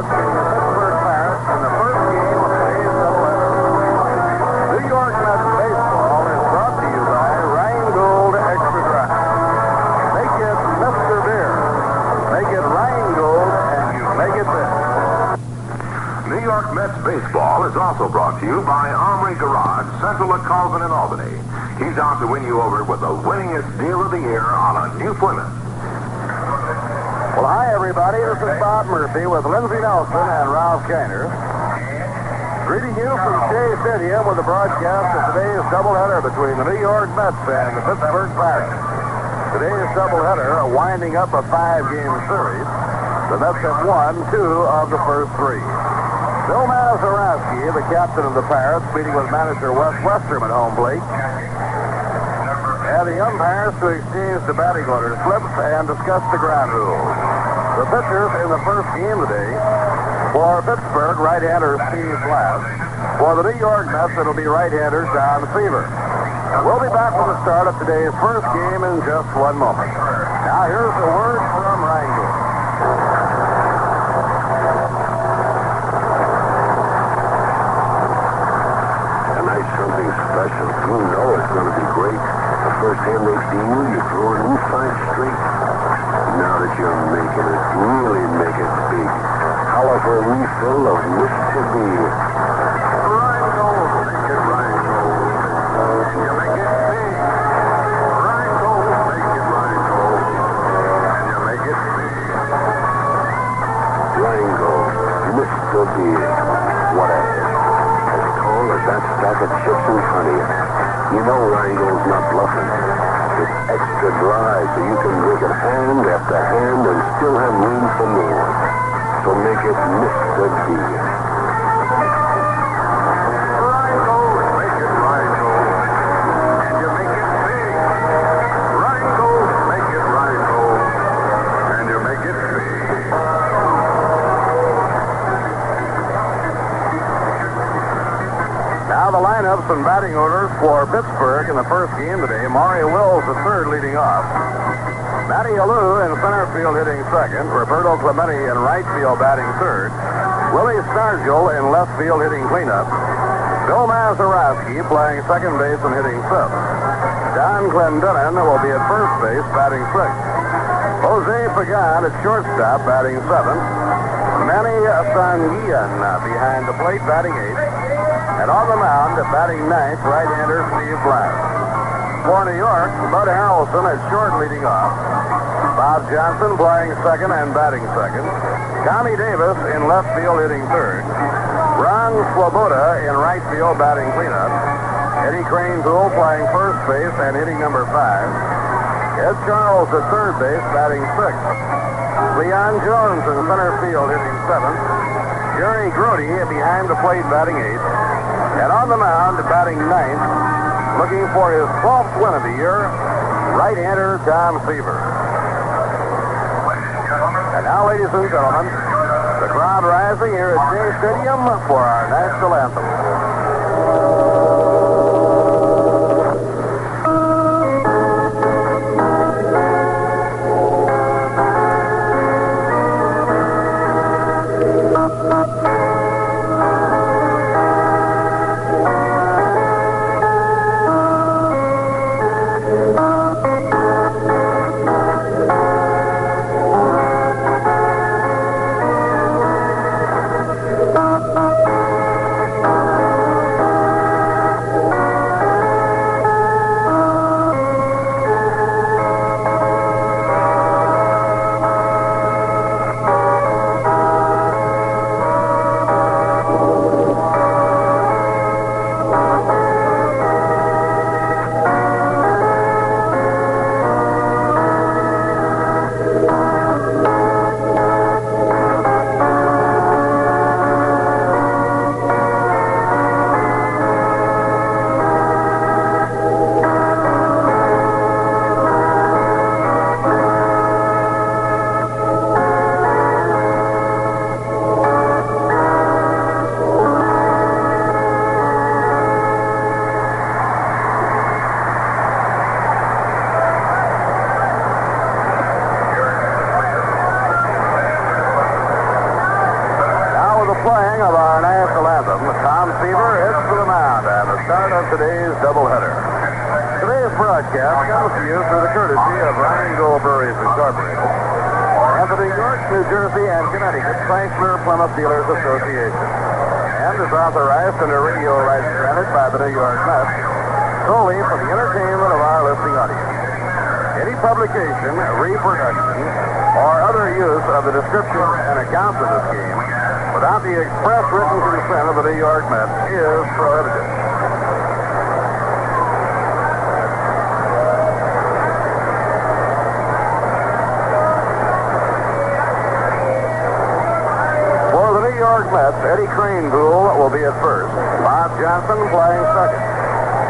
Mets beating the Pittsburgh Pirates in the first game of today's doubleheader. New York Mets baseball is brought to you by Rheingold Extra Dry. Make it Mr. Beer. Make it Rheingold, and you make it big. New York Mets baseball is also brought to you by Armory Garage, Central at Colvin and Albany. He's out to win you over with the winningest deal of the year on a new Plymouth. Well, hi, everybody. This is Bob Murphy with Lindsey Nelson and Ralph Kiner. Greeting you from Shea Stadium with the broadcast of today's doubleheader between the New York Mets and the Pittsburgh Pirates. Today's doubleheader winding up a 5-game series. The Mets have won 2 of the first 3. Bill Mazeroski, the captain of the Pirates, meeting with manager Wes Westrum at home plate. And the umpires to exchange the batting order slips and discuss the ground rules. The pitchers in the first game today, for Pittsburgh, right-hander Steve Blass. For the New York Mets, it'll be right-hander Tom Seaver. We'll be back with the start of today's first game in just one moment. Now, here's a word from Rheingold. Tonight's something special. You know it's going to be great. The first hand they see you throw it inside straight. Now that you're making it, really make it big. Holler for a refill of Mr. Beer. Rheingold, make it Rheingold. You make it big. Rheingold, make it Rheingold. And you make it big. Rheingold, Mr. Beer. What a hit. As tall as that stack of chips in front of you. You know Rheingold's not bluffing. It's extra dry so you can drink it hand after hand and still have room for more. So make it Mr. Beer. Rheingold, make it Rheingold. And you make it big. Rheingold, make it Rheingold. And you make it big. Now the lineups and batting orders for Pittsburgh in the first game today. Maury Wills the third leading off. Matty Alou in center field hitting second. Roberto Clemente in right field batting third. Willie Stargell in left field hitting cleanup. Bill Mazeroski playing second base and hitting fifth. Don Clendenin will be at first base batting sixth. Jose Pagan at shortstop batting seventh. Manny Sanguillen behind the plate batting eighth. And on the mound, batting ninth, right-hander Steve Blass. For New York, Bud Harrelson at short leading off. Bob Johnson playing second and batting second. Tommy Davis in left field hitting third. Ron Swoboda in right field batting cleanup. Eddie Cranepool playing first base and hitting number 5. Ed Charles at third base batting sixth. Leon Jones in center field hitting seventh. Jerry Grody behind the plate batting eighth. And on the mound, batting ninth, looking for his 12th win of the year, right-hander Tom Seaver. And now, ladies and gentlemen, the crowd rising here at Shea Stadium for our national anthem. playing of our national anthem, Tom Seaver hits to the mound at the start of today's doubleheader. Today's broadcast comes to you through the courtesy of Rheingold Breweries Incorporated and the New York, New Jersey, and Connecticut Chrysler Plymouth Dealers Association, and is authorized under radio rights granted by the New York Mets solely for the entertainment of our listening audience. Any publication, reproduction, or other use of the description and accounts of this game without the express written consent of the New York Mets is prohibited. For the New York Mets, Eddie Kranepool will be at first. Bob Johnson playing second.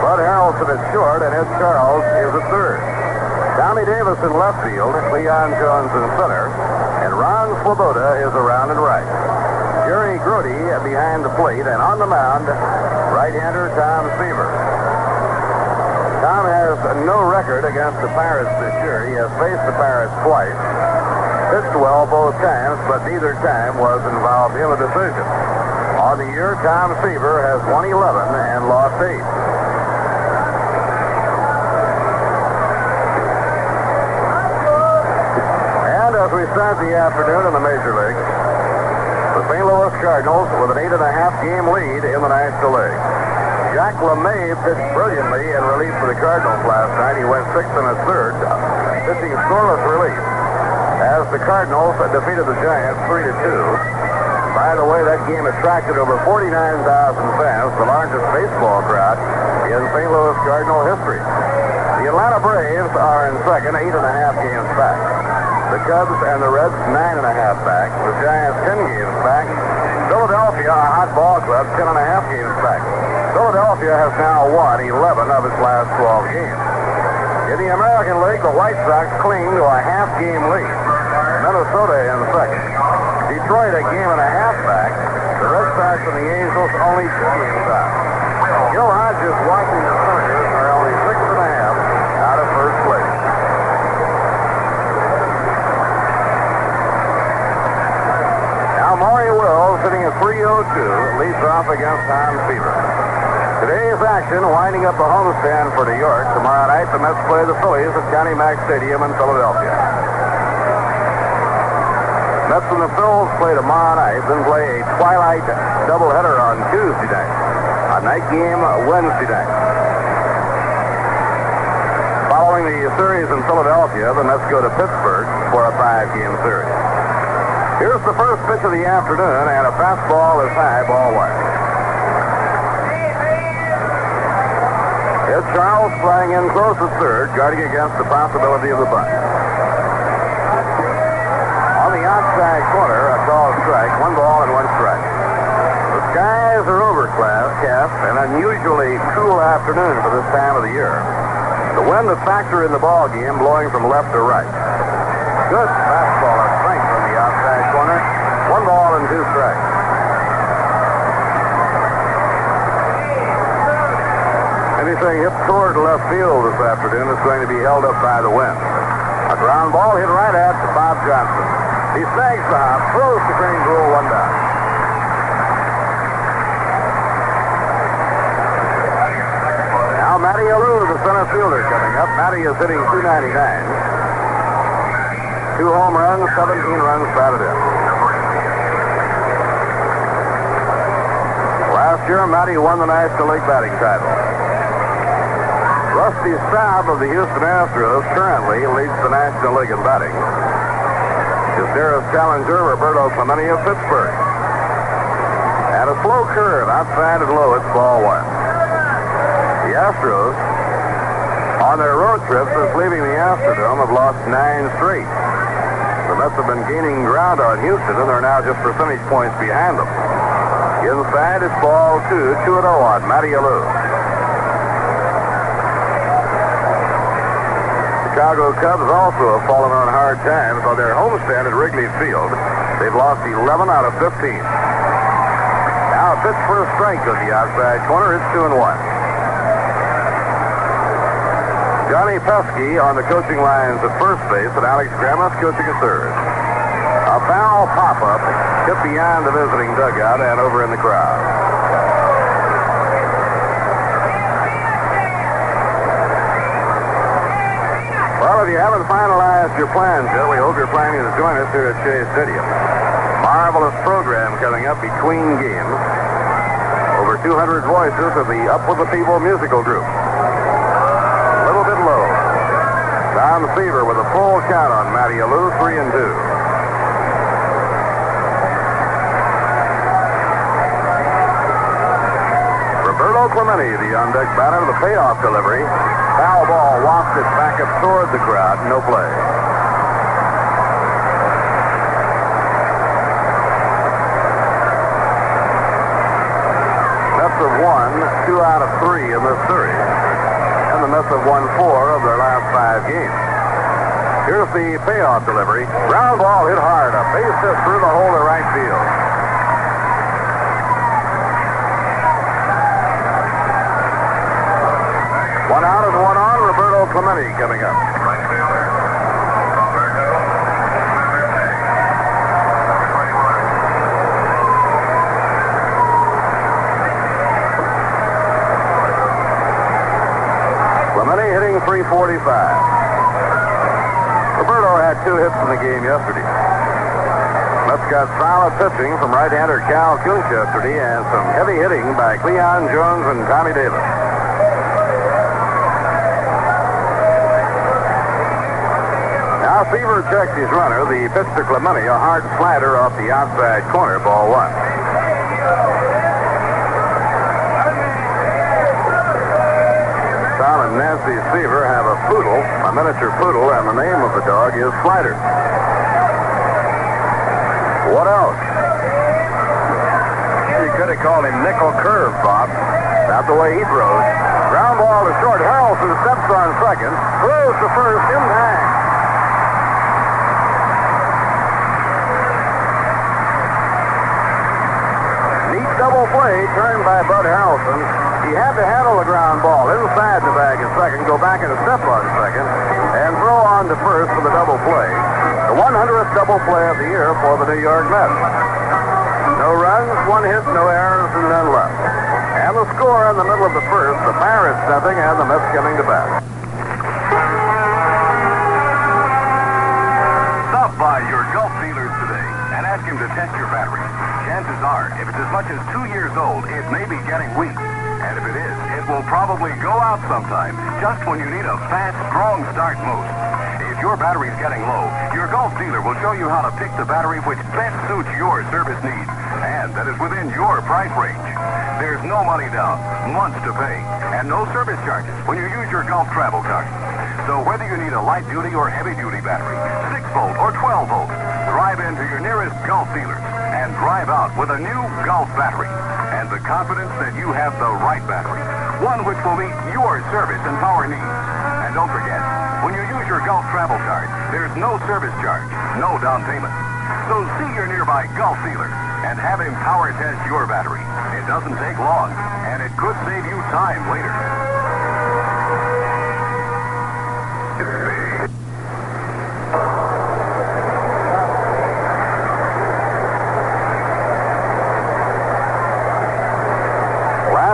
Bud Harrelson at short, and Ed Charles is at third. Tommy Davis in left field, Leon Jones in center, and Ron Swoboda is around and right. Jerry Grody behind the plate, and on the mound, right-hander Tom Seaver. Tom has no record against the Pirates this year. He has faced the Pirates twice. Pitched well both times, but neither time was involved in a decision. On the year, Tom Seaver has won 11 and lost 8. As we start the afternoon in the Major Leagues, the St. Louis Cardinals with an 8.5-game lead in the National League. Jack LeMay pitched brilliantly in relief for the Cardinals last night. He went 6 1/3, pitching scoreless relief as the Cardinals defeated the Giants 3-2. By the way, that game attracted over 49,000 fans, the largest baseball crowd in St. Louis Cardinal history. The Atlanta Braves are in second, 8.5 games back. The Cubs and the Reds, 9.5 back. The Giants, 10 games back. Philadelphia, a hot ball club, 10.5 games back. Philadelphia has now won 11 of its last 12 games. In the American League, the White Sox cling to a half-game lead. Minnesota in second. Detroit, a game and a half back. The Red Sox and the Angels only 2 games out. Gil Hodges' Washington Senators are only 6.5 out of first place. Maury Wills, sitting at 302, leads off against Tom Seaver. Today's action winding up the homestand for New York. Tomorrow night, the Mets play the Phillies at Johnny Mack Stadium in Philadelphia. Mets and the Phils play tomorrow night, then play a twilight doubleheader on Tuesday night. A night game Wednesday night. Following the series in Philadelphia, the Mets go to Pittsburgh for a 5-game series. Here's the first pitch of the afternoon, and a fastball is high, ball one. Ed Charles flying in close to third, guarding against the possibility of the bunt. On the outside corner, a called strike, 1 ball and 1 strike. The skies are overcast, an unusually cool afternoon for this time of the year. The wind, a factor in the ball game, blowing from left to right. Good fastball at strength from the outside corner. 1 ball and 2 strikes. Anything hit toward left field this afternoon is going to be held up by the wind. A ground ball hit right at Bob Johnson. He snags the hop, throws to Kranepool, 1 down. Now Matty Alou, the center fielder, coming up. Matty is hitting .299. 2 home runs, 17 runs batted in. Last year, Matty won the National League batting title. Rusty Staub of the Houston Astros currently leads the National League in batting. His nearest challenger, Roberto Clemente of Pittsburgh. And a slow curve outside and low, it's ball 1. The Astros, on their road trips since leaving the Astrodome, have lost 9 straight. The Mets have been gaining ground on Houston, and they're now just percentage points behind them. Inside, it's ball 2, 2-0 on Matty Alou. Chicago Cubs also have fallen on hard times on their homestand at Wrigley Field. They've lost 11 out of 15. Now a pitch for a strike on the outside corner. It's 2-1. Johnny Pesky on the coaching lines at first base, and Alex Grammas coaching at third. A foul pop-up hit beyond the visiting dugout and over in the crowd. Well, if you haven't finalized your plans yet, we hope you're planning to join us here at Shea Stadium. Marvelous program coming up between games. Over 200 voices of the Up With the People musical group. A little bit low. Tom Seaver with a full count on Matty Alou, 3-2. Clemente, the on-deck batter, the payoff delivery. Foul ball wafted back up toward the crowd. No play. Mets have won 2 out of 3 in this series. And the Mets have won 4 of their last 5 games. Here's the payoff delivery. Ground ball hit hard. A base hit through the hole to right field. One out and one on. Roberto Clemente coming up. Right fielder, Roberto Clemente, number 21. Clemente hitting .345. Roberto had 2 hits in the game yesterday. Mets got solid pitching from right-hander Cal Kuntz yesterday and some heavy hitting by Cleon Jones and Tommy Davis. Seaver checks his runner. The pitch to Clemente, a hard slider off the outside corner, ball 1. Tom and Nancy Seaver have a poodle, a miniature poodle, and the name of the dog is Slider. What else? You could have called him Nickel Curve, Bob. Not the way he throws. Ground ball to short. Harrelson steps on second, throws to first in time. Double play turned by Bud Harrelson. He had to handle the ground ball inside the bag at second, go back and step on second, and throw on to first for the double play. The 100th double play of the year for the New York Mets. No runs, 1 hit, no errors, and none left. And the score in the middle of the first, the Pirates stepping and the Mets coming to bat. Stop by your Gulf dealers today and ask him to test your battery. Chances are, if it's as much as 2 years old, it may be getting weak. And if it is, it will probably go out sometime, just when you need a fast, strong start most. If your battery's getting low, your Gulf dealer will show you how to pick the battery which best suits your service needs, and that is within your price range. There's no money down, months to pay, and no service charges when you use your Gulf travel card. So whether you need a light-duty or heavy-duty battery, 6-volt or 12-volt, drive into your nearest Gulf dealer and drive out with a new Gulf battery and the confidence that you have the right battery, one which will meet your service and power needs. And don't forget, when you use your Gulf travel card, there's no service charge, no down payment. So see your nearby Gulf dealer and have him power test your battery. It doesn't take long, and it could save you time later.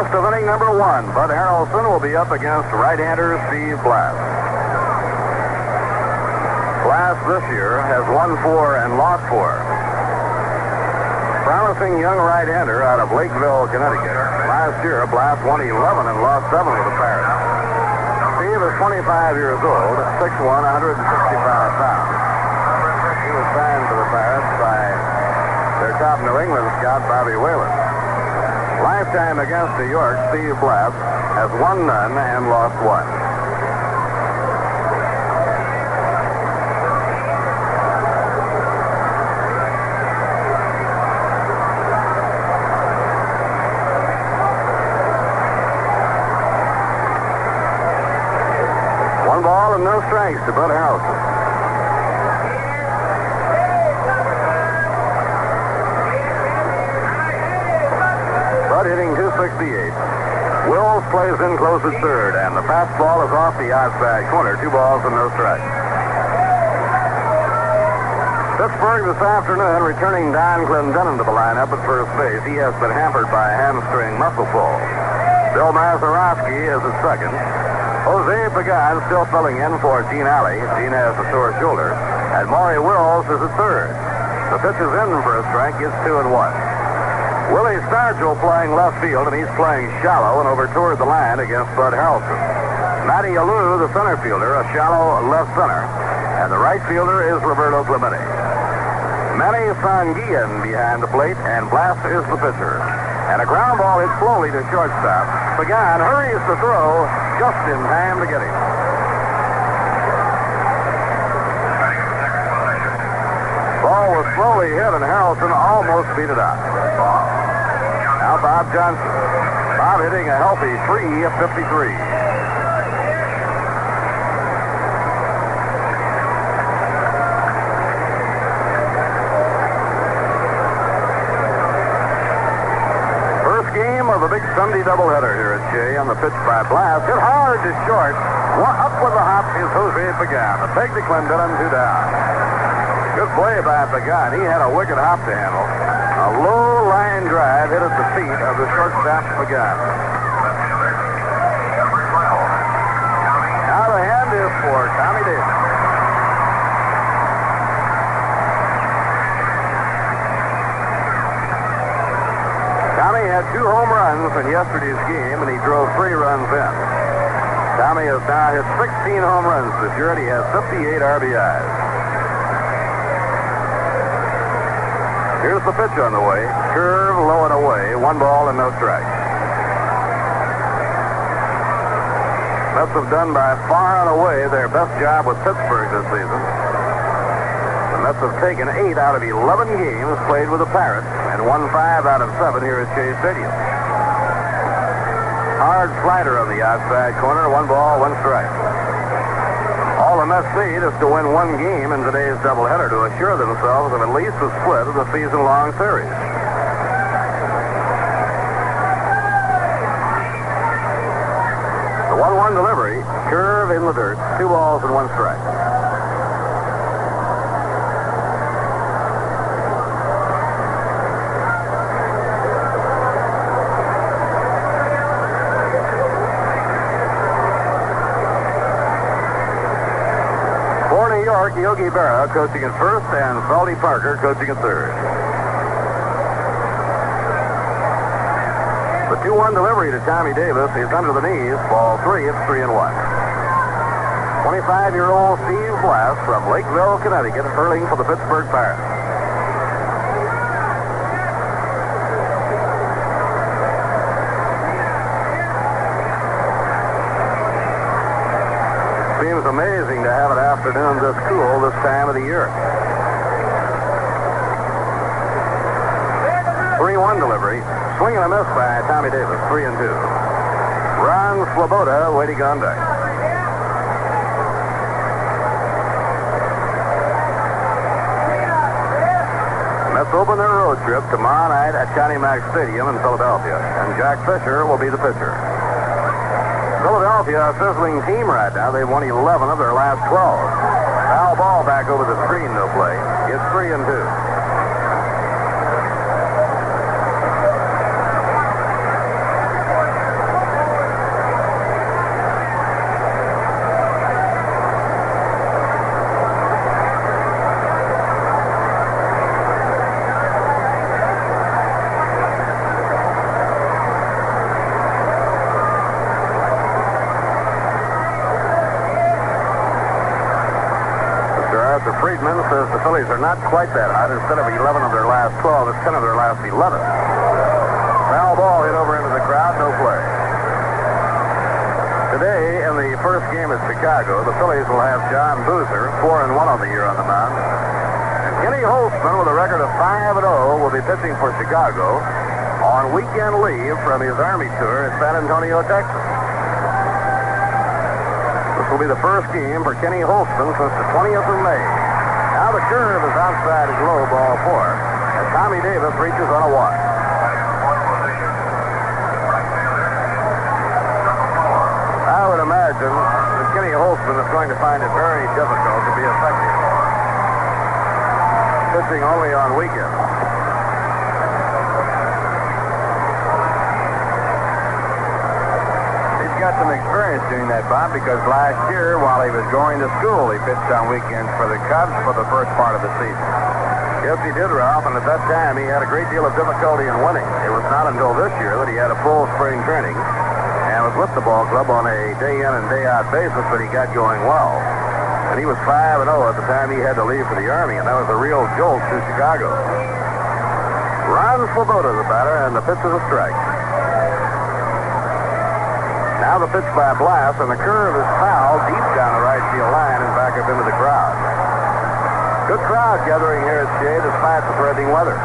Of inning number 1, Bud Harrelson will be up against right-hander Steve Blass. Blass this year has won 4 and lost 4. Promising young right-hander out of Lakeville, Connecticut. Last year, Blass won 11 and lost 7 with the Pirates. Steve is 25 years old, 6'1", 165 pounds. He was signed to the Pirates by their top New England scout, Bobby Whalen. Lifetime against New York, Steve Blass has won none and lost 1. One ball and no strikes to Bud Harrelson. Hitting .268. Wills plays in close at third, and the fastball is off the outside corner. 2 balls and no strikes. Pittsburgh this afternoon returning Don Clendenin to the lineup at first base. He has been hampered by a hamstring muscle pull. Bill Mazeroski is at second. Jose Pagan still filling in for Gene Alley. Gene has a sore shoulder. And Maury Wills is at third. The pitch is in for a strike. It's 2-1. Willie Stargell playing left field, and he's playing shallow and over toward the line against Bud Harrelson. Matty Alou, the center fielder, a shallow left center. And the right fielder is Roberto Clemente. Manny Sanguillen behind the plate, and Blast is the pitcher. And a ground ball hit slowly to shortstop. Pagan hurries to throw just in time to get him. Ball was slowly hit, and Harrelson almost beat it out. Now Bob Johnson. Bob hitting a healthy .353. Of a big Sunday doubleheader here at Shea on the pitch by Blast. Hit hard to short. Up with the hop is Jose Pagan. The peg to Clendenin, 2 down. Good play by Pagan. He had a wicked hop to handle. A low line drive hit at the feet of the shortstop Pagan. Now the hand is for Tommy Davis. Tommy had 2 home runs in yesterday's game, and he drove 3 runs in. Tommy has now hit 16 home runs this year, and he has 58 RBIs. Here's the pitch on the way. Curve, low and away. 1 ball and no strike. Mets have done by far and away their best job with Pittsburgh this season. The Mets have taken 8 out of 11 games played with the Pirates and won 5 out of 7 here at Shea Stadium. Hard slider on the outside corner. 1 ball, 1 strike. All the Mets need is to win 1 game in today's doubleheader to assure themselves of at least a split of the season-long series. The 1-1 delivery, curve in the dirt, 2 balls and 1 strike. Yogi Berra coaching at first, and Salty Parker coaching at third. The 2-1 delivery to Tommy Davis is under the knees. Ball 3. It's 3-1. 25-year-old Steve Blast from Lakeville, Connecticut, hurling for the Pittsburgh Pirates. Seems amazing to have an afternoon this cool this time of the year. 3-1 delivery. Swing and a miss by Tommy Davis. 3-2. Ron Sloboda waiting on deck. Mets open their road trip tomorrow night at Connie Mack Stadium in Philadelphia, and Jack Fisher will be the pitcher. Philadelphia, a sizzling team right now. They've won 11 of their last 12. Foul ball back over the screen, no play. It's 3-2. Friedman says the Phillies are not quite that hot. Instead of 11 of their last 12, it's 10 of their last 11. Foul ball hit over into the crowd, no play. Today, in the first game at Chicago, the Phillies will have John Boozer, 4-1 on the year on the mound. And Kenny Holtzman, with a record of 5-0, will be pitching for Chicago on weekend leave from his Army tour at San Antonio, Texas. This will be the first game for Kenny Holtzman since the 20th of May. Now the curve is outside his low, ball 4, and Tommy Davis reaches on a walk. I would imagine that Kenny Holtzman is going to find it very difficult to be effective. got some experience doing that, Bob, because last year, while he was going to school, he pitched on weekends for the Cubs for the first part of the season. Yes, he did, Ralph, and at that time he had a great deal of difficulty in winning. It was not until this year that he had a full spring training and was with the ball club on a day-in and day-out basis that he got going well. And he was 5-0 at the time he had to leave for the Army, and that was a real jolt to Chicago. Ron Swoboda, the batter, and the pitch is a strike. Now the pitch by Blass, and the curve is fouled deep down the right field line and back up into the crowd. Good crowd gathering here at Shea despite the threatening weather.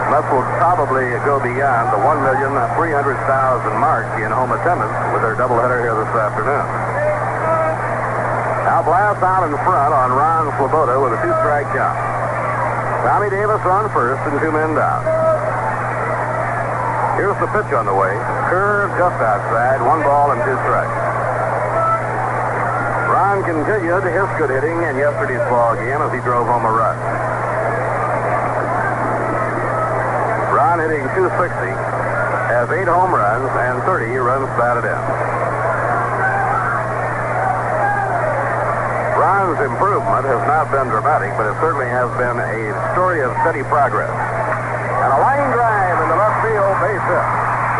Mets will probably go beyond the 1,300,000 mark in home attendance with their doubleheader here this afternoon. Now Blass out in front on Ron Swoboda with a 2-strike count. Tommy Davis on first and 2 men down. Here's the pitch on the way. Curve just outside, 1 ball and 2 strikes. Ron continued his good hitting in yesterday's ball game as he drove home a run. Ron hitting .260, has 8 home runs and 30 runs batted in. Ron's improvement has not been dramatic, but it certainly has been a story of steady progress. And a line drive in the left field base hit.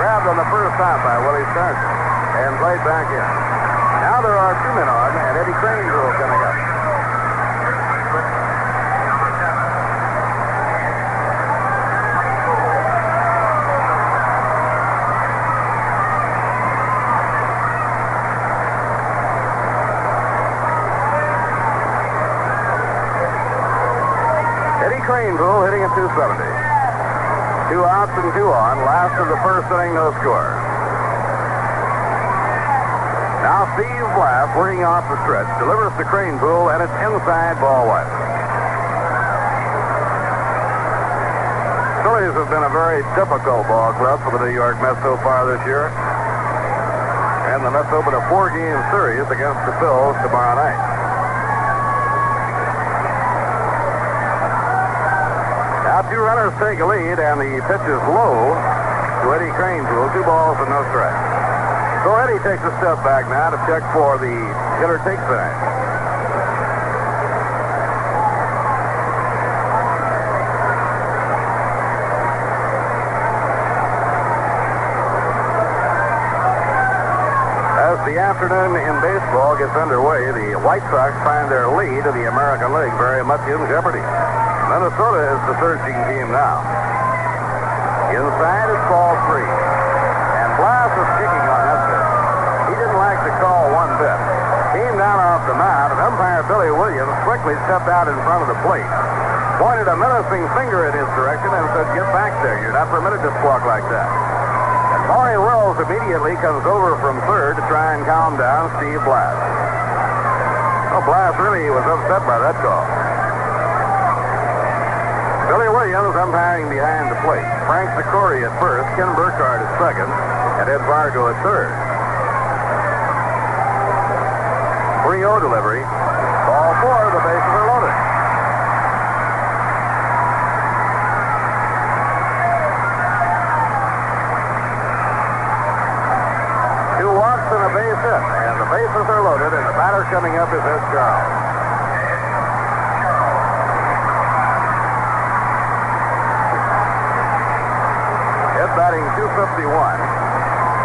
Grabbed on the first time by Willie Stargell and played back in. Now there are 2 men on, and Eddie Crane's rule coming up. Eddie Crane's rule hitting at .270. 2 outs and 2 on. Last of the first inning, no score. Now Steve Blass, working off the stretch, delivers to Cranesville, and it's inside ball 1. Phillies have been a very difficult ball club for the New York Mets so far this year. And the Mets open a 4-game series against the Phils tomorrow night. Now 2 runners take a lead, and the pitch is low to Eddie Cranesville. 2 balls and no strikes. So Eddie takes a step back now to check for the hitter take sign. As the afternoon in baseball gets underway, the White Sox find their lead of the American League very much in jeopardy. Minnesota is the surging team now. Inside is ball 3. And Blass is kicking on that pitch. He didn't like the call one bit. Came down off the mound, and umpire Billy Williams quickly stepped out in front of the plate, pointed a menacing finger in his direction, and said, "Get back there. You're not permitted to squawk like that." And Maury Wells immediately comes over from third to try and calm down Steve Blass. Well, Blass really was upset by that call. Billy Williams umpiring behind the plate. Frank Sikori at first, Ken Burkhardt at second, and Ed Vargo at third. 3-0 delivery. Ball 4, the bases are loaded. Two walks and a base hit, and the bases are loaded, and the batter coming up is Ed Charles. Batting .251,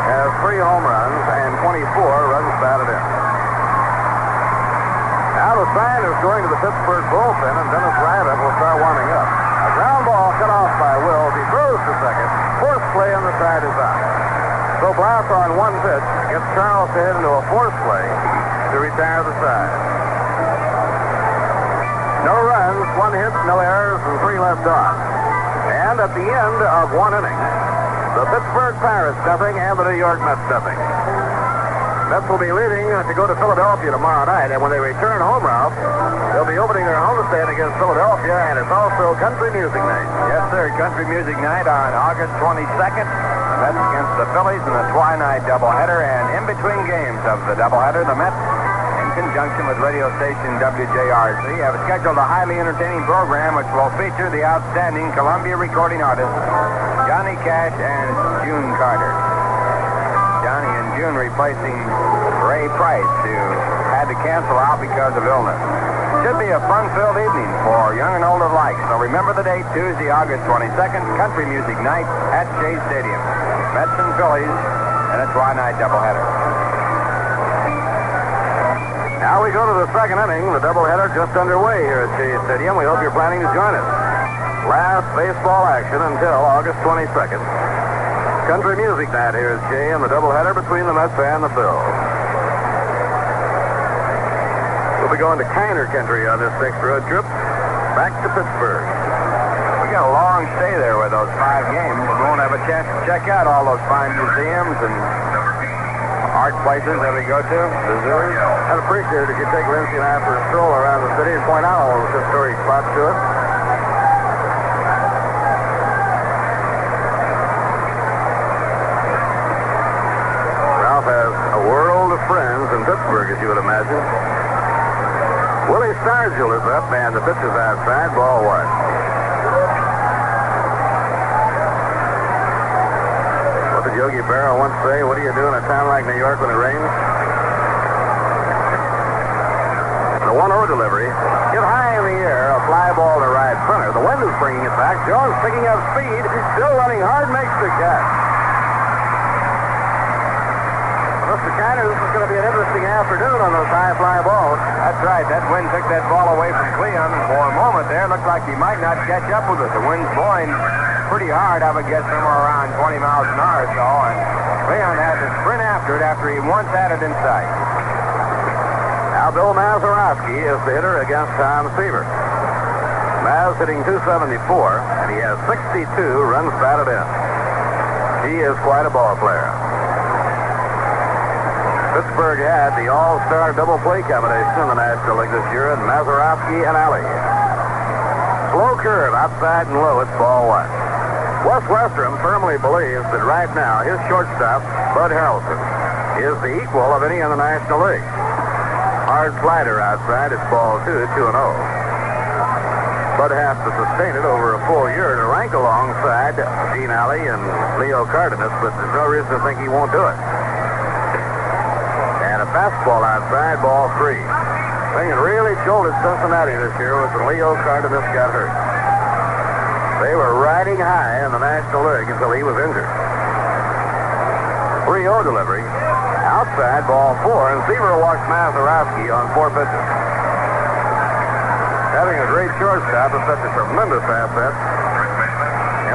has 3 home runs and 24 runs batted in. Now the sign is going to the Pittsburgh bullpen, and Dennis Rabbit will start warming up. A ground ball cut off by Wills. He throws to second. Force play on the side is out. So Blass on 1 pitch gets Charles to hit into a force play to retire the side. No runs, 1 hit, no errors, and 3 left on. And at the end of 1 inning, the Pittsburgh Pirates stepping and the New York Mets stepping. Mets will be leaving to go to Philadelphia tomorrow night, and when they return home, Ralph, they'll be opening their homestand against Philadelphia, and it's also Country Music Night. Yes, sir, Country Music Night on August 22nd. Mets against the Phillies in the twilight doubleheader, and in between games of the doubleheader, the Mets in conjunction with radio station WJRC, have scheduled a highly entertaining program which will feature the outstanding Columbia recording artists Johnny Cash and June Carter. Johnny and June replacing Ray Price, who had to cancel out because of illness. Should be a fun-filled evening for young and old alike. So remember the date, Tuesday, August 22nd, Country Music Night at Shea Stadium. Mets and Phillies, and a twilight doubleheader. Now we go to the second inning. The doubleheader just underway here at Shea Stadium. We hope you're planning to join us. Last baseball action until August 22nd. Country Music Night here at Shea, and the doubleheader between the Mets and the Phils. We'll be going to Kiner Country on this next road trip back to Pittsburgh. We got a long stay there with those 5 games. We won't have a chance to check out all those fine museums and art places that we go to. The zoo. I'd appreciate it if you'd take Lindsay and I for a stroll around the city and point out all those historic spots to us. Ralph has a world of friends in Pittsburgh, as you would imagine. Willie Stargell is up, and the pitch is outside, ball 1. What did Yogi Berra once say? What do you do in a town like New York when it rains? The 1-0 delivery. Hit high in the air, a fly ball to right center. The wind is bringing it back. Jones picking up speed. He's still running hard, makes the catch. Mr. Kiner, this is going to be an interesting afternoon on those high fly balls. That's right. That wind took that ball away from Cleon. For a moment there, looked like he might not catch up with it. The wind's blowing pretty hard. I would guess somewhere around 20 miles an hour or so. And Cleon had to sprint after it after he once had it in sight. Now Bill Mazeroski is the hitter against Tom Seaver. Maz hitting .274, and he has 62 runs batted in. He is quite a ball player. Pittsburgh had the all-star double play combination in the National League this year, and Mazeroski and Alley. Slow curve, outside and low, it's ball 1. Wes Westrom firmly believes that right now his shortstop, Bud Harrelson, is the equal of any in the National League. Hard slider outside, it's ball 2, 2-0. Bud has to sustain it over a full year to rank alongside Gene Alley and Leo Cardenas, but there's no reason to think he won't do it. A fastball outside, ball 3. Thing that really jolted Cincinnati this year was when Leo Cardenas got hurt. They were riding high in the National League until he was injured. 3-0 delivery. Outside, ball 4, and Seaver walks Mazeroski on 4 pitches. Having a great shortstop is such a tremendous asset.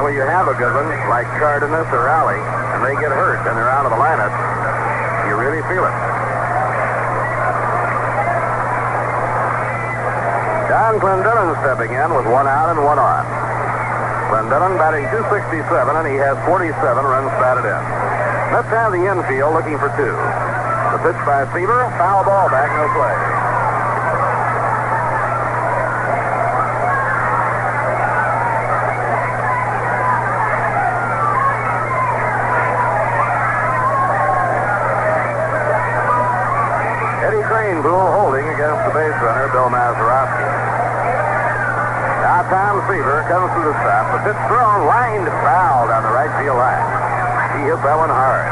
And when you have a good one like Cardenas or Alley, and they get hurt and they're out of the lineup, you really feel it. Don Clendenin stepping in with 1 out and 1 on. Clendenin batting .267, and he has 47 runs batted in. Let's have the infield looking for 2. The pitch by Seaver, foul ball back, no play. Eddie Craneville holding against the base runner, Bill Mazeroski. Now Tom Seaver comes to the stop. The pitch thrown, lined foul down the right field line. He hit that one hard.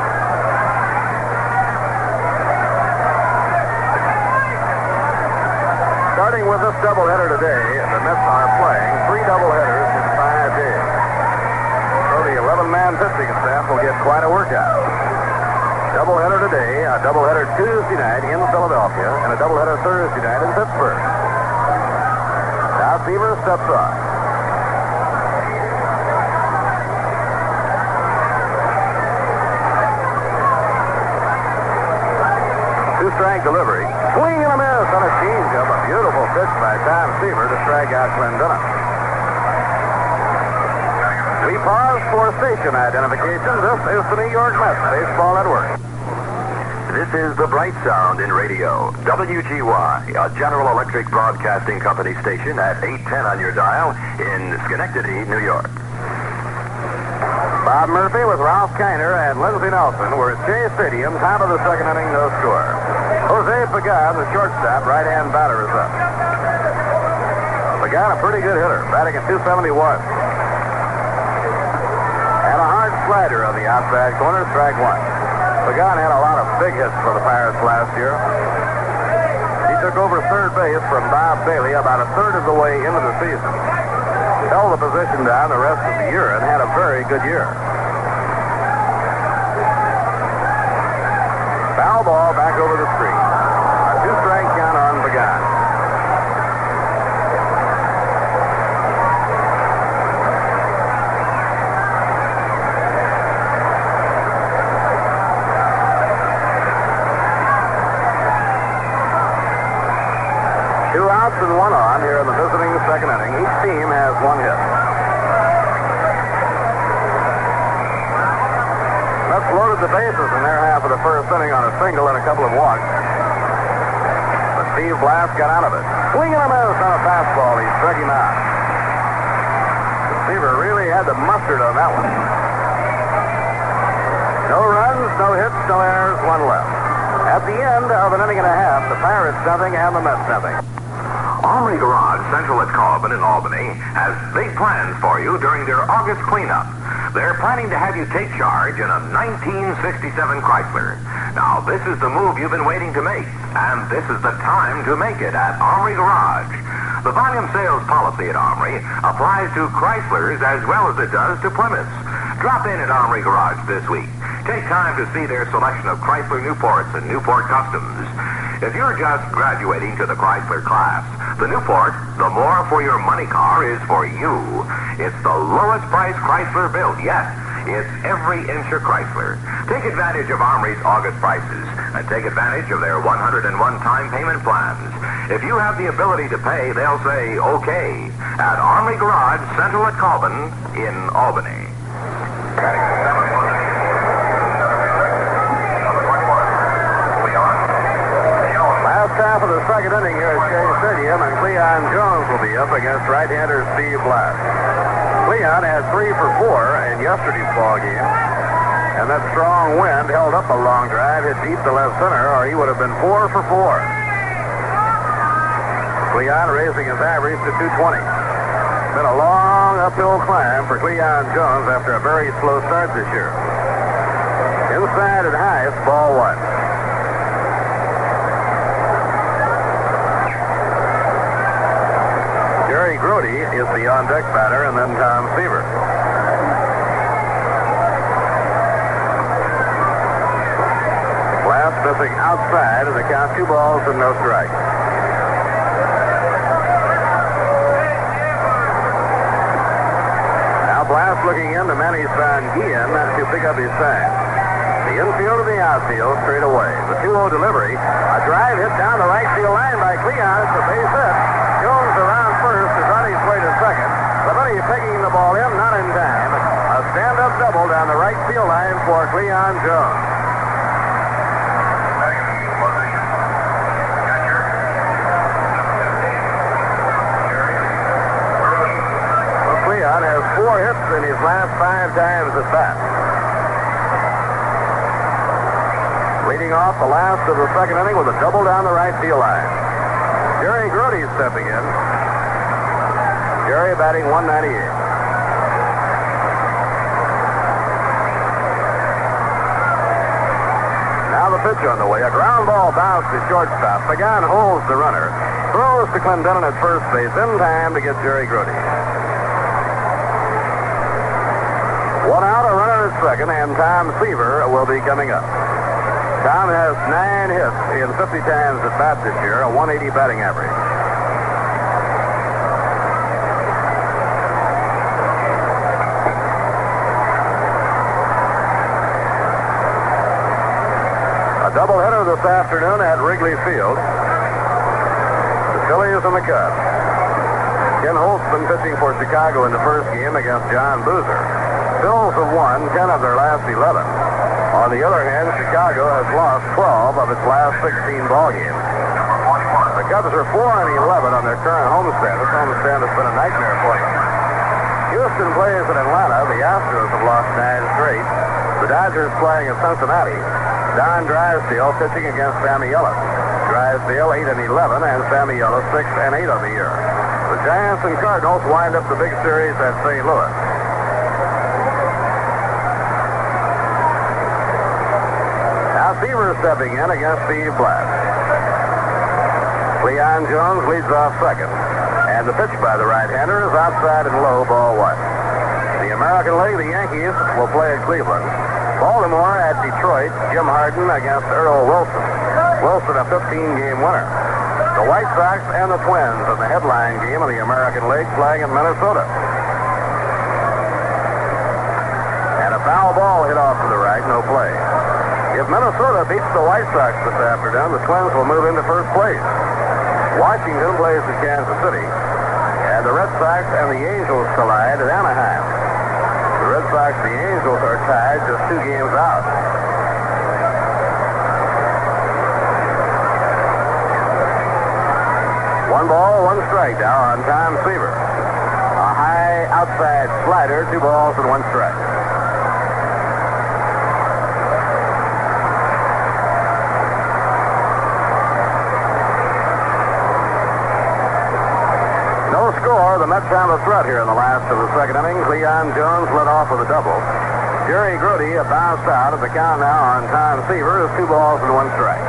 Starting with this doubleheader today, the Mets are playing 3 doubleheaders in 5 days. So the 11-man pitching staff will get quite a workout. Doubleheader today, a doubleheader Tuesday night in Philadelphia, and a doubleheader Thursday night in Pittsburgh. Now Seaver steps on. Two-strike delivery. Swing and a miss on a changeup. A beautiful pitch by Tom Seaver to strike out Clendenin. We pause for station identification. This is the New York Mets Baseball Network. This is the Bright Sound in radio. WGY, a General Electric Broadcasting Company station at 810 on your dial in Schenectady, New York. Bob Murphy with Ralph Kiner and Lindsey Nelson were at Shea Stadium, top of the second inning, no score. Jose Pagan, the shortstop, right-hand batter, is up. Pagan, a pretty good hitter, batting at 271. And a hard slider on the outside corner, strike one. Pagan had a lot of big hits for the Pirates last year. He took over third base from Bob Bailey about a third of the way into the season. Held the position down the rest of the year and had a very good year. Foul ball back over the screen. A two-strike count on Pagan. Two outs and one on here in the visiting second inning. Each team has one hit. Mets loaded the bases in their half of the first inning on a single and a couple of walks. But Steve Blass got out of it. Swing and a miss on a fastball. He struck him out. Seaver really had the mustard on that one. No runs, no hits, no errors, one left. At the end of an inning and a half, the Pirates nothing and the Mets nothing. Armory Garage, Central at Corbin in Albany, has big plans for you during their August cleanup. They're planning to have you take charge in a 1967 Chrysler. Now, this is the move you've been waiting to make, and this is the time to make it at Armory Garage. The volume sales policy at Armory applies to Chryslers as well as it does to Plymouths. Drop in at Armory Garage this week. Take time to see their selection of Chrysler Newports and Newport Customs. If you're just graduating to the Chrysler class, the Newport, the more for your money car, is for you. It's the lowest price Chrysler built. Yes, it's every inch of Chrysler. Take advantage of Armory's August prices and take advantage of their 101 time payment plans. If you have the ability to pay, they'll say okay at Armory Garage, Central at Corbin in Albany. Half of the second inning here at Shea Stadium, and Cleon Jones will be up against right-hander Steve Blass. Cleon had 3 for 4 in yesterday's ball game, and that strong wind held up a long drive, hit deep to left center, or he would have been 4 for 4. Cleon raising his average to 220. It's been a long uphill climb for Cleon Jones after a very slow start this year. Inside at highest, ball one. Jerry Grody is the on-deck batter, and then Tom Seaver. Blass missing outside, and the count 2 balls and no strikes. Now Blass looking in to Manny Sanguillen to pick up his sign. The infield to the outfield straight away. The 2-0 delivery. A drive hit down the right field line by Cleon. It's a base hit. Jones around first is on his way to second. Clemente picking the ball in, not in time. A stand-up double down the right field line for Cleon Jones. Well, Cleon has 4 hits in his last 5 times at bat. Leading off the last of the second inning with a double down the right field line. Jerry Grody stepping in. Jerry batting 198. Now the pitch on the way. A ground ball bounce to shortstop. Pagan holds the runner. Throws to Clendenin at first base in time to get Jerry Grody. 1 out, a runner at second, and Tom Seaver will be coming up. Tom has 9 hits in 50 times at bat this year, a 180 batting average. A doubleheader this afternoon at Wrigley Field. The Phillies and the Cubs. Ken Holtzman pitching for Chicago in the first game against John Boozer. Phils have won 10 of their last 11. On the other hand, Chicago has lost 12 of its last 16 ball games. The Cubs are 4-11 on their current homestand. This homestand has been a nightmare for them. Houston plays at Atlanta. The Astros have lost 9 straight. The Dodgers playing at Cincinnati. Don Drysdale pitching against Sammy Ellis. Drysdale 8-11 and Sammy Ellis 6-8 on the year. The Giants and Cardinals wind up the big series at St. Louis. Now Seaver stepping in against Steve Blass. Leon Jones leads off second. And the pitch by the right-hander is outside and low, ball 1. The American League, the Yankees will play at Cleveland. Baltimore at Detroit, Jim Harden against Earl Wilson. Wilson a 15-game winner. The White Sox and the Twins in the headline game of the American League playing in Minnesota. And a foul ball hit off to the right, no play. If Minnesota beats the White Sox this afternoon, the Twins will move into first place. Washington plays at Kansas City. And the Red Sox and the Angels collide at Anaheim. The Red Sox and the Angels are tied just 2 games out. One ball, 1 strike now on Tom Seaver. A high outside slider, 2 balls and 1 strike. No score. The Mets have a threat here in the last of the second inning. Leon Jones led off with a double. Jerry Grody bounced out at the count now on Tom Seaver is 2 balls and 1 strike.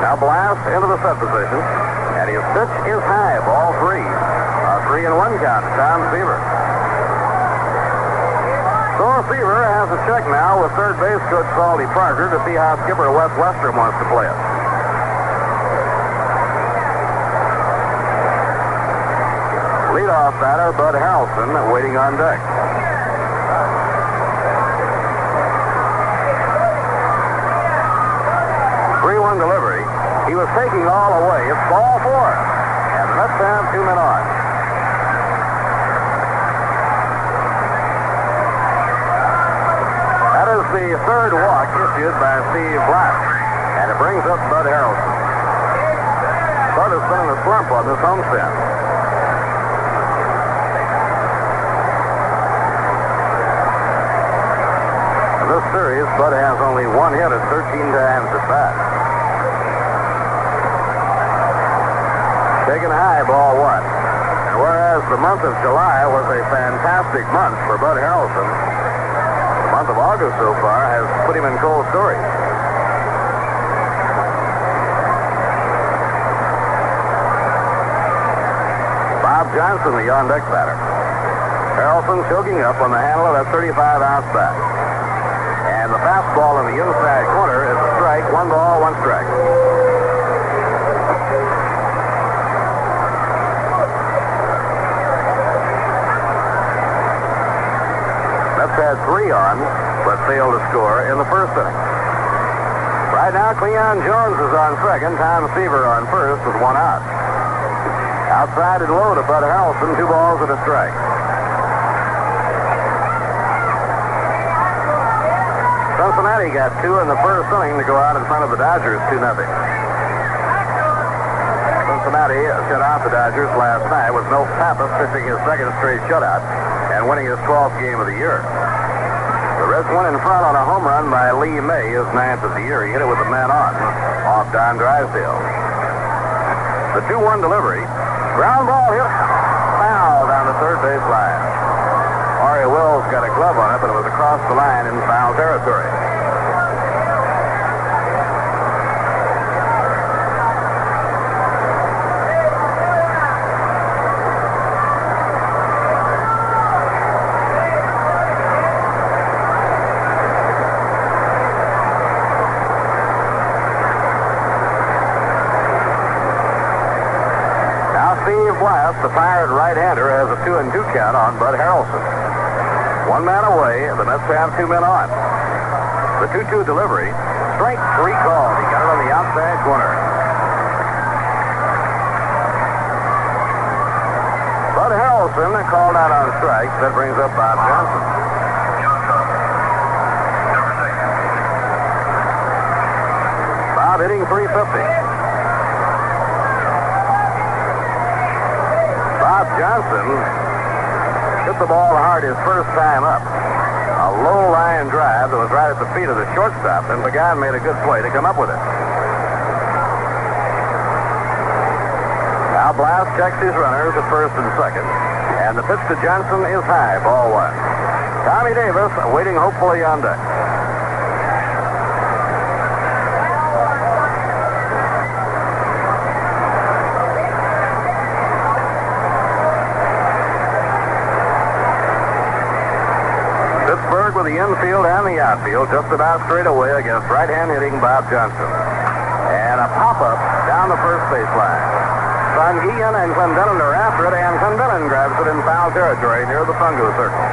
Now Blast into the set position, and his pitch is high, ball 3. A 3-1 count to Tom Seaver. So Seaver has a check now with third base coach Salty Parker to see how skipper Wes Westrom wants to play it. Leadoff batter Bud Harrelson waiting on deck. Delivery. He was taking all away. It's ball 4. And the Mets have 2 men on. That is the third walk issued by Steve Black. And it brings up Bud Harrelson. Bud has been in a slump on this homestand. In this series, Bud has only 1 hit at 13 times at bat. Taken high, ball 1. And whereas the month of July was a fantastic month for Bud Harrelson, the month of August so far has put him in cold storage. Bob Johnson, the on-deck batter. Harrelson choking up on the handle of that 35-ounce bat. And the fastball in the inside corner is a strike. 1 ball, 1 strike. Had 3 on, but failed to score in the first inning. Right now, Leon Jones is on second, Tom Seaver on first with 1 out. Outside and low to Bud Harrelson, 2 balls and a strike. Cincinnati got 2 in the first inning to go out in front of the Dodgers 2-0. Cincinnati shut out the Dodgers last night with Milt Pappas pitching his second straight shutout and winning his 12th game of the year. The Reds went in front on a home run by Lee May, his 9th of the year. He hit it with a man on off Don Drysdale. The 2-1 delivery. Ground ball hit foul down the third base line. Ari Wills got a glove on it, but it was across the line in foul territory. The Pirate right-hander has a 2-2 count on Bud Harrelson. 1 man away. The Mets have 2 men on. The 2-2 delivery. Strike 3 called. He got it on the outside corner. Bud Harrelson called out on strikes. That brings up Bob Johnson. Bob hitting .350. Bob Johnson hit the ball hard his first time up. A low line drive that was right at the feet of the shortstop, and Pagan made a good play to come up with it. Now Blast checks his runners at first and second, and the pitch to Johnson is high, ball one. Tommy Davis waiting hopefully on deck. Pittsburgh with the infield and the outfield just about straight away against right-hand hitting Bob Johnson. And a pop-up down the first baseline. Van Gielen and Clendenin are after it, and Clendenin grabs it in foul territory near the fungo circle.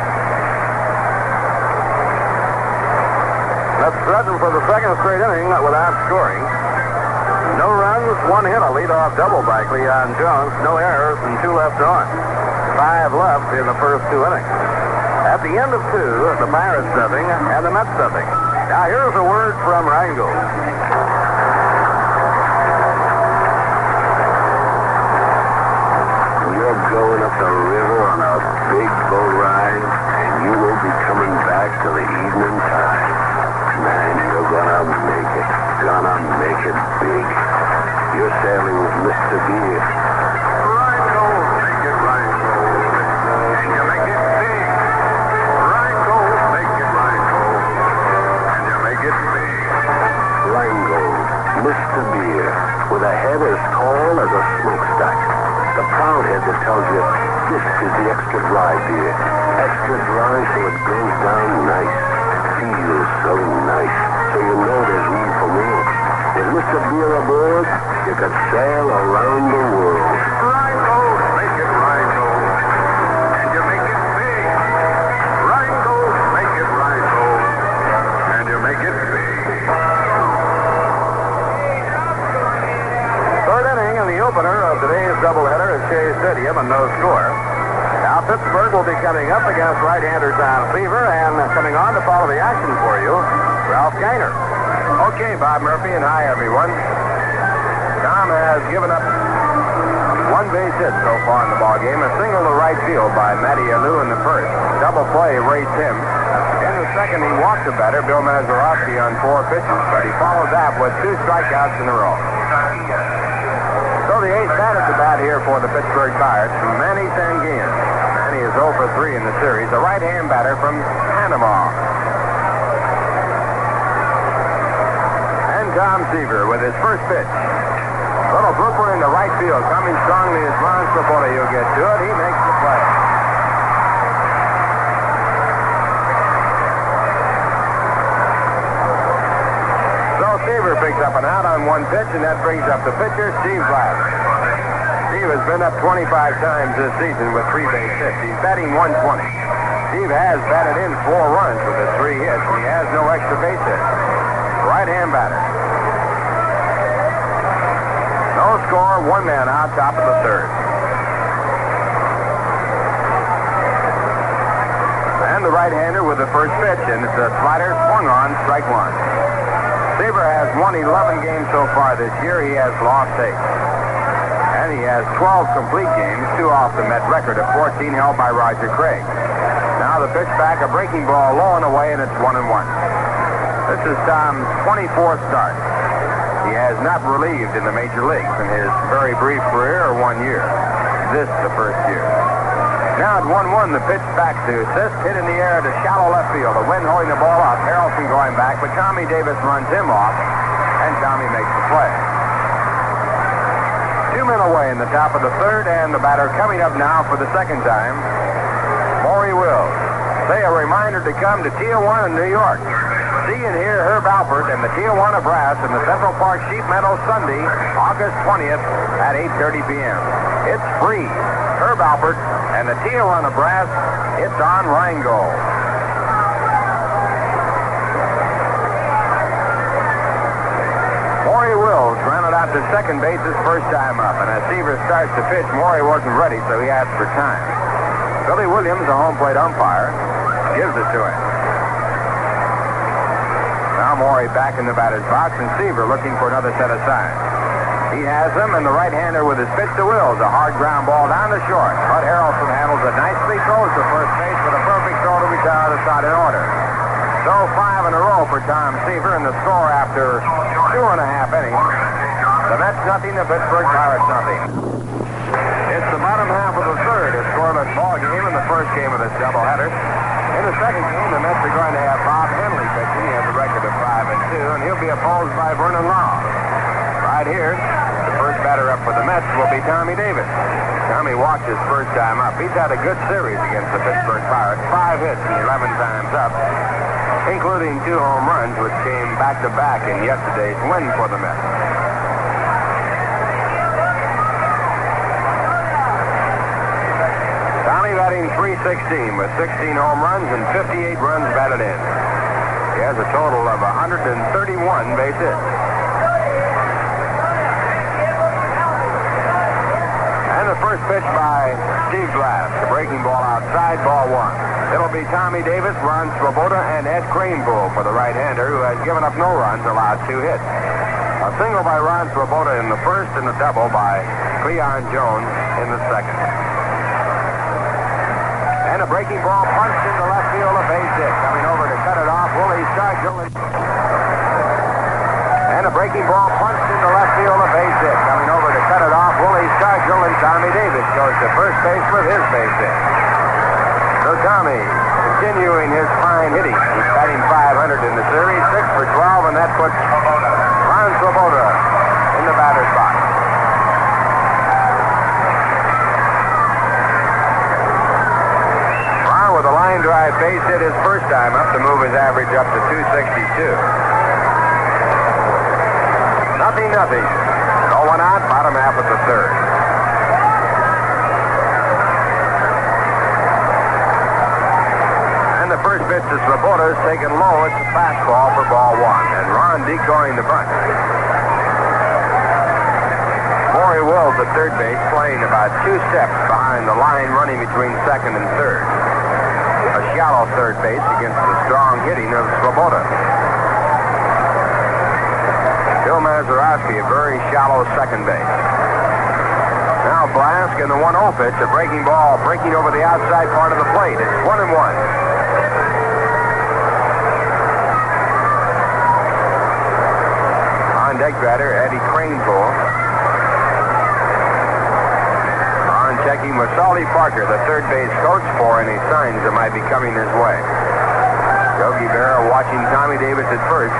That's threatened for the second straight inning without scoring. No runs, one hit, a leadoff double by Cleon Jones, no errors, and 2 left on. 5 left in the first 2 innings. At the end of 2, the Pirates nothing and the Mets nothing. Now here's a word from Reingold. You're going up the river on a big boat ride, and you won't be coming back till the evening tide. Man, you're gonna make it. Gonna make it big. You're sailing with Mr. Beer. Reingold, make it Reingold. And you make it big. Reingold, make it Reingold. And you make it big. Reingold, Mr. Beer, with a head as tall as a smokestack. The proud head that tells you this is the extra dry beer. Extra dry so it goes down nice. Feels so nice. So you know there's room for more. With Mr. Beer aboard, you could sail around the world. Reingold, make it Reingold. And you make it big. Reingold, make it Reingold. And you make it big. Third inning in the opener of today's doubleheader at Shea Stadium and no score. Now Pittsburgh will be coming up against right-hander Tom Seaver, and coming on to follow the action for you, Ralph Gainer. Okay, Bob Murphy, and hi, everyone. Tom has given up 1 base hit so far in the ballgame. A single to right field by Matty Alou in the first. Double play raced him. In the second, he walked the batter, Bill Mazeroski, on 4 pitches, but he followed that with 2 strikeouts in a row. So the 8th bat at the bat here for the Pittsburgh Pirates, Manny Sanguian. Manny is 0 for 3 in the series, a right-hand batter from Panama. And Tom Seaver with his first pitch. Little blooper into right field, coming strongly as Ron Swoboda. You'll get to it. He makes the play. So Seaver picks up an out on 1 pitch, and that brings up the pitcher, Steve Black. Steve has been up 25 times this season with 3 base hits. He's batting 120. Steve has batted in 4 runs with his 3 hits, and he has no extra base hits. Right-hand batter. No score, 1 man out, top of the 3rd. And the right-hander with the first pitch, and it's a slider swung on, strike 1. Seaver has won 11 games so far this year. He has lost 8. And he has 12 complete games, 2 off the Met record of 14 held by Roger Craig. Now the pitch back, a breaking ball low and away, and it's 1-1. This is Tom's 24th start. He has not relieved in the major leagues in his very brief career, or 1 year. This the first year. Now at 1-1, the pitch back to Sisk, hit in the air to shallow left field. The wind holding the ball up. Harrelson going back, but Tommy Davis runs him off, and Tommy makes the play. 2 men away in the top of the 3rd, and the batter coming up now for the second time, Maury Wills. Say a reminder to come to Tijuana, New York. See and hear Herb Alpert and the Tijuana Brass in the Central Park Sheep Meadows Sunday, August 20th at 8:30 p.m. It's free. Herb Alpert and the Tijuana Brass, it's on Reingold. Maury Wills grounded out to second base his first time up, and as Seaver starts to pitch, Maury wasn't ready, so he asked for time. Billy Williams, the home plate umpire, gives it to him. Now Maury back in the batter's box, and Seaver looking for another set of signs. He has them, and the right-hander with his pitch to Wills. A hard ground ball down to short. Bud Harrelson handles it nicely, throws to first base with a perfect throw to retire the side in order. So 5 in a row for Tom Seaver, and the score after 2.5 innings. The Mets nothing, the Pittsburgh Pirates nothing. It's the bottom half of the third, a scoreless ball game in the first game of this doubleheader. In the second game, the Mets are going to have Bob Henley pitching. He has a record of 5-2, and he'll be opposed by Vernon Law. Right here, the first batter up for the Mets will be Tommy Davis. Tommy walked his first time up. He's had a good series against the Pittsburgh Pirates. 5 hits and 11 times up, including 2 home runs, which came back-to-back in yesterday's win for the Mets. Tommy batting .316 with 16 home runs and 58 runs batted in. He has a total of 131 base hits. And the first pitch by Steve Glass, the breaking ball outside, ball 1. It'll be Tommy Davis, Ron Swoboda, and Ed Kranepool for the right-hander, who has given up no runs, allowed 2 hits. A single by Ron Swoboda in the first, and a double by Cleon Jones in the second. And a breaking ball punched into left field, a base hit. Coming over to cut it off, Willie Stargell. And a breaking ball punched into left field, a base hit. Coming over to cut it off, Willie Stargell, and Tommy Davis goes to first base with his base hit. So Tommy continuing his fine hitting. He's batting .500 in the series, 6 for 12, and that puts Ron Swoboda in the batter's box. Ron with a line drive base hit his first time up to move his average up to .262. Nothing. No one out, bottom half of the third. And the first pitch to Swoboda is taken low. It's a fastball for ball 1. And Ron decoying the bunt. Maury Wills at third base, playing about 2 steps behind the line running between second and third. A shallow third base against the strong hitting of Swoboda. Bill Mazeroski, a very shallow second base. Now Blask in the 1-0 pitch, a breaking ball breaking over the outside part of the plate. It's 1-1. On deck batter, Eddie Kranepool. On checking with Salty Parker, the third base coach, for any signs that might be coming his way. Yogi Berra watching Tommy Davis at first.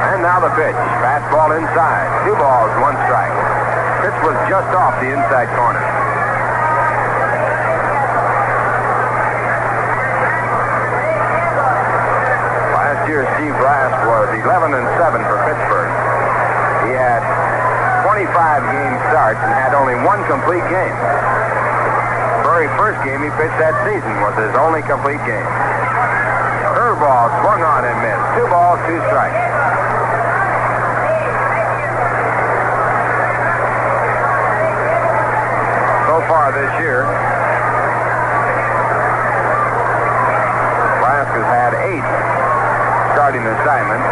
And now the pitch. Fastball inside. 2 balls, 1 strike. Pitch was just off the inside corner. Last year, Steve Glass was 11-7 for Pittsburgh. He had 25 game starts and had only 1 complete game. The very first game he pitched that season was his only complete game. Curveball swung on and missed. 2 balls, 2 strikes. So far this year, Blask has had 8 starting assignments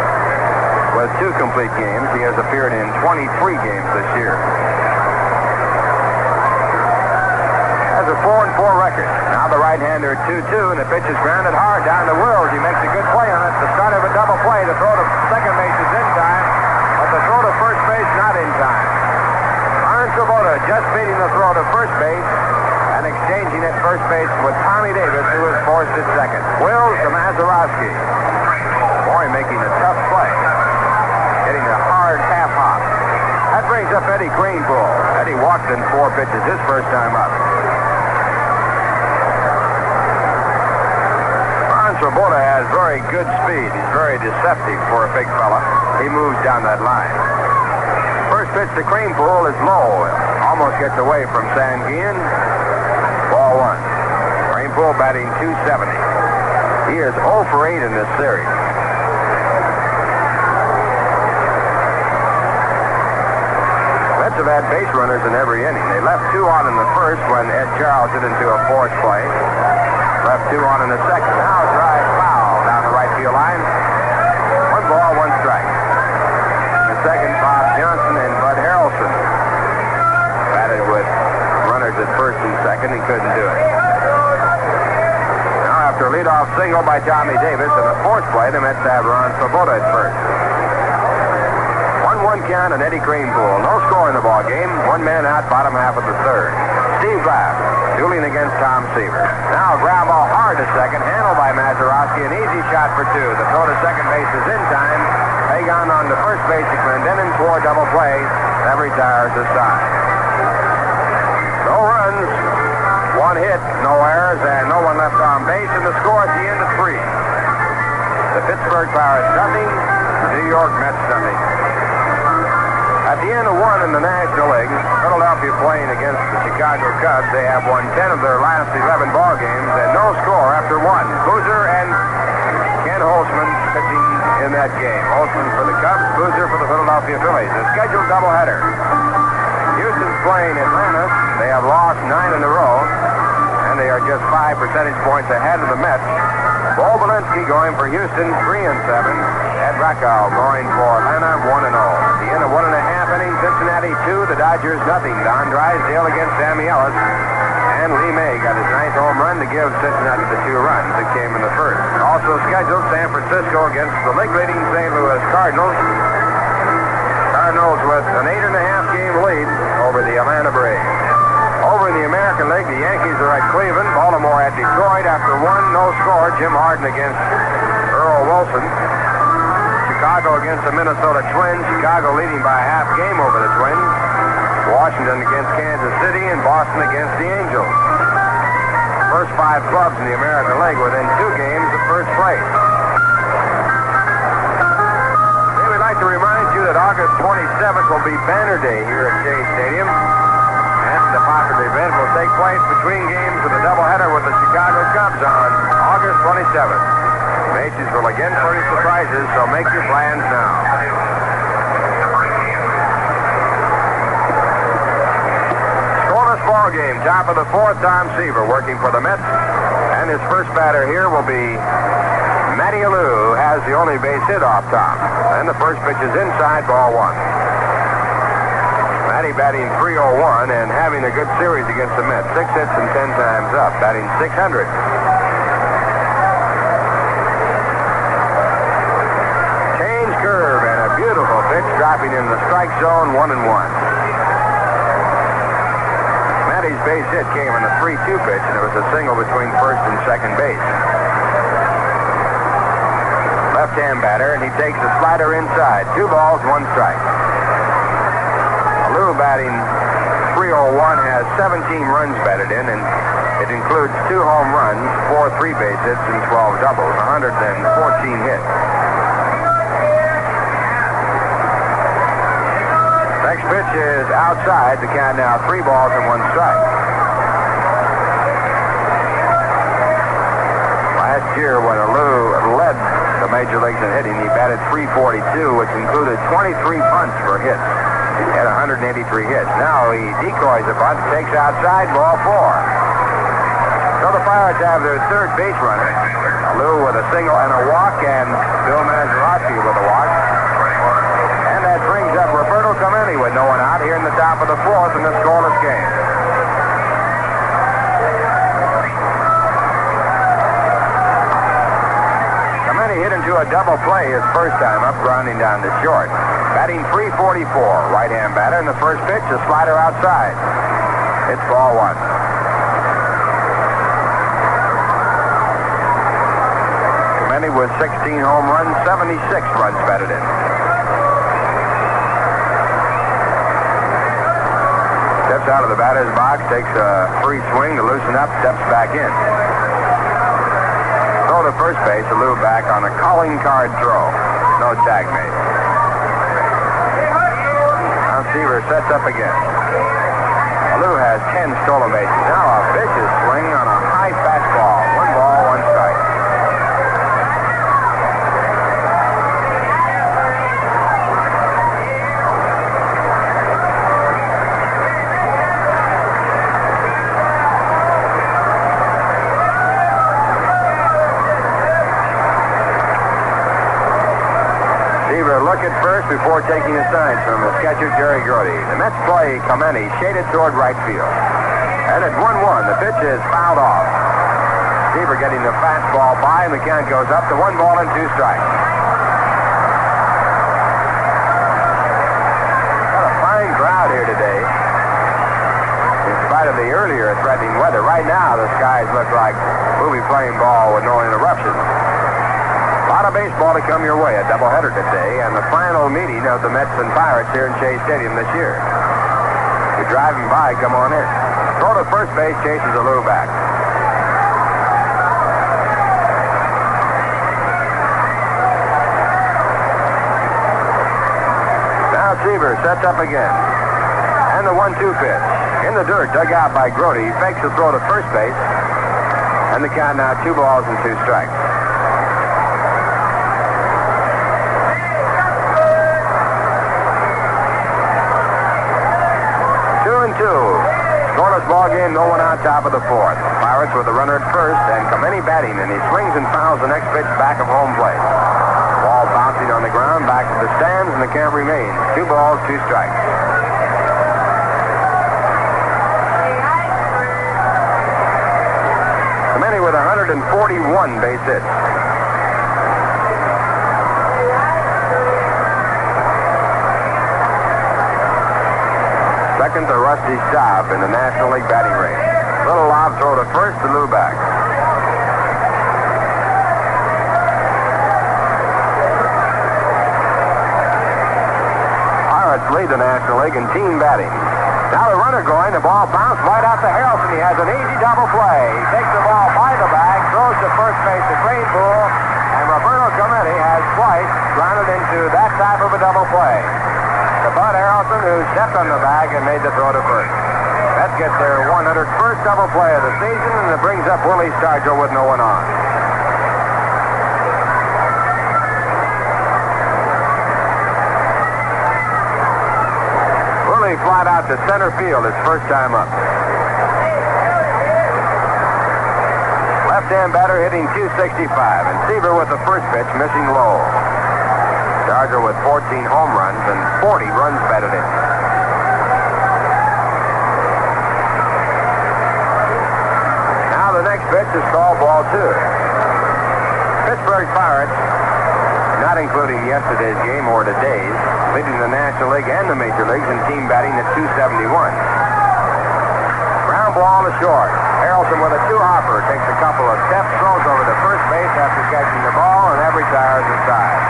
with 2 complete games. He has appeared in 23 games this year. Has a 4-4 record. Now the right-hander 2-2, and the pitch is grounded hard down to Wills. He makes a good play on it. The start of a double play. The throw to second base is in time, but the throw to first base not in time. Ron Swoboda just beating the throw to first base and exchanging at first base with Tommy Davis, who was forced at second. Wills to Mazeroski. Boy, making a tough play. Getting a hard half hop. That brings up Eddie Kranepool. Eddie walked in 4 pitches his first time up. Ron Swoboda has very good speed. He's very deceptive for a big fella. He moves down that line. First pitch to Kranepool is low. Almost gets away from Sanguin. Ball 1. Kranepool batting .270. He is 0 for 8 in this series. Mets have had base runners in every inning. They left 2 on in the first when Ed Charles hit into a forced play. Left 2 on in the second. Now a drive foul down the right field line. 1 ball, 1 strike. In the second, Bob Johnson and Bud Harrelson couldn't do it. Now, after a leadoff single by Tommy Davis in the fourth play, the Mets have Ron Swoboda at first. 1-1 count and Eddie Kranepool. No score in the ball game. One man out, bottom half of the third. Steve Glass dueling against Tom Seaver. Now a ground ball hard to second, handled by Mazeroski. An easy shot for two. The throw to second base is in time. Pagan on to first base to Clendenin for double play. That retires the side. No runs, one hit, no errors, and no one left on base. And the score at the end of 3. The Pittsburgh Pirates nothing. New York Mets nothing. At the end of 1 in the National League, Philadelphia playing against the Chicago Cubs. They have won 10 of their last 11 ball games and no score after 1. Boozer and Ken Holtzman pitching in that game. Holtzman for the Cubs, Boozer for the Philadelphia Phillies. A scheduled doubleheader. Houston's playing Atlanta. They have lost 9 in a row, and they are just 5 percentage points ahead of the Mets. Bo Belinsky going for Houston, 3-7. Ed Rackow going for Atlanta, 1-0. At the end of 1.5 innings, Cincinnati 2, the Dodgers nothing. Don Drysdale against Sammy Ellis. And Lee May got his 9th home run to give Cincinnati the 2 runs that came in the first. Also scheduled, San Francisco against the league-leading St. Louis Cardinals. Cardinals with an 8.5 game lead over the Atlanta Braves. Over in the American League, the Yankees are at Cleveland. Baltimore at Detroit after 1, no score. Jim Harden against Earl Wilson. Chicago against the Minnesota Twins. Chicago leading by a half game over the Twins. Washington against Kansas City and Boston against the Angels. First 5 clubs in the American League within 2 games of first place. Hey, we'd like to remind you that August 27th will be Banner Day here at Shea Stadium. The popular event will take place between games of the doubleheader with the Chicago Cubs on August 27th. Macy's will again furnish the prizes, so make your plans now. Scoreless ball game. Top of the 4th, Tom Seaver working for the Mets. And his first batter here will be Matty Alou, who has the only base hit off Tom. And the first pitch is inside, ball 1. Matty batting .301 and having a good series against the Mets. 6 hits and 10 times up, batting .600. Change curve and a beautiful pitch dropping in the strike zone, 1-1. Matty's base hit came on a 3-2 pitch, and it was a single between first and second base. Left-hand batter, and he takes a slider inside. 2 balls, 1 strike. Lou batting .301 has 17 runs batted in, and it includes 2 home runs, 4 3-base hits, and 12 doubles, 114 hits. Next pitch is outside. The count now 3 balls and 1 strike. Last year, when Lou led the major leagues in hitting, he batted .342, which included 23 bunts for hits. He had 183 hits. Now he decoys a bunt, takes outside, ball 4. So the Pirates have their 3rd base runner. Lou with a single and a walk, and Bill Mazeroski with a walk. And that brings up Roberto Clemente with no one out here in the top of the 4th in the scoreless game. Clemente hit into a double play his first time up, grounding down to short. Batting .344, right-hand batter, and the first pitch, a slider outside. It's ball 1. Clemente with 16 home runs, 76 runs batted in. Steps out of the batter's box, takes a free swing to loosen up, steps back in. Throw to first base, Lou back on a calling card throw. No tag made. Seaver sets up again. Lou has 10 stolen bases. Now a vicious swing on a high fastball. 1 ball, 1 strike. Look at first before taking a sign from the catcher Jerry Grody. The Mets play Clemente shaded toward right field. And it's 1-1. The pitch is fouled off. Seaver getting the fastball by, and the count goes up to 1 ball and 2 strikes. Got a fine crowd here today. In spite of the earlier threatening weather, right now the skies look like movie playing ball with no interruptions. A lot of baseball to come your way. A doubleheader today, and the final meeting of the Mets and Pirates here in Shea Stadium this year. If you're driving by, come on in. Throw to first base, chases a little back. Now Seaver sets up again. And the 1-2 pitch. In the dirt, dug out by Grody. He fakes the throw to first base. And the count now 2 balls and 2 strikes. 2-2. Scoreless ball game, no one out top of the 4th. Pirates with the runner at first, and Clemente batting, and he swings and fouls the next pitch back of home plate. Ball bouncing on the ground, back to the stands, and the count remains 2 balls, 2 strikes. Clemente with 141 base hits. Second to Rusty Staub in the National League batting range. Little lob throw to first to Lou back. Pirates lead the National League in team batting. Now the runner going, the ball bounced right out to Harrelson. He has an easy double play. He takes the ball by the bag, throws to first base to Greenpool, and Roberto Clemente has twice grounded into that type of a double play. To Bud Harrelson, who stepped on the bag and made the throw to first. That gets their 101st double play of the season, and it brings up Willie Stargell with no one on. Willie flied out to center field his first time up. Left-hand batter hitting .265, and Seaver with the first pitch missing low. Stargell with 14 home runs and 40 runs batted in. Now the next pitch is called ball 2. Pittsburgh Pirates, not including yesterday's game or today's, leading the National League and the Major Leagues in team batting at .271. Ground ball to short. Harrelson with a 2-hopper takes a couple of steps, throws over to first base after catching the ball, and that retires the side.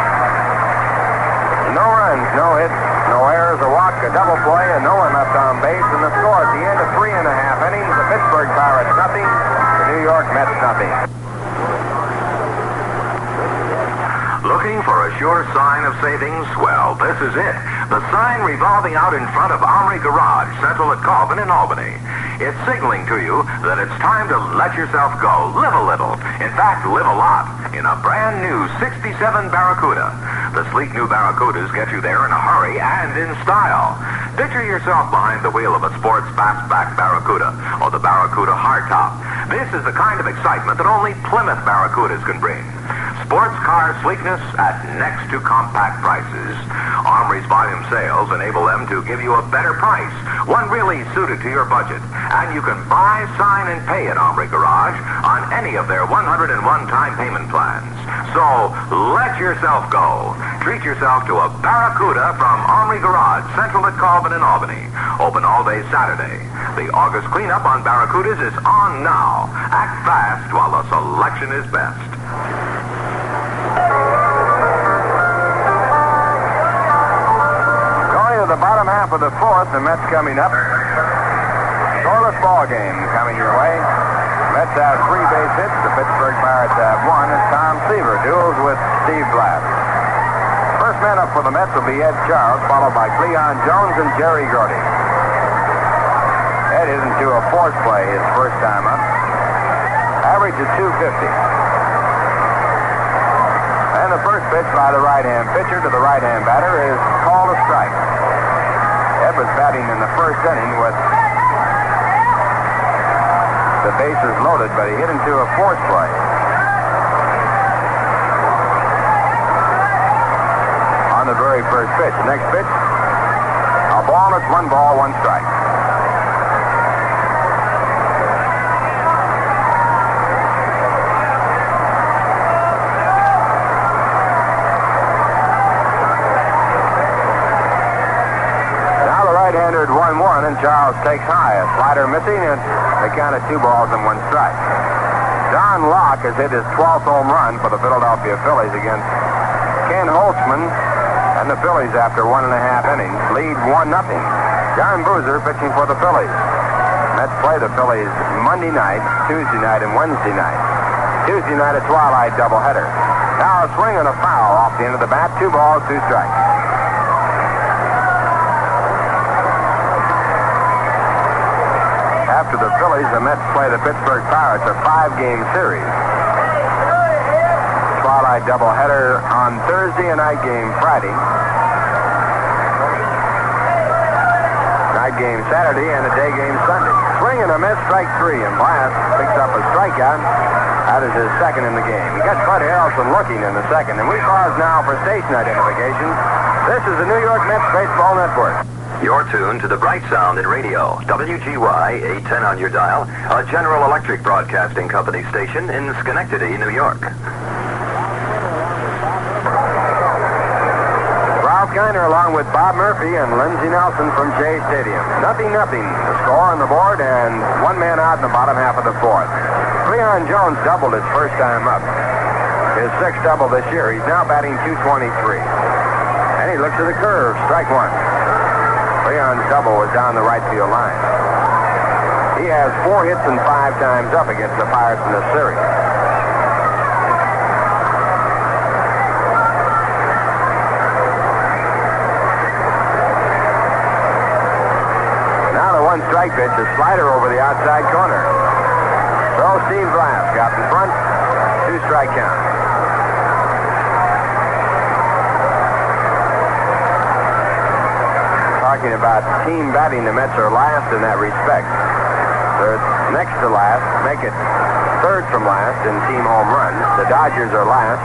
No runs, no hits, no errors, a walk, a double play, and no one left on base. And the score at the end of 3.5 innings, the Pittsburgh Pirates nothing, the New York Mets nothing. Looking for a sure sign of savings? Well, this is it. The sign revolving out in front of Omri Garage, Central at Colvin in Albany. It's signaling to you that it's time to let yourself go. Live a little. In fact, live a lot in a brand new 67 Barracuda. The sleek new Barracudas get you there in a hurry and in style. Picture yourself behind the wheel of a sports fastback Barracuda or the Barracuda hardtop. This is the kind of excitement that only Plymouth Barracudas can bring. Sports car sleekness at next to compact prices. Omri's volume sales enable them to give you a better price, one really suited to your budget. And you can buy, sign, and pay at Omri Garage on any of their 101-time payment plans. So let yourself go. Treat yourself to a Barracuda from Omri Garage, Central at Colvin in Albany. Open all day Saturday. The August cleanup on Barracudas is on now. Act fast while the selection is best. Going to the bottom half of the 4th, the Mets coming up. Scoreless ball game coming your way. Mets have 3 base hits. The Pittsburgh Pirates have 1 as Tom Seaver duels with Steve Blatt. First man up for the Mets will be Ed Charles, followed by Cleon Jones and Jerry Grody. Ed hit into a force play his first time up. Average of .250. And the first pitch by the right-hand pitcher to the right-hand batter is called a strike. Ed was batting in the first inning with the bases loaded, but he hit into a force play. On the very first pitch. The next pitch, a ball. It's 1 ball, 1 strike. 1, and Charles takes high. A slider missing, and they count it 2 balls and 1 strike. Don Locke has hit his 12th home run for the Philadelphia Phillies against Ken Holtzman, and the Phillies, after 1.5 innings, lead 1-0. John Boozer pitching for the Phillies. Mets play the Phillies Monday night, Tuesday night, and Wednesday night. Tuesday night, a twilight doubleheader. Now a swing and a foul off the end of the bat. 2 balls, 2 strikes. After the Phillies, the Mets play the Pittsburgh Pirates, a 5-game series. Twilight doubleheader on Thursday, a night game Friday. Night game Saturday, and a day game Sunday. Swing and a miss, strike 3, and Blast picks up a strikeout. That is his second in the game. He got Bud Harrelson looking in the second, and we pause now for station identification. This is the New York Mets Baseball Network. You're tuned to the bright sound in radio. WGY 810 on your dial, a General Electric Broadcasting Company station in Schenectady, New York. Ralph Kiner along with Bob Murphy and Lindsey Nelson from Shea Stadium. 0-0. The score on the board, and 1 man out in the bottom half of the 4th. Cleon Jones doubled his first time up. His 6th double this year. He's now batting .223. And he looks at the curve. Strike 1. Leon's double was down the right field line. He has 4 hits and 5 times up against the Pirates in this series. Now the 1 strike pitch, a slider over the outside corner. So Steve Glass got in front, 2 strike count. Talking about team batting, the Mets are last in that respect. They're next to last, make it 3rd from last in team home runs. The Dodgers are last.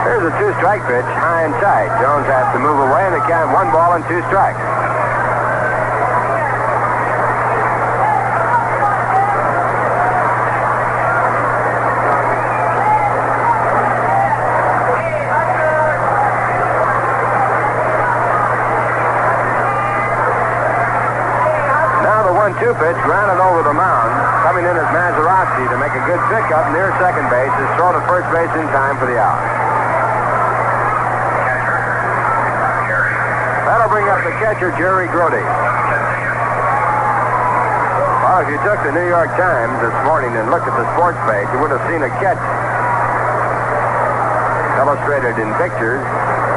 Here's a 2-strike pitch, high and tight. Jones has to move away, and they count 1 ball and 2 strikes. Pitch grounded over the mound. Coming in as Mazeroski to make a good pickup near second base. Is thrown to first base in time for the out. That'll bring up the catcher, Jerry Grody. Well, if you took the New York Times this morning and looked at the sports page, you would have seen a catch illustrated in pictures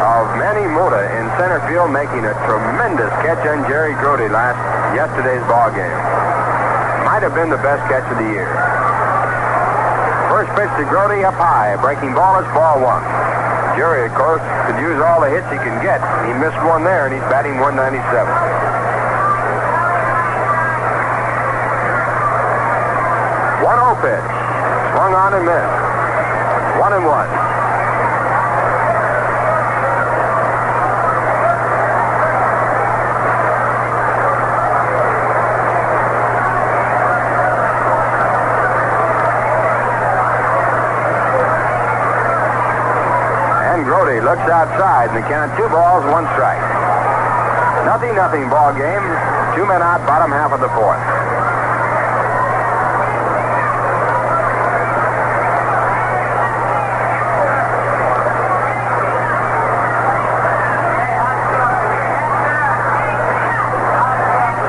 of Manny Mota in center field making a tremendous catch on Jerry Grody yesterday's ball game. Might have been the best catch of the year. First pitch to Grody up high. Breaking ball is ball 1. Jerry, of course, could use all the hits he can get. He missed one there, and he's batting .197. 1-0 pitch. Swung on and missed. 1-1. Looks outside, and they count 2 balls, 1 strike. 0-0 ball game. 2 men out, bottom half of the 4th.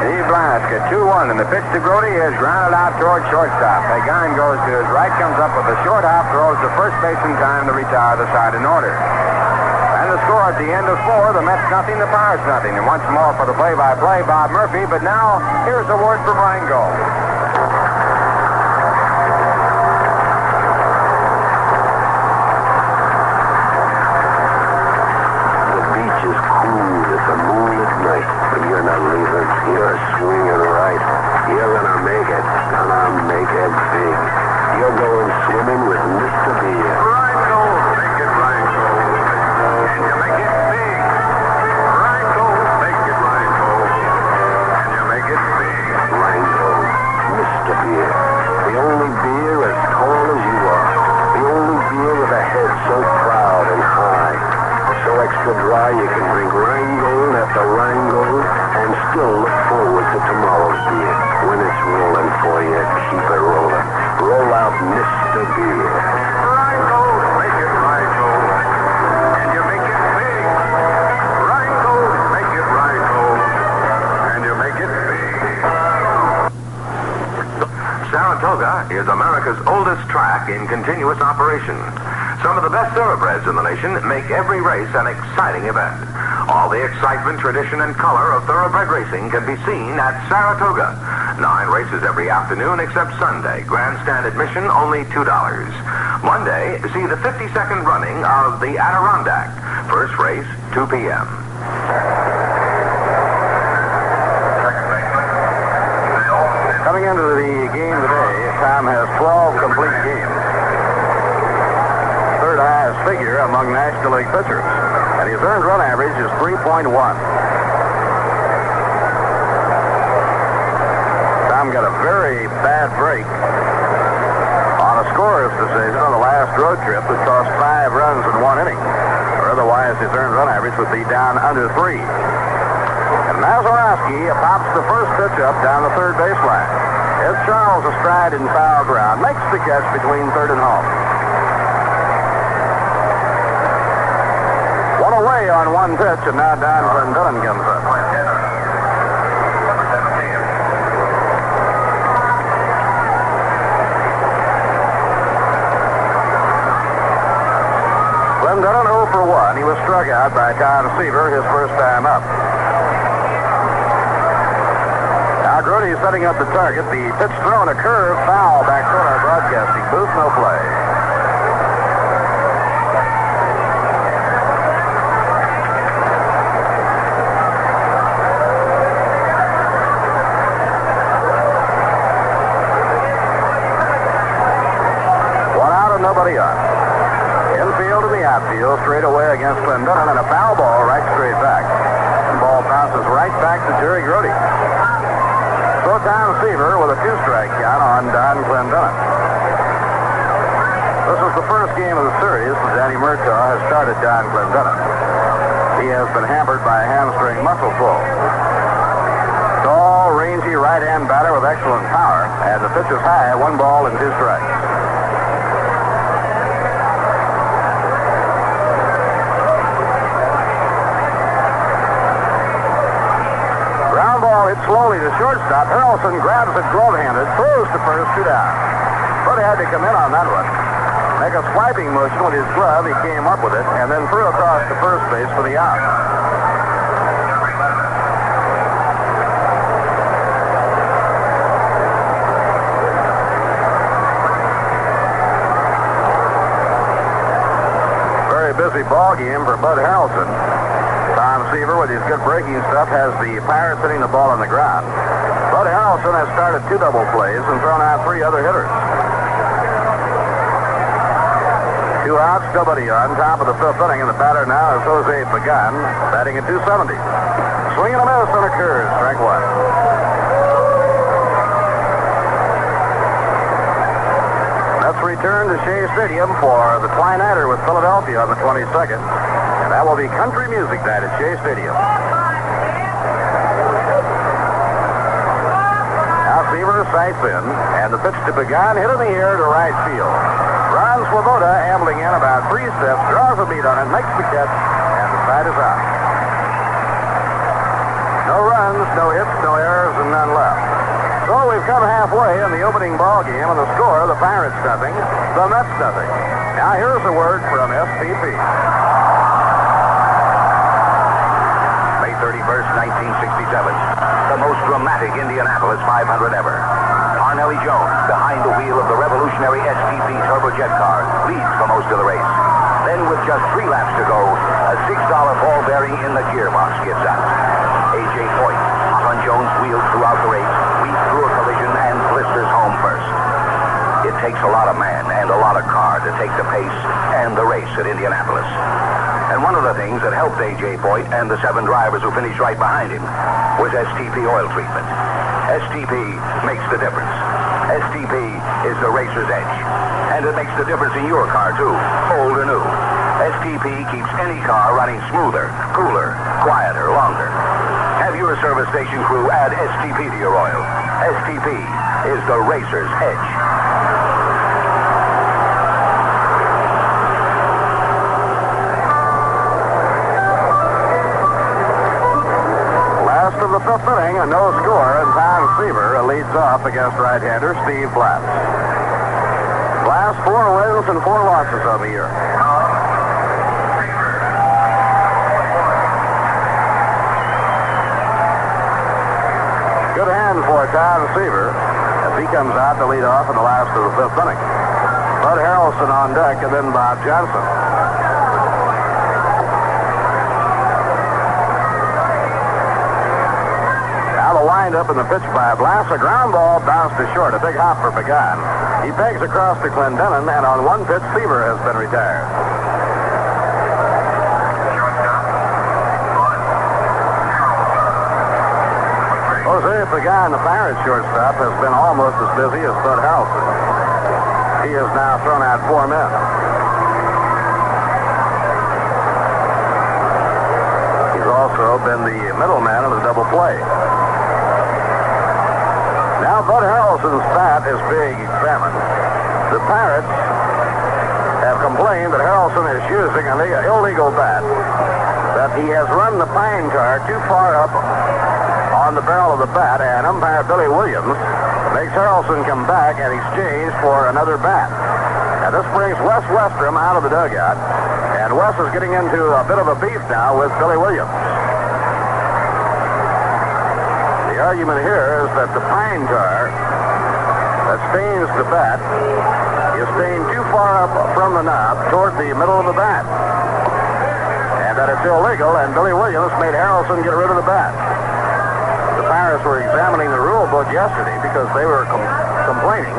Steve Blask at 2-1, and the pitch to Grody is grounded out towards shortstop. Pagan goes to his right, comes up with a short hop, throws to first base in time to retire the side in order. The score at the end of 4, the Mets 0, the Pirates 0. And once more for the play-by-play, Bob Murphy. But now, here's a word from Rango. The beach is cool. It's a moonlit night. But you're not leaving. You're swinging right. You're gonna make it. Gonna make it big. You're going swimming with Mr. Beer. are dry, you can drink Rheingold after Rheingold and still look forward to tomorrow's beer. When it's rolling for you, keep it rolling. Roll out Mr. Beer. Rheingold, make it Rheingold. And you make it big. Rheingold, make it Rheingold. And you make it big. Saratoga is America's oldest track in continuous operation. Some of the best thoroughbreds in the nation make every race an exciting event. All the excitement, tradition, and color of thoroughbred racing can be seen at Saratoga. 9 races every afternoon except Sunday. Grandstand admission only $2. Monday, see the 52nd running of the Adirondack. First race, 2 p.m. Coming into the game today, Tom has 12 complete games. Third highest figure among National League pitchers. And his earned run average is 3.1. Tom got a very bad break on a scorer's decision on the last road trip that cost 5 runs in 1 inning. Or otherwise, his earned run average would be down under 3. And Mazeroski pops the first pitch up down the third baseline. Ed Charles astride in foul ground, makes the catch between third and home. One away on 1 pitch, and now Don Clendenin comes up. Clendenin 0 for 1. He was struck out by Tom Seaver his first time up. Grody's setting up the target. The pitch thrown, a curve, foul back toward our broadcasting booth. No play. One out and nobody on. Infield in the outfield, straight away against Clendenin, and a foul ball right straight back. The ball bounces right back to Jerry Grody. So Tom Seaver with a 2-strike count on Don Clendenin. This is the first game of the series that Danny Murtaugh has started Don Clendenin. He has been hampered by a hamstring muscle pull. Tall, rangy right-hand batter with excellent power, and the pitch is high, 1 ball and 2 strikes. Slowly to shortstop. Harrelson grabs it glove-handed, throws to first, 2 down. But he had to come in on that one. Make a swiping motion with his glove. He came up with it and then threw across to first base for the out. Very busy ball game for Bud Harrelson. Tom Seaver, with his good breaking stuff, has the Pirates hitting the ball on the ground. Bud Harrelson has started 2 double plays and thrown out 3 other hitters. 2 outs, nobody on. Top of the 5th inning, and the batter now is Jose Pagan, batting at 270. Swing and a miss on a curve, strike 1. Let's return to Shea Stadium for the Twine-Nighter with Philadelphia on the 22nd. That will be country music night at Shea Stadium. Now Seaver sights in, and the pitch to Pagan hit in the air to right field. Ron Swoboda ambling in about 3 steps, draws a beat on it, makes the catch, and the side is out. No runs, no hits, no errors, and none left. So we've come halfway in the opening ball game, and the score, the Pirates nothing, the Mets nothing. Now here's a word from STP. 31st, 1967. The most dramatic Indianapolis 500 ever. Parnelli Jones, behind the wheel of the revolutionary STP turbojet car, leads for most of the race. Then, with just 3 laps to go, a $6 ball bearing in the gearbox gives out. A.J. Foyt, hot on Jones' wheels throughout the race, weaves through a collision and blisters home first. It takes a lot of man and a lot of car to take the pace and the race at Indianapolis. And one of the things that helped A.J. Foyt and the 7 drivers who finished right behind him was STP oil treatment. STP makes the difference. STP is the racer's edge. And it makes the difference in your car, too, old or new. STP keeps any car running smoother, cooler, quieter, longer. Have your service station crew add STP to your oil. STP is the racer's edge. Last of the fifth inning, a no score, and Tom Seaver leads off against right-hander Steve Blass. Blass 4 wins and 4 losses on the year. Good hand for Tom Seaver as he comes out to lead off in the last of the fifth inning. Bud Harrelson on deck, and then Bob Johnson. Now the windup in the pitch by Blass. A ground ball bounced to short. A big hop for Pagan. He pegs across to Clendenin, and on one pitch, Seaver has been retired. Jose Pagan, the Pirates shortstop, has been almost as busy as Bud Harrelson. He has now thrown out 4 men. He's also been the middleman of the double play. Now Bud Harrelson's bat is being examined. The Pirates have complained that Harrelson is using an illegal bat, that he has run the pine tar too far up on the barrel of the bat, and umpire Billy Williams makes Harrelson come back and exchange for another bat. Now this brings Wes Westrom out of the dugout, and Wes is getting into a bit of a beef now with Billy Williams. The argument here is that the pine tar that stains the bat is stained too far up from the knob toward the middle of the bat, and that it's illegal, and Billy Williams made Harrelson get rid of the bat. The Pirates were examining the rule book yesterday because they were complaining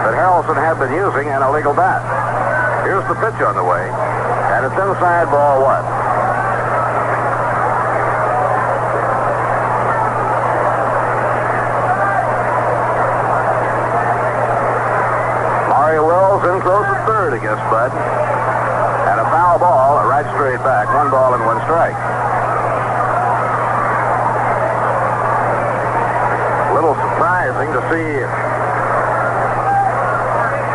that Harrelson had been using an illegal bat. Here's the pitch on the way, and it's inside ball 1. In close at third against Bud. And a foul ball, right straight back. 1 ball and 1 strike. A little surprising to see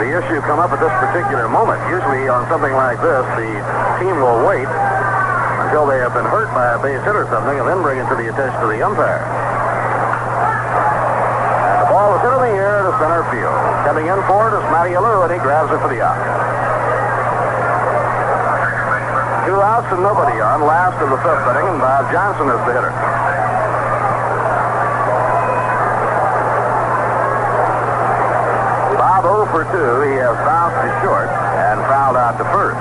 the issue come up at this particular moment. Usually on something like this, the team will wait until they have been hurt by a base hit or something and then bring it to the attention of the umpire. And the ball is hit in the air to center field. Coming in for it is Matty Alou, and he grabs it for the out. 2 outs and nobody on. Last of the fifth inning, and Bob Johnson is the hitter. Bob 0 for 2. He has bounced to short and fouled out to first.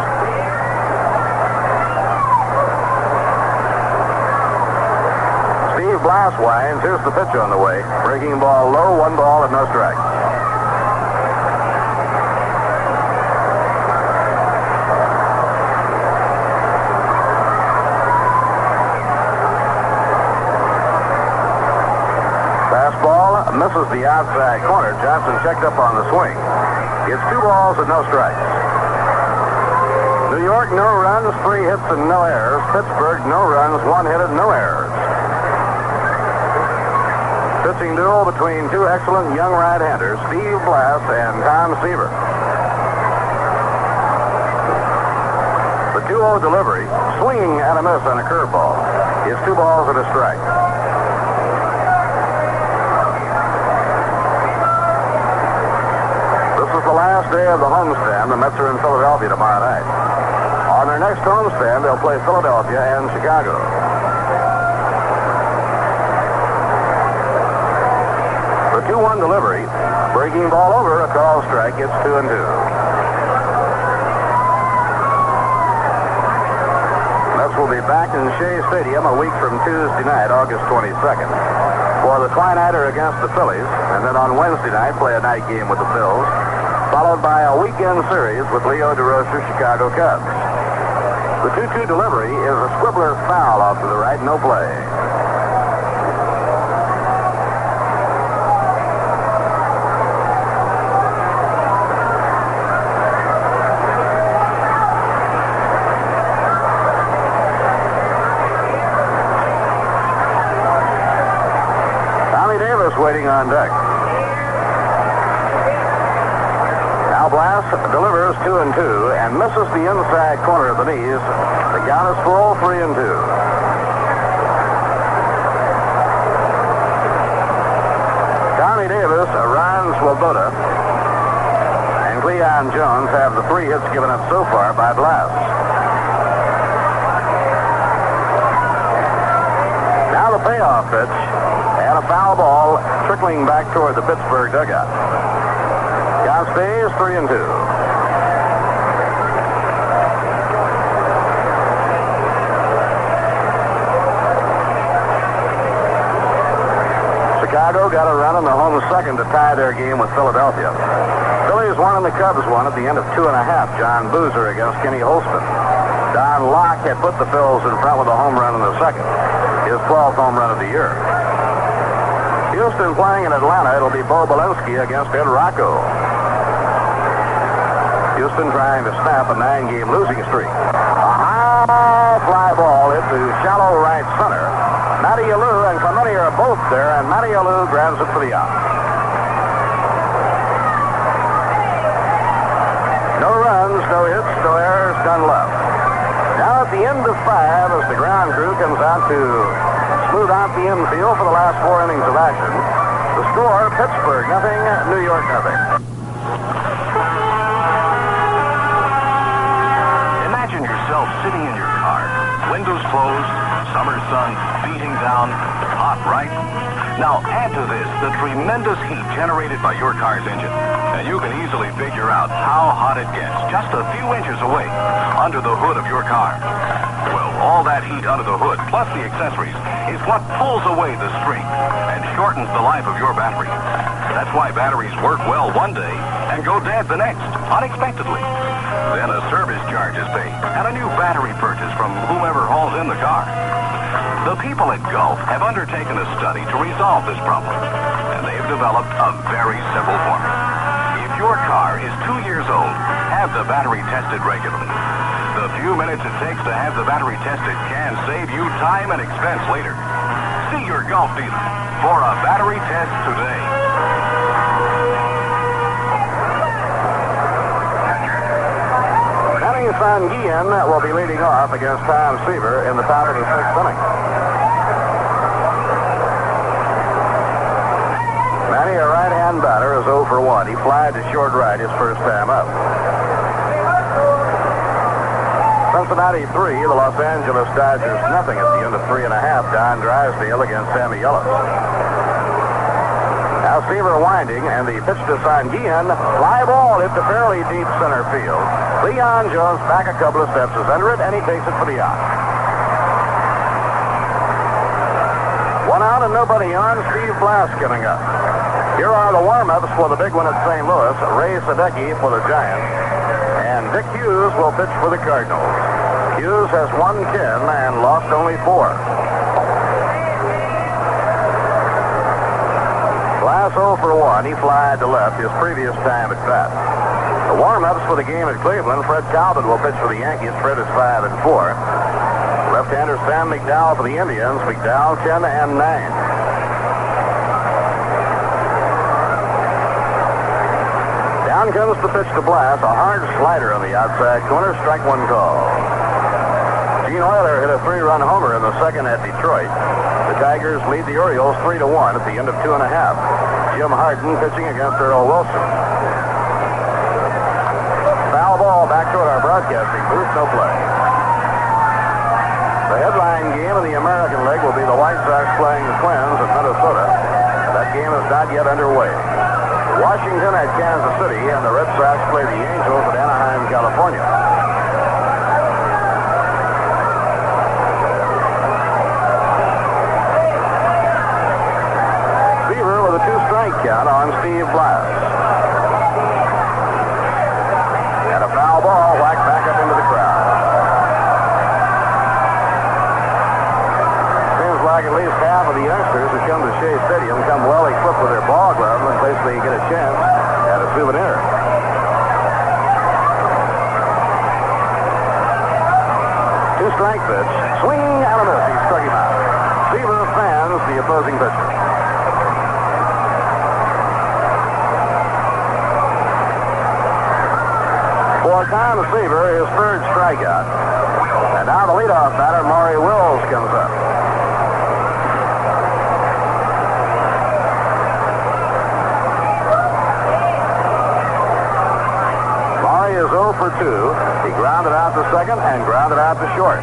Steve Blass winds. Here's the pitch on the way. Breaking ball low, 1 ball and no strike. Misses the outside corner. Johnson checked up on the swing. It's 2 balls and no strikes. New York, no runs, 3 hits and no errors. Pittsburgh, no runs, 1 hit and no errors. Pitching duel between 2 excellent young right-handers, Steve Blass and Tom Seaver. The 2-0 delivery, swinging and a miss on a curveball. It's 2 balls and a strike. The last day of the homestand. The Mets are in Philadelphia tomorrow night. On their next homestand, they'll play Philadelphia and Chicago. The 2-1 delivery, breaking ball over, a call strike. It's 2-2. Mets will be back in Shea Stadium a week from Tuesday night, August 22nd, for the Twine-Nighter against the Phillies, and then on Wednesday night play a night game with the Phils, followed by a weekend series with Leo DeRosa's Chicago Cubs. The 2-2 delivery is a squibbler foul off to the right, no play. waiting on deck. Now Blass delivers 2-2 and misses the inside corner of the knees. The count is full, 3-2. Connie Davis, Ron Swoboda, and Cleon Jones have the 3 hits given up so far by Blass. Now the payoff pitch, and a foul ball trickling back toward the Pittsburgh dugout. Count stays 3-2. Chicago got a run on the home second to tie their game with Philadelphia. Phillies won and the Cubs won at the end of 2.5. John Boozer against Kenny Holtzman. Don Locke had put the Phils in front with a home run in the second. His 12th home run of the year. Houston playing in Atlanta. It'll be Bo Belinsky against Ed Rocco. Houston trying to snap a 9-game losing streak. A high fly ball into shallow right center. Matty Alou and Clemente are both there, and Matty Alou grabs it for the out. No runs, no hits, no errors, none left. Now at the end of 5, as the ground crew comes out to smooth out the infield for the last 4 innings of action, the score, Pittsburgh nothing, New York nothing. Imagine yourself sitting in your car, windows closed, summer sun beating down, hot, right? Now add to this the tremendous heat generated by your car's engine, and you can easily figure out how hot it gets just a few inches away under the hood of your car. Well, all that heat under the hood, plus the accessories, is what pulls away the strength and shortens the life of your battery. That's why batteries work well one day and go dead the next, unexpectedly. Then a service charge is paid and a new battery purchase from whomever hauls in the car. The people at Gulf have undertaken a study to resolve this problem, and they've developed a very simple formula. If your car is 2 years old, have the battery tested regularly. The few minutes it takes to have the battery tested can save you time and expense later. See your Gulf dealer for a battery test today. Manny Sanguillen will be leading off against Tom Seaver in the top of the 6th inning. Manny, a right-hand batter, is 0 for 1. He flied to short right his first time up. Cincinnati 3, the Los Angeles Dodgers nothing at the end of 3.5. Don Drysdale against Sammy Ellis. Now Seaver winding, and the pitch to Sanguillen. Fly ball hit to fairly deep center field. Leon Jones back a couple of steps is under it, and he takes it for the out. 1 out and nobody on. Steve Blass coming up. Here are the warm-ups for the big one at St. Louis. Ray Sadecki for the Giants. And Dick Hughes will pitch for the Cardinals. Hughes has won 10 and lost only 4. Blass 0 for 1. He flied to left his previous time at bat. The warm-ups for the game at Cleveland. Fred Talbot will pitch for the Yankees. Fred is 5 and 4. Left-hander Sam McDowell for the Indians. McDowell 10 and 9. Down comes the pitch to Blass. A hard slider on the outside corner. Strike 1 call. Gene Euler hit a 3-run homer in the second at Detroit. The Tigers lead the Orioles 3-1 at the end of 2.5. Jim Harden pitching against Earl Wilson. Foul ball back toward our broadcasting booth. No play. The headline game of the American League will be the White Sox playing the Twins at Minnesota. That game is not yet underway. Washington at Kansas City, and the Red Sox play the Angels at Anaheim, California. Seaver with a 2-strike count on Steve Blass. And a foul ball whacked back up into the crowd. Seems like at least half of the youngsters who come to Shea Stadium come well equipped with their ball glove and basically get a chance at a souvenir. Two-strike pitch. Swing and a miss. He struck him out. Seaver fans the opposing pitcher. for Tom Seaver, his third strikeout. And now the leadoff batter, Maury Wills, comes up. Maury is 0 for 2. He grounded out to second and grounded out to short.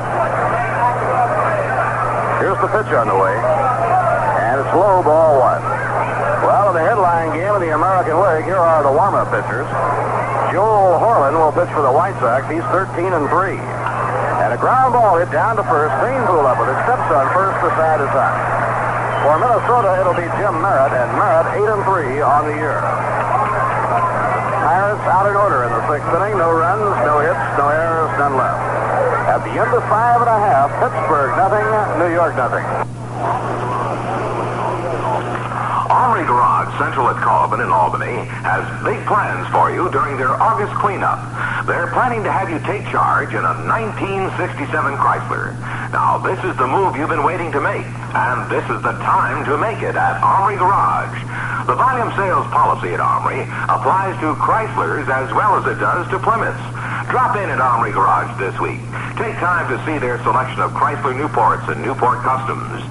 Here's the pitch on the way. And it's low, ball 1. Well, in the headline game of the American League, here are the warm-up pitchers. Joel Horlin will pitch for the White Sox. He's 13 and 3. And a ground ball hit down to first. Greenpool up with it. Steps on first. The side is up. For Minnesota, it'll be Jim Merritt, and Merritt 8 and 3 on the year. Pirates out in order in the 6th inning. No runs, no hits, no errors, none left. At the end of 5 1/2, Pittsburgh nothing, New York nothing. Armory Garage, Central at Colvin in Albany, has big plans for you during their August cleanup. They're planning to have you take charge in a 1967 Chrysler. Now, this is the move you've been waiting to make, and this is the time to make it at Armory Garage. The volume sales policy at Armory applies to Chryslers as well as it does to Plymouths. Drop in at Armory Garage this week. Take time to see their selection of Chrysler Newports and Newport Customs.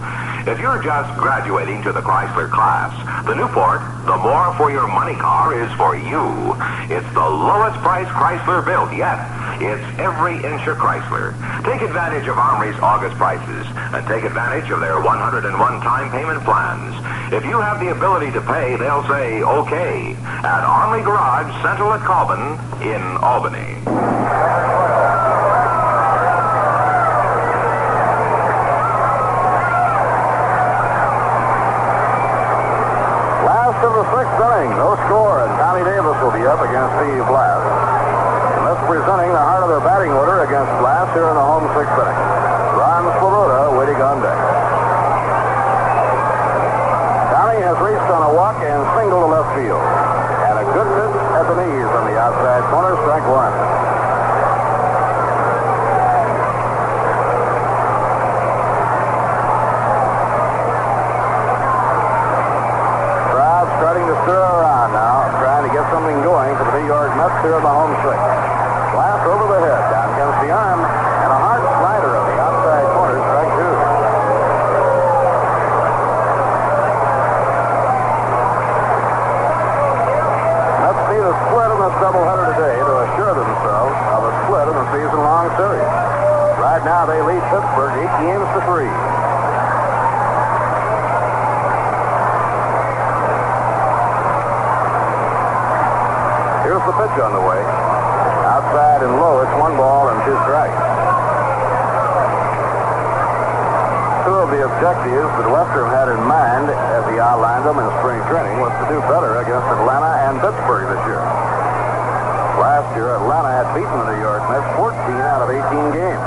If you're just graduating to the Chrysler class, the Newport, the more for your money car, is for you. It's the lowest price Chrysler built yet. It's every inch of Chrysler. Take advantage of Armory's August prices and take advantage of their 101 time payment plans. If you have the ability to pay, they'll say okay at Armory Garage, Central at Colvin in Albany. Of the 6th inning, no score, and Tommy Davis will be up against Steve Blass. And that's presenting the heart of their batting order against Blass here in the home 6th inning. Ron Swoboda waiting on deck. Tommy has reached on a walk and single to left field. And a good hit at the knees on the outside corner, strike 1. Something going for the New York Mets here in the home 6th. Glass over the head, down against the arm, and a hard slider on the outside corner, strike 2. Mets need a split in this doubleheader today to assure themselves of a split in the season-long series. Right now, they lead Pittsburgh 8 games to 3. Here's the pitch on the way. Outside and low, it's 1 ball and 2 strikes. Two of the objectives that Western had in mind as he outlined them in spring training was to do better against Atlanta and Pittsburgh this year. Last year, Atlanta had beaten the New York Mets 14 out of 18 games.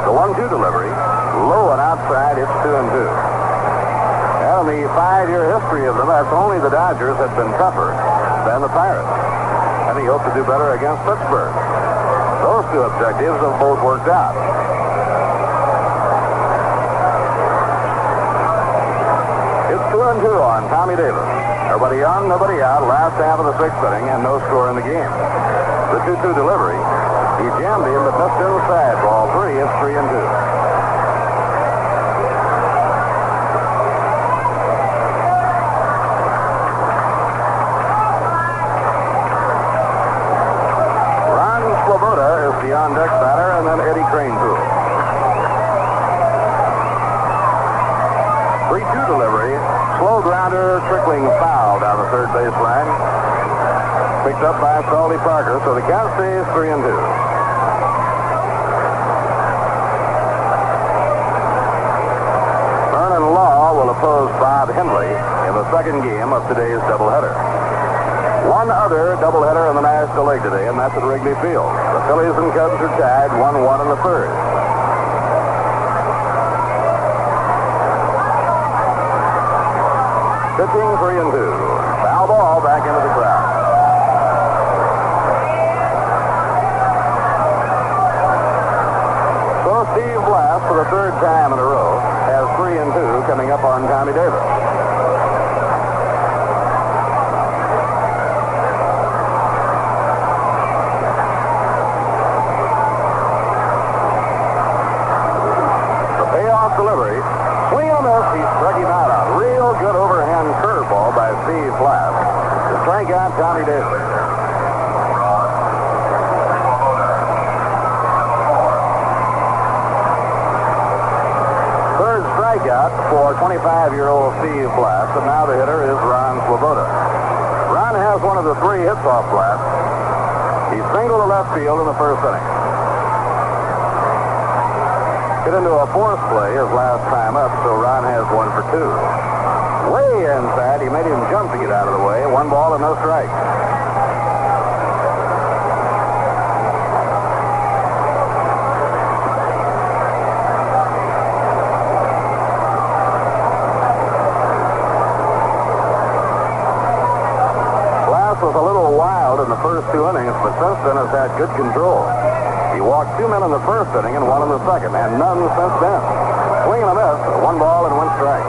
The 1-2 delivery, low and outside, it's 2 and 2. In the 5-year history of the Mets, only the Dodgers had been tougher than the Pirates. And he hoped to do better against Pittsburgh. Those two objectives have both worked out. It's 2 and 2 on Tommy Davis. Nobody on, nobody out. Last half of the 6th inning and no score in the game. The 2-2 delivery. He jammed him but missed inside. Ball 3. It's 3 and 2. The on-deck batter, and then Eddie Cranepool. 3-2 delivery. Slow grounder, trickling foul down the third baseline. Picked up by Salty Parker, so the count stays 3 and 2. Vernon Law will oppose Bob Hindley in the second game of today's doubleheader. One other doubleheader in the National League today, and that's at Wrigley Field. The Phillies and Cubs are tied 1-1 in the third. Pitching 3 and 2. Foul ball back into the crowd. So Steve Blass, for the third time in a row, has 3 and 2 coming up on Tommy Davis. Swing and a miss. He struck him out. A real good overhand curveball by Steve Blass. To strike out Tommy Davis. Third strikeout for 25-year-old Steve Blass, and now the hitter is Ron Swoboda. Ron has one of the 3 hits off Blass. He singled to left field in the first inning. Hit into a force play his last time up, so Ron has 1 for 2. Way inside, he made him jump to get out of the way. 1 ball and no strike. Was a little wild in the first 2 innings, but since then has had good control. He walked 2 men in the first inning and 1 in the second, and none since then. Swing and a miss, 1 ball and 1 strike.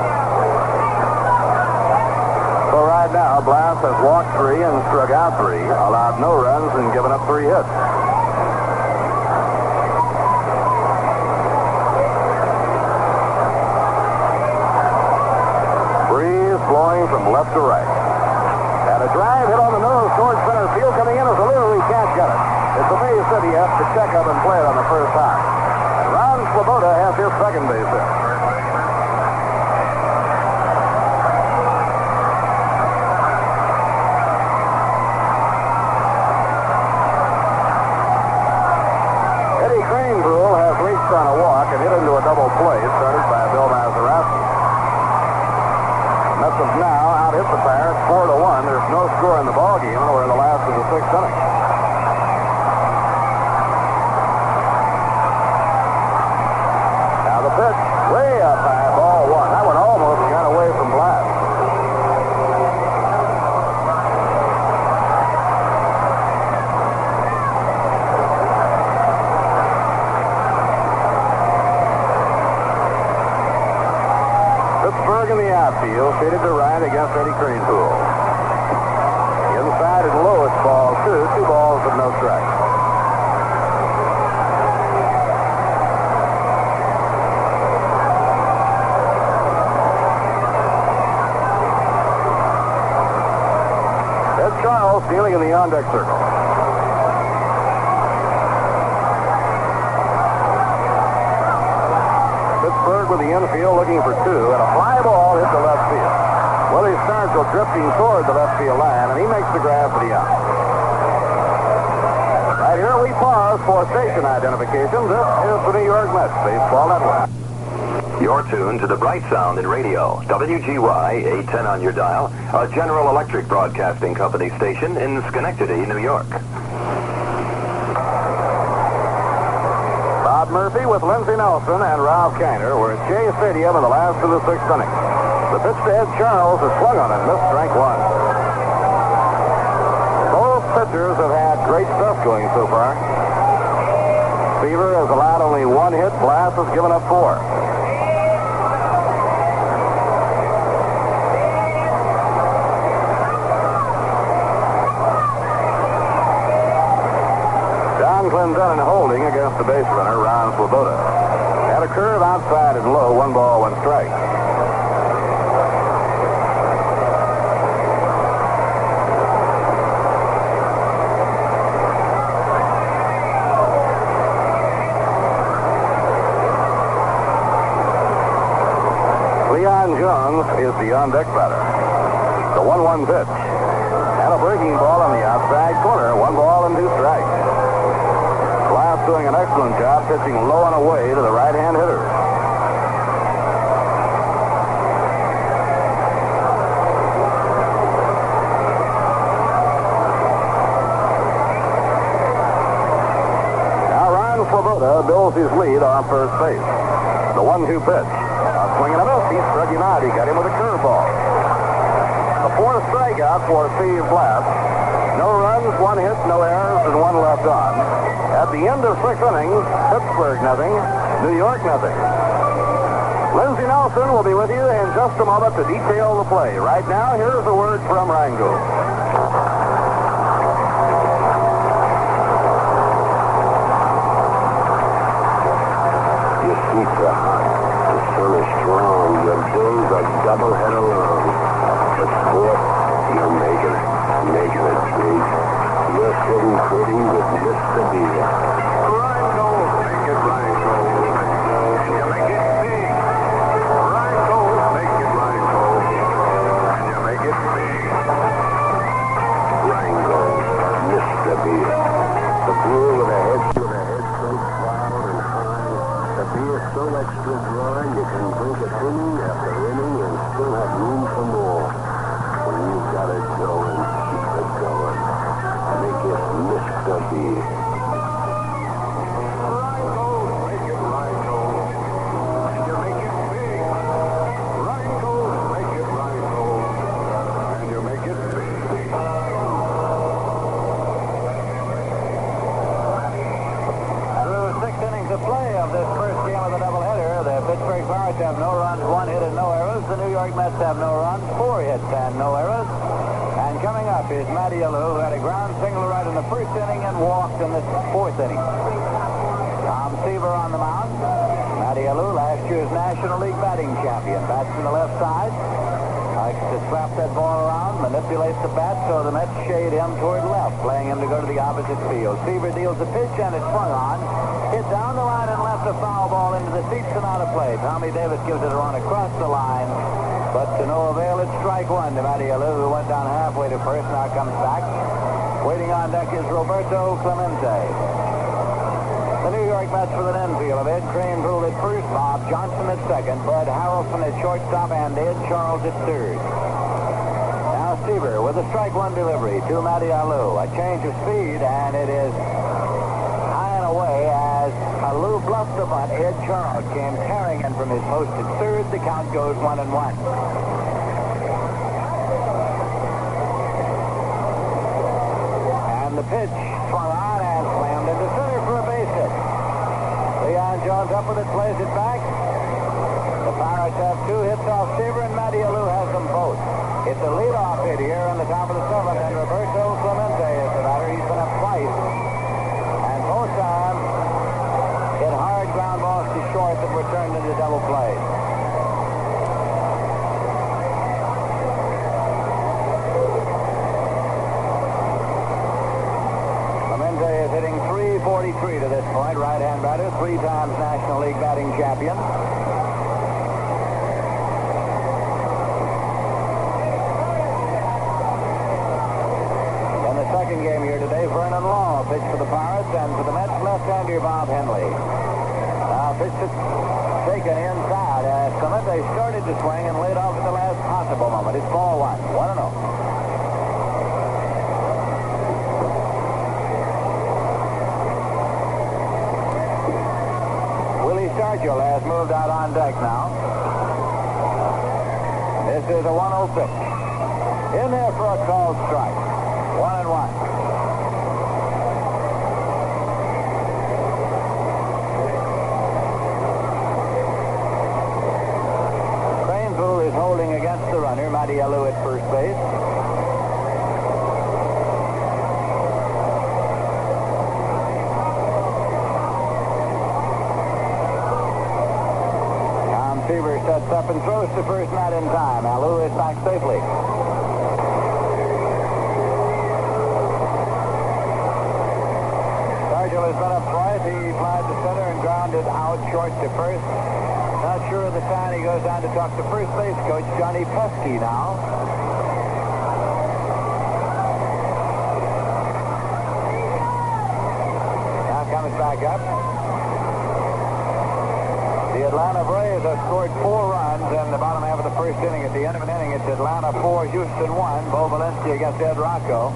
So right now, Blass has walked 3 and struck out 3, allowed no runs, and given up 3 hits. Breeze blowing from left to right. And a drive hit on the nose towards center field. Coming in is Alou. He can't get it. It's a base hit. He has to check up and play it on the first time. And Ron Swoboda has his second base hit. Eddie Cranebrook has reached on a walk and hit into a double play started by Bill Mazeroski. Mets have now out-hit the Pirates 4-1. There's no score in the ballgame, and we're in the last of the 6th inning. Now the pitch, way up high, ball 1. That one almost got away from Blass. Pittsburgh in the outfield, faded to right against Eddie Cranebrook. Inside and low, it's ball 2. 2 balls with no strikes. Ed Charles dealing in the on-deck circle. Pittsburgh with the infield looking for 2, and a fly ball hit the left field. Willie Stargell drifting toward the left field line, and he makes the grab for the out. Right here we pause for station identification. This is the New York Mets Baseball Network. You're tuned to the Bright Sound in radio. WGY 810 on your dial, a General Electric Broadcasting Company station in Schenectady, New York. Bob Murphy with Lindsey Nelson and Ralph Kiner were at Shea Stadium in the last of the 6th inning. The pitch to Ed Charles is swung on and missed, strike 1. Both pitchers have had great stuff going so far. Seaver has allowed only 1 hit. Blass has given up 4. John Clendenin holding against the base runner, Ron Swoboda. Had a curve outside and low, 1 ball, 1 strike. Leon Jones is the on-deck batter. The 1-1 pitch. And a breaking ball on the outside corner. 1 ball and 2 strikes. Blass doing an excellent job pitching low and away to the right-hand hitter. Now Ron Swoboda builds his lead on first base. The 1-2 pitch. Swinging a miss. He struck him out. He got him with a curveball. A 4th strikeout for Steve Blass. No runs, 1 hit, no errors, and 1 left on. At the end of 6 innings, Pittsburgh nothing, New York nothing. Lindsey Nelson will be with you in just a moment to detail the play. Right now, here's a word from Rango. Your feet are hot. The sun is strong. days a doubleheader long. But sport, you're making it big. You're sitting pretty with Mr. Beer. Rheingold, make it Rheingold. And you make it big. Rheingold, make it Rheingold. And you make it big. Rheingold, Mr. Beer. The brew with a head so proud and high. The beer so extra dry you can drink it inning after inning and still have room for more. When you've got it going, keep it going. Make it Mr. Beer. Rheingold, make it Rheingold. And you make it big. Rheingold, make it Rheingold. And you make it big. Through 6 innings of play of this first game of the doubleheader, the Pittsburgh Pirates have no runs, 1 hit and no errors. The New York Mets have no runs, 4 hits and no errors. And coming up is Matty Alou, who had a ground single right in the first inning and walked in the 4th inning. Tom Seaver on the mound. Matty Alou, last year's National League batting champion, bats from the left side. Likes to slap that ball around, manipulates the bat so the Mets shade him toward left, playing him to go to the opposite field. Seaver deals a pitch and it's swung on. Hit down the line and left a foul ball into the seats and out of play. Tommy Davis gives it a run across the line, but to no avail. It's strike one to Matty Alou, who went down halfway to first, now comes back. Waiting on deck is Roberto Clemente. The New York Mets with an infield of Ed Craneville at first, Bob Johnson at second, Bud Harrelson at shortstop, and Ed Charles at third. Now Seaver with a strike one delivery to Matty Alou. A change of speed, and it is high and away as Alou bluffed the bunt. Ed Charles came carrying in from his post at third. The count goes 1-1. And the pitch swung on and slammed into center for a base hit. Leon Jones up with it, plays it back. The Pirates have 2 hits off Seaver, and Matty Alou has them both. It's a leadoff hit here in the top of the 7th, and Roberto Clemente is the batter. He's been up twice. And both times hit hard ground balls to short that were turned into double plays. Clemente is hitting .343 to this point. Right-hand batter, 3 times National League batting champion. In the second game here today, Vernon Law pitched for the Pirates, and for the Mets, left-hander Bob Henley. Now pitch is taken inside as Clemente started to swing and laid off at the last possible moment. It's ball 1, 1-0. Stargell has moved out on deck now. This is a 1-0 pitch. In there for a called strike. 1-1. Craneville is holding against the runner, Matty Alou at first base. Seaver sets up and throws to first, not in time. Alou is back safely. Stargell has been up twice. He flied to center and grounded out short to first. Not sure of the sign. He goes down to talk to first base coach Johnny Pesky now. Now comes back up. The Atlanta Braves have scored 4 runs in the bottom half of the first inning. At the end of an inning, it's Atlanta 4, Houston 1. Bo Valencia against Ed Rocco.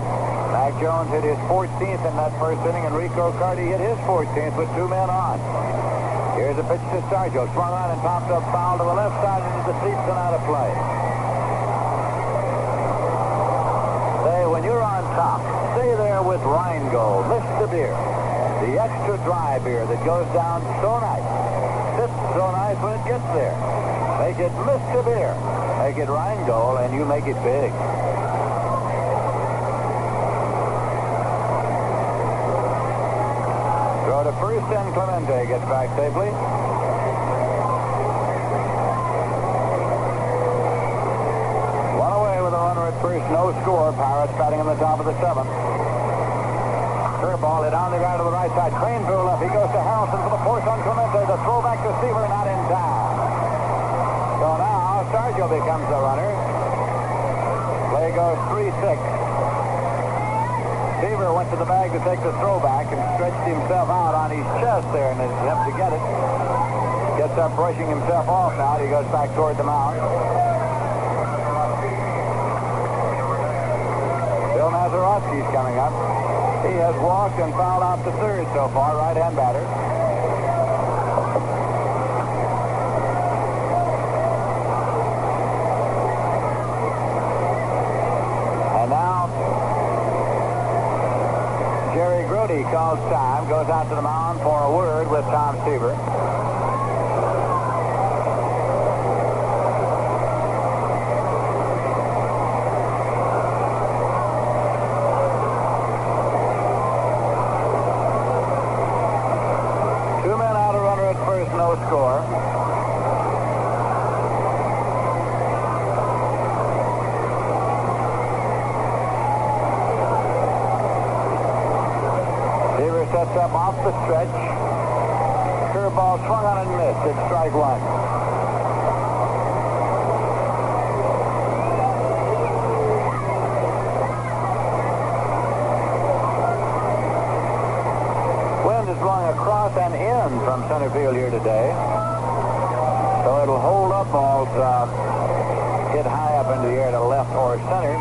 Mac Jones hit his 14th in that first inning, and Rico Carty hit his 14th with 2 men on. Here's a pitch to Stargell. Swung on and popped up foul to the left side into the seats and out of play. Say, when you're on top, stay there with Rheingold. Mr. Beer. The extra dry beer that goes down so nice. Sits so nice when it gets there. Make it Mr. Beer. Make it Rheingold, and you make it big. Throw to first, and Clemente gets back safely. pitch, no score. Pirates batting in the top of the seventh. Curveball hit on the ground to the right side. Crane threw left. He goes to Harrelson for the force on Clemente. The throwback to Seaver, not in time. So now Sargio becomes the runner. Play goes 3-6. Seaver went to the bag to take the throwback and stretched himself out on his chest there in his attempt to get it. Gets up brushing himself off now. He goes back toward the mound. Bill Mazeroski's coming up. He has walked and fouled out to third so far, right-hand batter. And now Jerry Grody calls time, goes out to the mound for a word with Tom Seaver. No score. Seaver sets up off the stretch. Curveball swung on and missed. It's strike one. Wind is blowing across and in from center field here today. So it'll hold up balls hit high up into the air to left or center.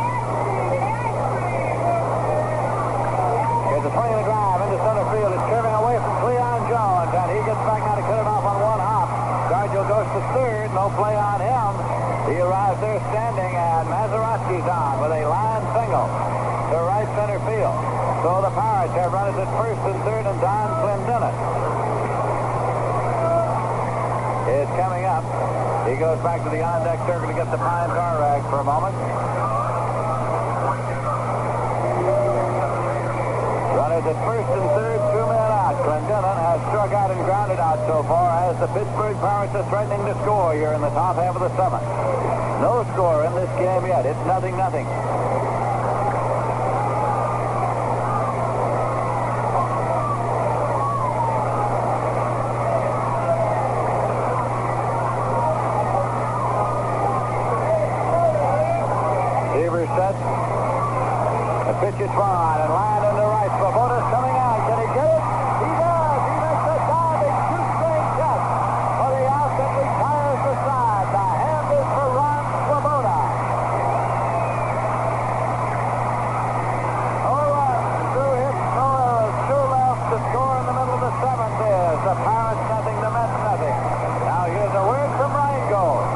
Here's a swing and a drive into center field. It's curving away from Cleon Jones, and he gets back now to cut it off on one hop. Sargio goes to third. No play on him. He arrives there standing, and Mazeroski's on with a line single to right center field. So the Pirates have runners at first and third, and Don Clendenin is coming up. He goes back to the on-deck circle to get the pine tar rag for a moment. Runners at first and third, 2 men out. Clendenin has struck out and grounded out so far as the Pittsburgh Pirates are threatening to score here in the top half of the seventh. No score in this game yet. It's 0-0. Set. The pitch is fine and line into right. Svoboda's coming out. Can he get it? He does. He makes a diving two-swing catch for the out that retires the side. The hand is for Ron Svoboda. All right. 2 hits, no errors, 2 left. The score in the middle of the seventh is the Pirates nothing, the Mets nothing. Now here's a word from Rheingold.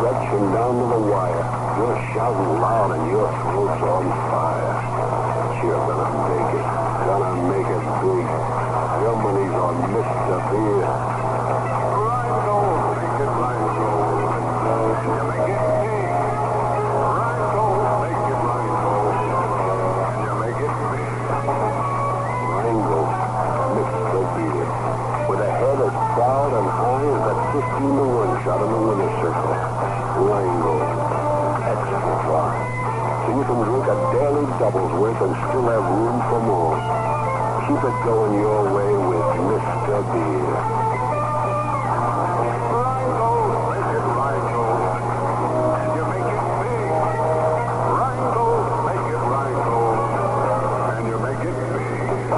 Stretching down to the wire. You're shouting loud and your throat's on fire. But you're gonna make it. Gonna make it big. Your money's on Mr. Beer. Rheingold, make it Rheingold. And you make it big. Rheingold, make it Rheingold. And you make it big. Rheingold, Mr. Beer. With a head as proud and high as that 15-to-1 shot in the winner's circle. Rheingold, extra dry. So you can drink a daily double's worth and still have room for more. Keep it going your way with Mr. Beer. Rheingold, make it Rheingold. And you make it big. Rheingold, make it Rheingold. And you make it big.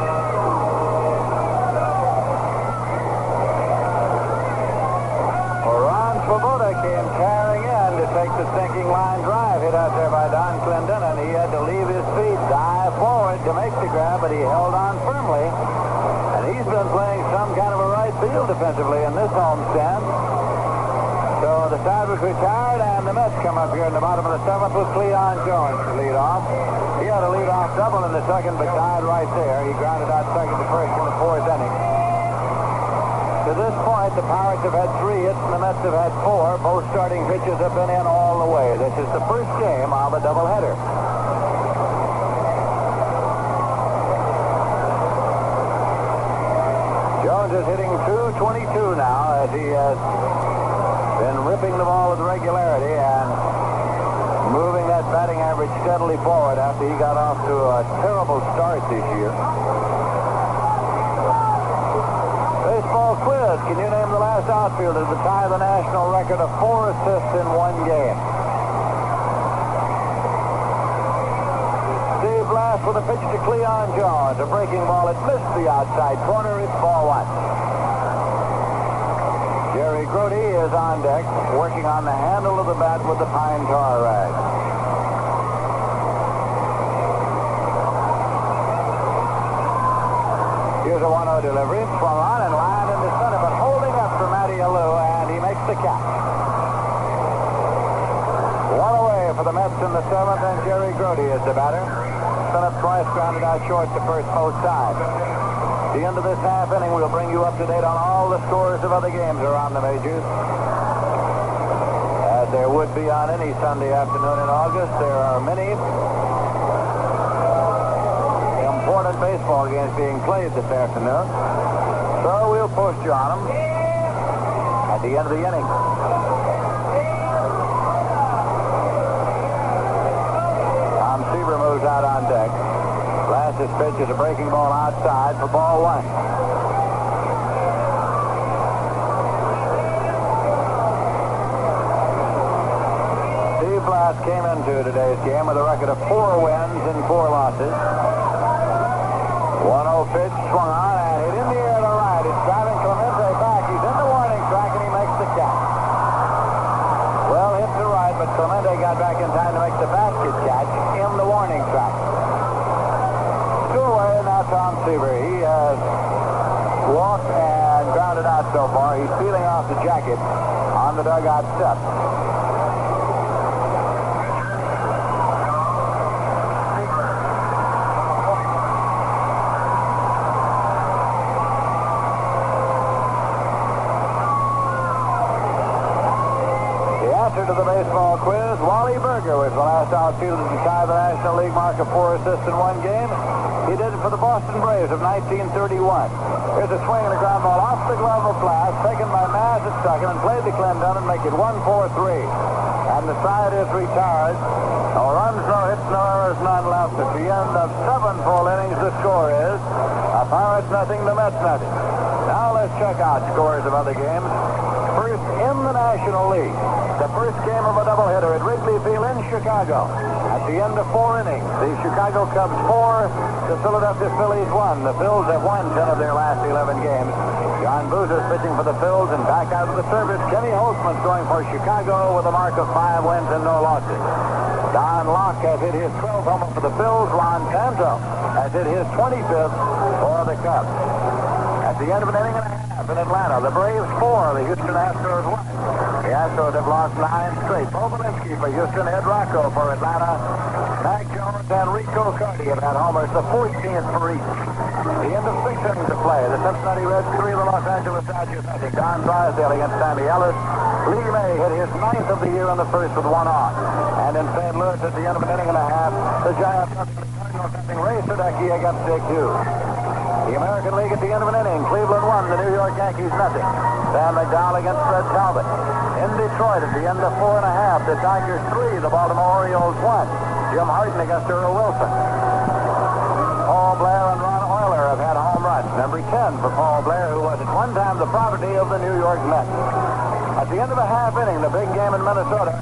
Svoboda came carrying in to take the sinking line drive hit out there by Don Clendenin. He had to leave his feet, dive forward to make the grab, but he held on firmly. And he's been playing some kind of a right field defensively in this homestand. So the side was retired, and the Mets come up here in the bottom of the seventh with Cleon Jones to lead off. He had a lead-off double in the second, but died right there. He grounded out second to first in the fourth inning. To this point, the Pirates have had 3 hits and the Mets have had 4. Both starting pitchers have been in all the way. This is the first game of a doubleheader. Jones is hitting .022 now as he has been ripping the ball with regularity and moving that batting average steadily forward after he got off to a terrible start this year. Baseball quiz. Can you name the last outfielder to tie the national record of 4 assists in one game? Steve Blass with a pitch to Cleon Jones. A breaking ball. It missed the outside corner. It's ball 1. Jerry Grote is on deck, working on the handle of the bat with the pine tar rag. Here's a 1-0 delivery. Swung on and lined into center, but holding up for Matty Alou, and he makes the catch. 1 away for the Mets in the 7th, and Jerry Grote is the batter. Sent up twice, grounded out short to first both sides. At the end of this half inning, we'll bring you up to date on all the scores of other games around the majors. As there would be on any Sunday afternoon in August, there are many important baseball games being played this afternoon. So we'll post you on them at the end of the inning. Tom Seaver moves out on deck. Last's pitch is a breaking ball outside for ball 1. Steve Blass came into today's game with a record of 4 wins and 4 losses. 1-0 pitch swung on and hit in the air to right. It's driving Clemente back. He's in the warning track and he makes the catch. Well hit to right, but Clemente got back in time to make the basket catch in the warning track. 2 away, now Tom Seaver. He has walked and grounded out so far. He's peeling off the jacket on the dugout steps. To the baseball quiz, Wally Berger was the last outfielder to tie the National League mark of 4 assists in one game. He did it for the Boston Braves of 1931. Here's a swing and a ground ball off the glove of Blass, taken by Maz at second, and played to Clendon and make it 1-4-3. And the side is retired. No runs, no hits, no errors, none left. At the end of 7 full innings, the score is Pirates nothing, the Mets nothing. Now let's check out scores of other games. First in the National League, the first game of a doubleheader at Wrigley Field in Chicago. At the end of 4 innings, the Chicago Cubs 4, the Philadelphia Phillies 1. The Phils have won 10 of their last 11 games. John Boozer's pitching for the Phils, and back out of the service, Kenny Holtzman's going for Chicago with a mark of 5 wins and no losses. Don Locke has hit his 12th homer for the Phils. Ron Tanto has hit his 25th for the Cubs. At the end of an inning and a half in Atlanta, the Braves 4, the Houston Astros 1. The Astros have lost 9 straight. Bo Belinsky for Houston, Ed Rocco for Atlanta. Mac Jones and Rico Carty have had homers, the 14th for each. The end of 6 innings of play. The Cincinnati Reds 3, the Los Angeles Dodgers nothing. Don Drysdale against Sammy Ellis. Lee May hit his 9th of the year in the first with 1 on. And in St. Louis at the end of an inning and a half, the Giants nothing, the Cardinals nothing. Ray Sadecki against Dick Hughes. The American League at the end of an inning, Cleveland 1, the New York Yankees nothing. Sam McDowell against Fred Talbot. In Detroit at the end of 4 and a half, the Tigers 3, the Baltimore Orioles 1. Jim Harden against Earl Wilson. Paul Blair and Ron Euler have had home runs. Number 10 for Paul Blair, who was at one time the property of the New York Mets. At the end of a half inning, the big game in Minnesota,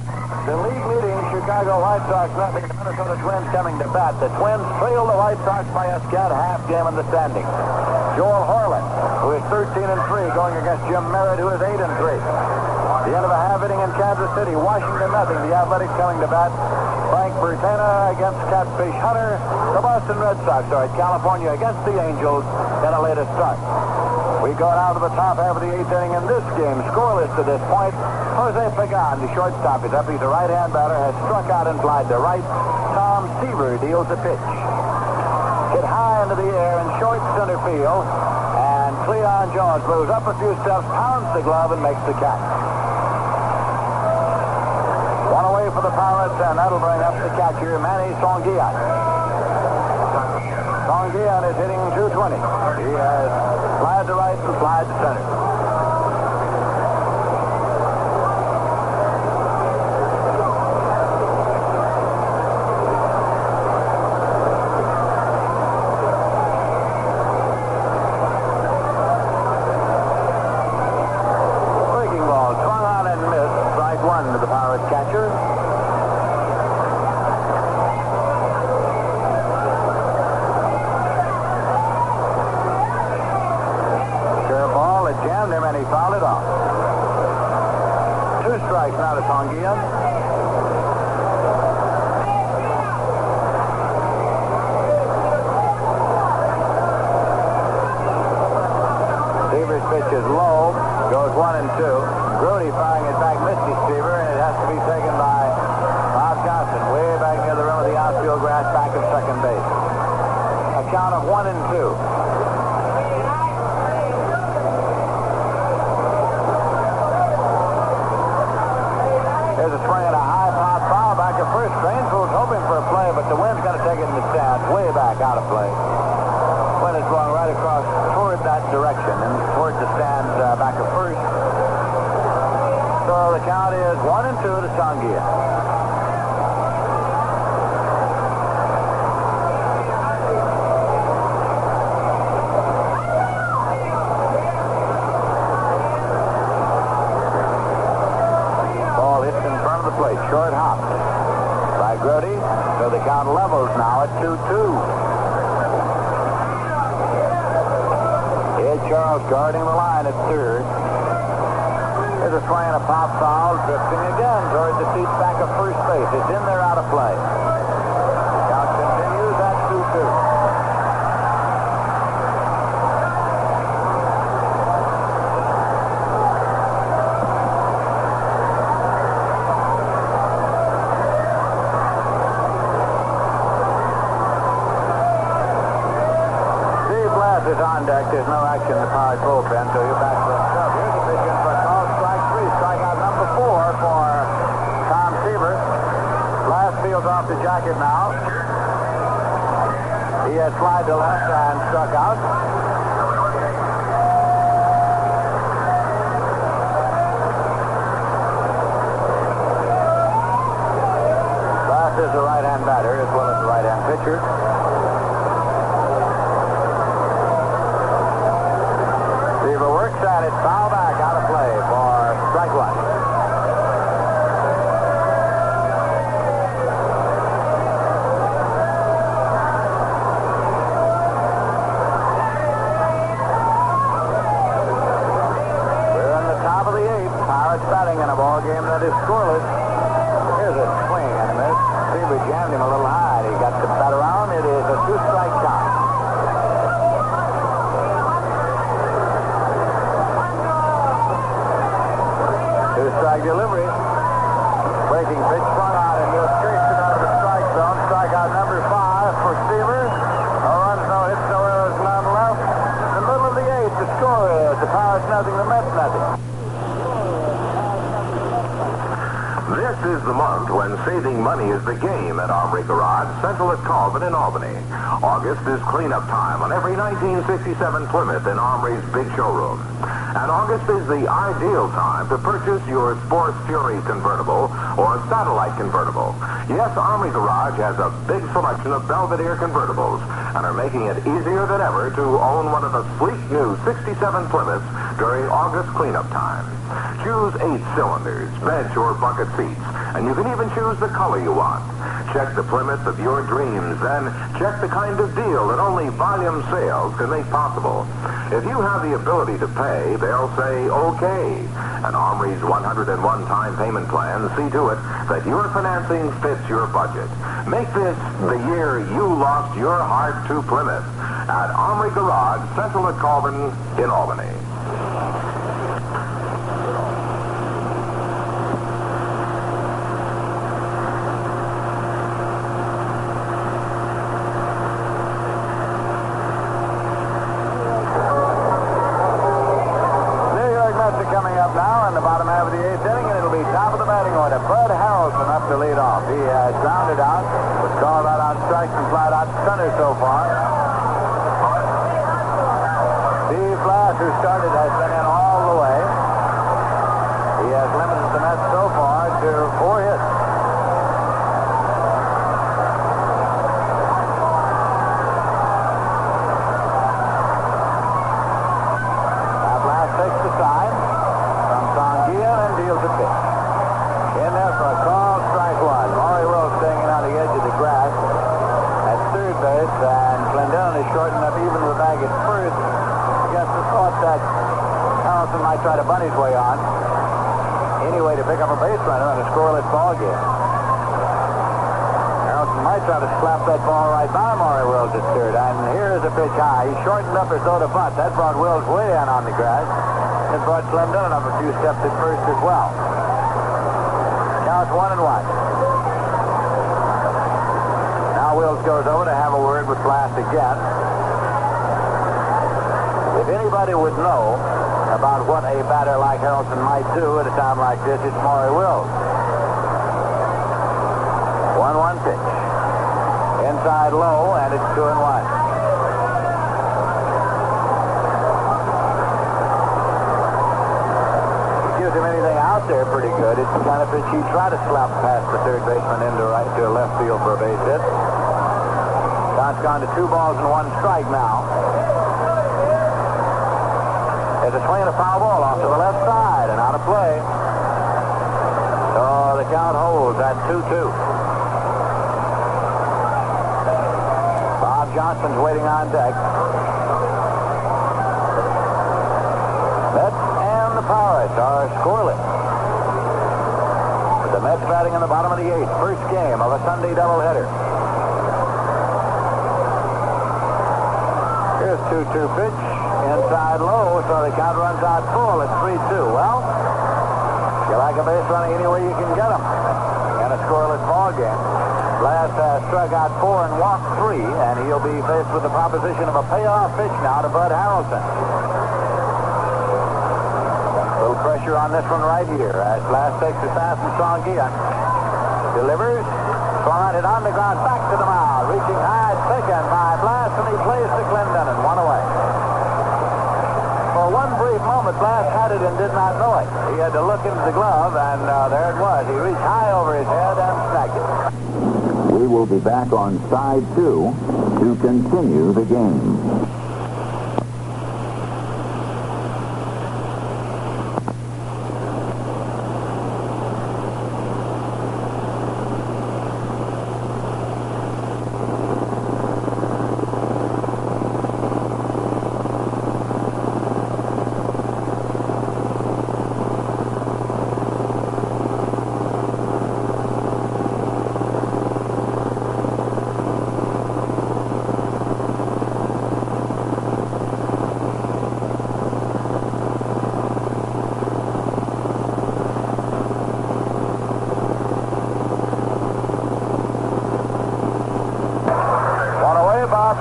the league-leading Chicago White Sox nothing. The Minnesota Twins coming to bat. The Twins trail the White Sox by a scant half game in the standings. Joel Horland, who is 13-3, going against Jim Merritt, who is 8-3. The end of a half inning in Kansas City. Washington nothing. The Athletics coming to bat. Frank Bertana against Catfish Hunter. The Boston Red Sox are at California against the Angels in a latest start. We go down to the top half of the 8th inning in this game. Scoreless to this point. Jose Pagan, the shortstop, is up. He's a right-hand batter, has struck out and flied to right. Tom Seaver deals the pitch. Hit high into the air in short center field. And Cleon Jones moves up a few steps, pounds the glove, and makes the catch. 1 away for the Pirates, and that'll bring up the catcher, Manny Songuian. Songuian is hitting .220. He has flied to right and flied to center. grass back of second base. A count of 1-2. There's a swing and a high pop foul back at first. Strangefold's hoping for a play, but the wind's going to take it in the stands, way back out of play. Wind is blowing right across toward that direction and towards the stands back at first. So the count is 1-2 to Sangia. Short hop by Grody. So the count levels now at 2-2. Here's Charles guarding the line at third. There's a swing and a pop foul, drifting again towards the seats back of first base. It's in there, out of play. Count continues at 2-2. Is on deck. There's no action in the powered bullpen, so you're back to himself. Here's a pitch in for a call. Strike 3. Strikeout number 4 for Tom Seaver. Last fields off the jacket now. He has slid to left and struck out. Last is a right-hand batter as well as a right-hand pitcher. Seaver works at it, foul back, out of play for strike 1. We're in the top of the 8th. Pirates batting in a ball game that is scoreless. Here's a swing and a miss. Seaver jammed him a little high. He got the bat around. It is a 2-strike count. Two-strike delivery. Breaking pitch swung out and he'll chase it out of the strike zone. Strikeout number 5 for Seaver. No runs, no hits, no errors, none left. In the middle of the 8th, the score is the Pirates nothing, the Mets nothing. This is the month when saving money is the game at Armory Garage, Central at Colvin in Albany. August is cleanup time on every 1967 Plymouth in Armory's big showroom. And August is the ideal time to purchase your Sports Fury convertible or satellite convertible. Yes, Armory Garage has a big selection of Belvedere convertibles and are making it easier than ever to own one of the sleek new 67 Plymouths during August cleanup time. Choose 8 cylinders, bench or bucket seats, and you can even choose the color you want. Check the Plymouth of your dreams, then check the kind of deal that only volume sales can make possible. If you have the ability to pay, they'll say okay. And Armory's 101-time payment plan see to it that your financing fits your budget. Make this the year you lost your heart to Plymouth at Armory Garage, Central at Colvin in Albany. Coming up now in the bottom half of the 8th inning, and it'll be top of the batting order. Bud Harrelson up to lead off. He has grounded out, was called out on strikes and flied out center so far. Steve Flash, who started, has been in all the way. He has limited the Mets so far to 4 hits. Now Flash takes the side. And deals a pitch. In there for a call, strike 1. Maury Wills staying on the edge of the grass at third base, and Clendon is shortened up even with the bag at first against the thought that Harrelson might try to bunt his way on. Anyway, to pick up a base runner on a scoreless ball game. Harrelson might try to slap that ball right by Maury Wills at third, and here is a pitch high. He shortened up as though to bunt. That brought Wills way in on the grass. It brought Clendon up a few steps at first as well. Now it's 1-1. Now goes over to have a word with Blast again. If anybody would know about what a batter like Harrelson might do at a time like this, it's Maury Wills. 1-1 pitch. Inside low, and it's 2-1. Gives him anything out there pretty good. It's the kind of pitch you try to slap past the third baseman into left field for a base hit. Count's gone to 2 balls and 1 strike now. There's a swing and a foul ball off to the left side and out of play. So the count holds at 2-2. Bob Johnson's waiting on deck. Mets and the Pirates are scoreless. With the Mets batting in the bottom of the 8th, first game of a Sunday doubleheader. Here's 2-2 pitch. Inside low, so the count runs out full at 3-2. Well, you like a base running any way you can get them in a scoreless ball game. Blast has struck out 4 and walked 3, and he'll be faced with the proposition of a payoff pitch now to Bud Harrelson. A little pressure on this one right here as Blast takes the pass from Songia. Delivers, swung it on the ground, back to the mound, reaching high, taken by Blast, and he plays to Clendenon, 1 away. For one brief moment, Blast had it and did not know it. He had to look into the glove, and there it was. He reached high over his head and snagged it. We will be back on side 2 to continue the game.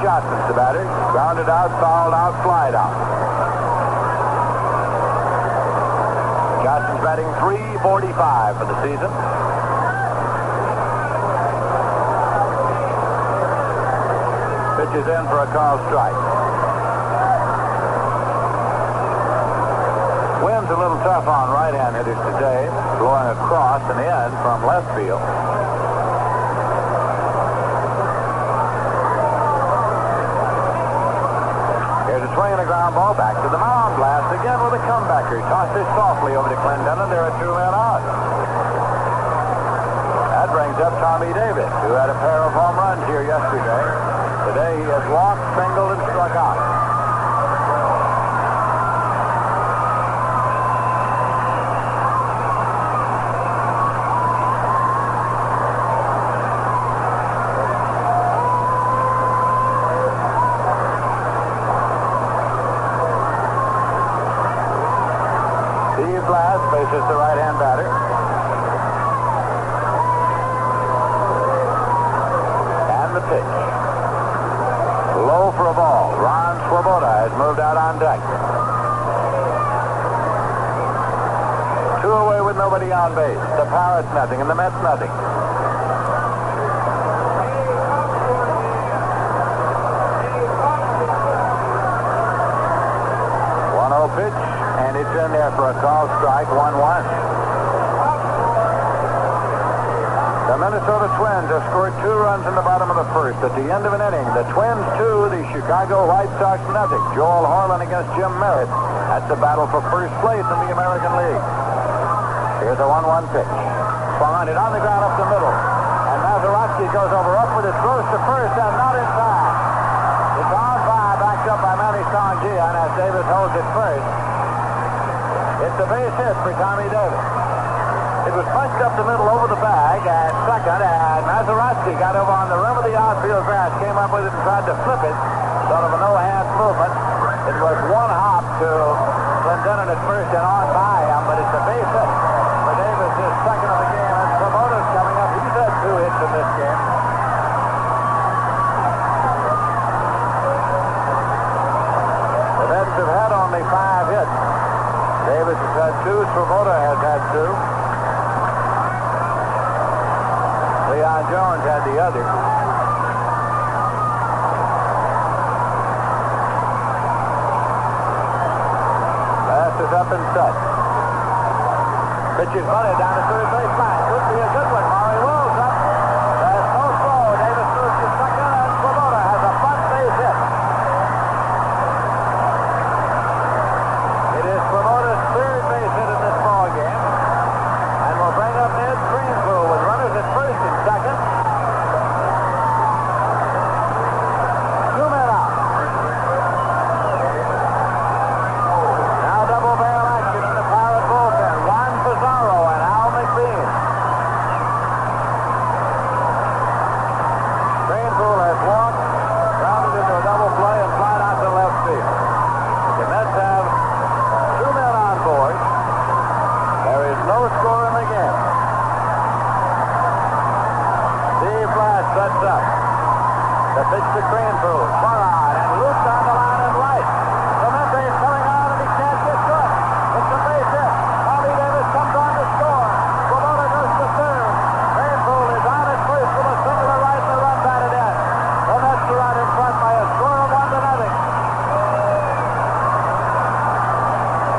Johnson's the batter. Grounded out, fouled out, flied out. Johnson's batting .345 for the season. Pitches in for a called strike. Wind's a little tough on right-hand hitters today, blowing across and in from left field. Swing and a ground ball back to the mound. Blast again with a comebacker. Tossed it softly over to Clendenon. There are 2 men out. That brings up Tommy Davis, who had a pair of home runs here yesterday. Today he has walked, singled, and struck out. Blast faces the right-hand batter. And the pitch. Low for a ball. Ron Swoboda has moved out on deck. 2 away with nobody on base. The Pirates nothing and the Mets nothing. 1-0 pitch. And it's in there for a call strike, 1-1. The Minnesota Twins have scored 2 runs in the bottom of the first. At the end of an inning, the Twins 2, the Chicago White Sox nothing. Joel Harlan against Jim Merritt. That's the battle for first place in the American League. Here's a 1-1 pitch. Swung on it on the ground up the middle. And Mazeroski goes over up with it, throws to first, and not in time. It's on by, backed up by Manny Songia, and as Davis holds it first, it's a base hit for Tommy Davis. It was punched up the middle over the bag at second, and Mazeroski got over on the rim of the outfield grass, came up with it and tried to flip it. Sort of a no-hand movement. It was 1 hop to Clendenon at first and on by him, but it's a base hit for Davis, his second of the game. And Swoboda's coming up. He's had 2 hits in this game. and set. Pitch is bunted down to third base line. Could be a good one. Maury Wills up. There's no throw. Davis moves to second, and Swoboda has a front base hit. It is Swoboda's third base hit in this ball game, and will bring up Ned Greenpool with runners at first and second. 2 men out. Now double barrel action in the Pirate bullpen. Juan Pizarro and Al McBean. Greenpool has walked, grounded into a double play, and flied out to left field. The Mets have 2 men on board. There is no score in the game. Steve Blass sets up. The pitch to Greenpool. Far out and loose down the line and right. Clemente is coming on and he can't get to it. It's a base hit. Bobby Davis comes on to score. Swoboda goes to third. Greenpool is on at first with a single to right and the run batted in. The Mets are out in front by a score of 1-0.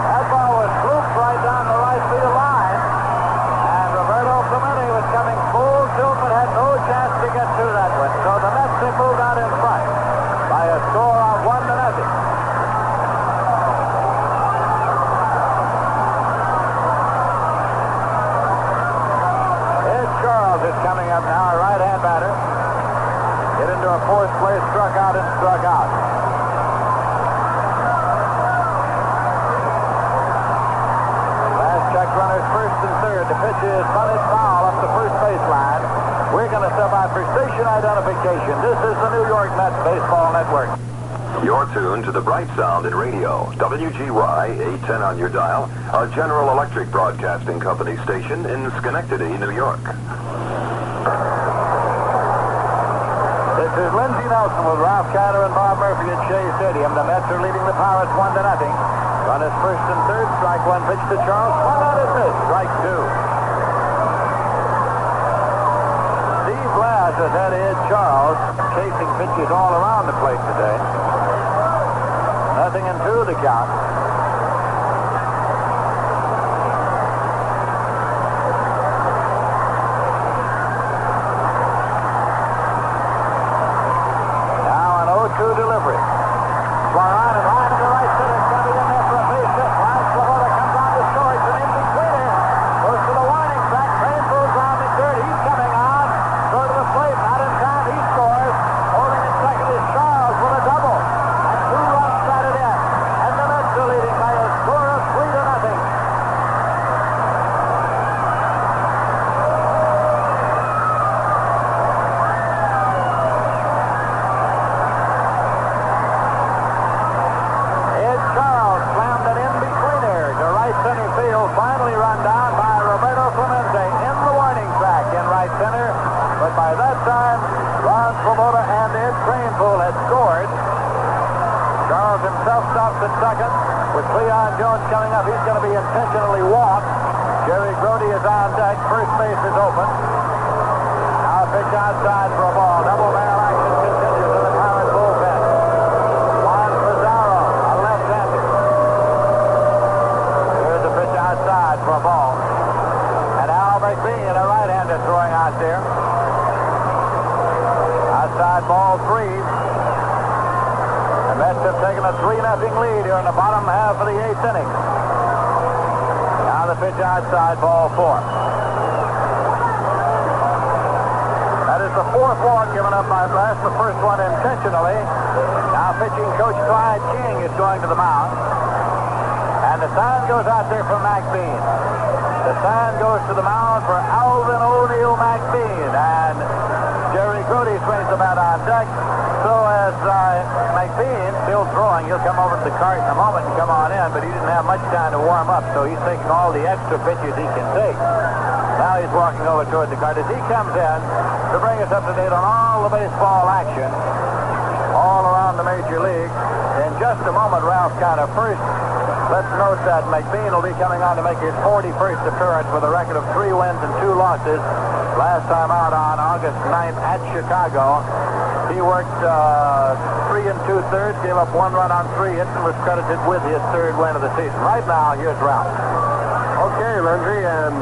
That ball was swooped right down the right field line. And Roberto Clemente was coming full tilt but had no chance to get to that one. So the Mets have moved out in front by a score of 1-0. Ed Charles is coming up now, a right-hand batter. Hit into a fourth place, struck out and struck out. Last check runners first and third. The pitch is bunted foul up the first baseline. We're going to step out for station identification. This is the New York Mets Baseball Network. You're tuned to the bright sound in radio. WGY 810 on your dial, a General Electric Broadcasting Company station in Schenectady, New York. This is Lindsey Nelson with Ralph Kiner and Bob Murphy at Shea Stadium. The Mets are leading the Pirates 1-0. Runners first and third. Strike one, pitch to Charles. Swung on and missed. Strike two. Steve Blass has had Ed Charles chasing pitches all around the plate today. Nothing in two the count. Now an 0-2 delivery. Swung on and line to the right center. It's going to be in there for a base hit. Juan Swoboda comes on to score. It's an in-betweener. Goes to the warning track. Greenpool's on the third. He's coming on. Throw to the plate. Not in time. He scores. Holding in second is Charles with a double. And 2 runs batted in. And the Mets are leading by a score of 3-0. Ed Charles slammed an in-betweener to right center field. Finally run down by Roberto Clemente in the warning track in right center. But by that time, Ron Swoboda and Ed Greenpool had scored. Charles himself stops at second. With Cleon Jones coming up, he's going to be intentionally walked. Jerry Grody is on deck. First base is open. Now a pitch outside for a ball. Double barrel action continues in the Pirate bullpen. Juan Pizarro, a left-hander. Here's a pitch outside for a ball. And Al McBean, a right-hander, throwing out there. Outside ball 3. The Mets have taken a 3-0 lead here in the bottom half of the 8th inning. Now the pitch outside ball 4. That is the 4th walk given up by Blass, the first one intentionally. Now pitching coach Clyde King is going to the mound. And the sign goes out there for McBean. The sign goes to the mound for Alvin O'Neill McBean. And Jerry Grody swings the bat on deck. So as McBean, still throwing, he'll come over to the cart in a moment and come on in, but he didn't have much time to warm up, so he's taking all the extra pitches he can take. Now he's walking over toward the cart. As he comes in to bring us up to date on all the baseball action all around the major leagues. In just a moment, Ralph Kiner. First, let's note that McBean will be coming on to make his 41st appearance with a record of 3 wins and 2 losses. Last time out on August 9th at Chicago. He worked 3 2/3, gave up 1 run on 3 hits, and was credited with his 3rd win of the season. Right now, here's Ralph. Okay, Lindsay, and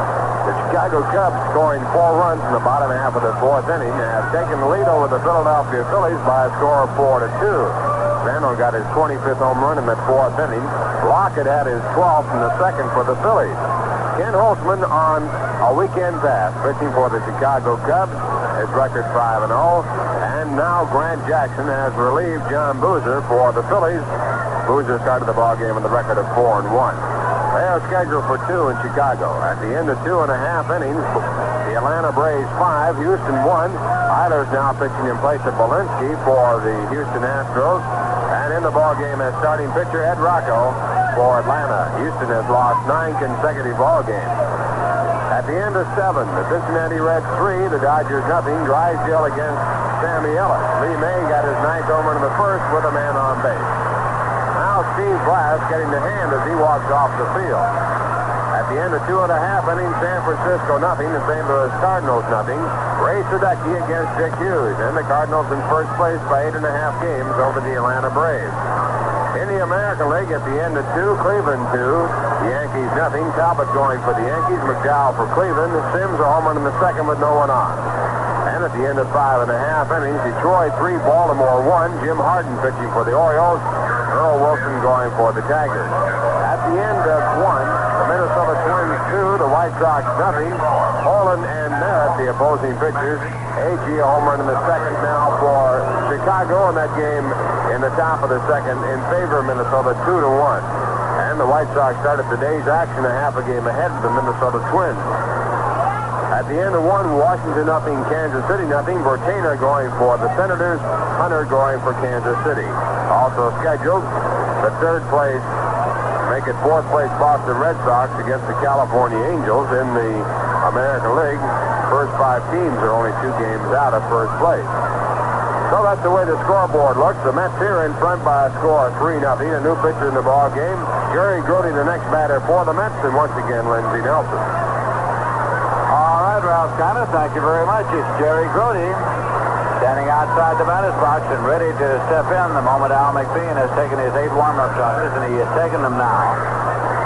the Chicago Cubs, scoring 4 runs in the bottom half of the 4th inning, have taken the lead over the Philadelphia Phillies by a score of 4-2. Sano got his 25th home run in that 4th inning. Lockett had his 12th in the 2nd for the Phillies. Ken Holtzman on a weekend pass, pitching for the Chicago Cubs. His record 5-0. And now Grant Jackson has relieved John Boozer for the Phillies. Boozer started the ball game with a record of 4-1. They are scheduled for 2 in Chicago. At the end of 2.5 innings, the Atlanta Braves 5, Houston 1. Eiler's now pitching in place of Belinsky for the Houston Astros. And in the ball game as starting pitcher Ed Rocco for Atlanta. Houston has lost 9 consecutive ball games. At the end of 7, the Cincinnati Reds 3, the Dodgers nothing. Drysdale against Sammy Ellis. Lee May got his 9th home run in the 1st with a man on base. Now Steve Blass getting the hand as he walks off the field. At the end of 2.5 innings, San Francisco nothing, the St. Louis Cardinals nothing. Ray Sadecki against Dick Hughes, and the Cardinals in first place by 8.5 games over the Atlanta Braves. In the American League, at the end of 2, Cleveland 2, the Yankees nothing. Talbot going for the Yankees, McDowell for Cleveland. Sims a home run in the 2nd with no one on. And at the end of 5.5 innings, Detroit 3, Baltimore 1. Jim Harden pitching for the Orioles. Earl Wilson going for the Tigers. At the end of 1, the Minnesota Twins 2, the White Sox nothing. Holland and Merritt, the opposing pitchers. A.G. a home run in the 2nd now for Chicago, in that game in the top of the 2nd in favor of Minnesota 2-1. And the White Sox started the day's action a half a game ahead of the Minnesota Twins. At the end of 1, Washington nothing, Kansas City nothing. Bertainer going for the Senators, Hunter going for Kansas City. Also scheduled, the 3rd place, make it 4th place Boston Red Sox against the California Angels in the American League. First 5 teams are only 2 games out of first place. So that's the way the scoreboard looks. The Mets here in front by a score of 3-0. A new pitcher in the ball game. Jerry Grody, the next batter for the Mets, and once again, Lindsey Nelson. All right, Ralph Connor, thank you very much. It's Jerry Grody standing outside the batter's box and ready to step in the moment Al McBean has taken his 8 warm-up tosses, and he has taken them now.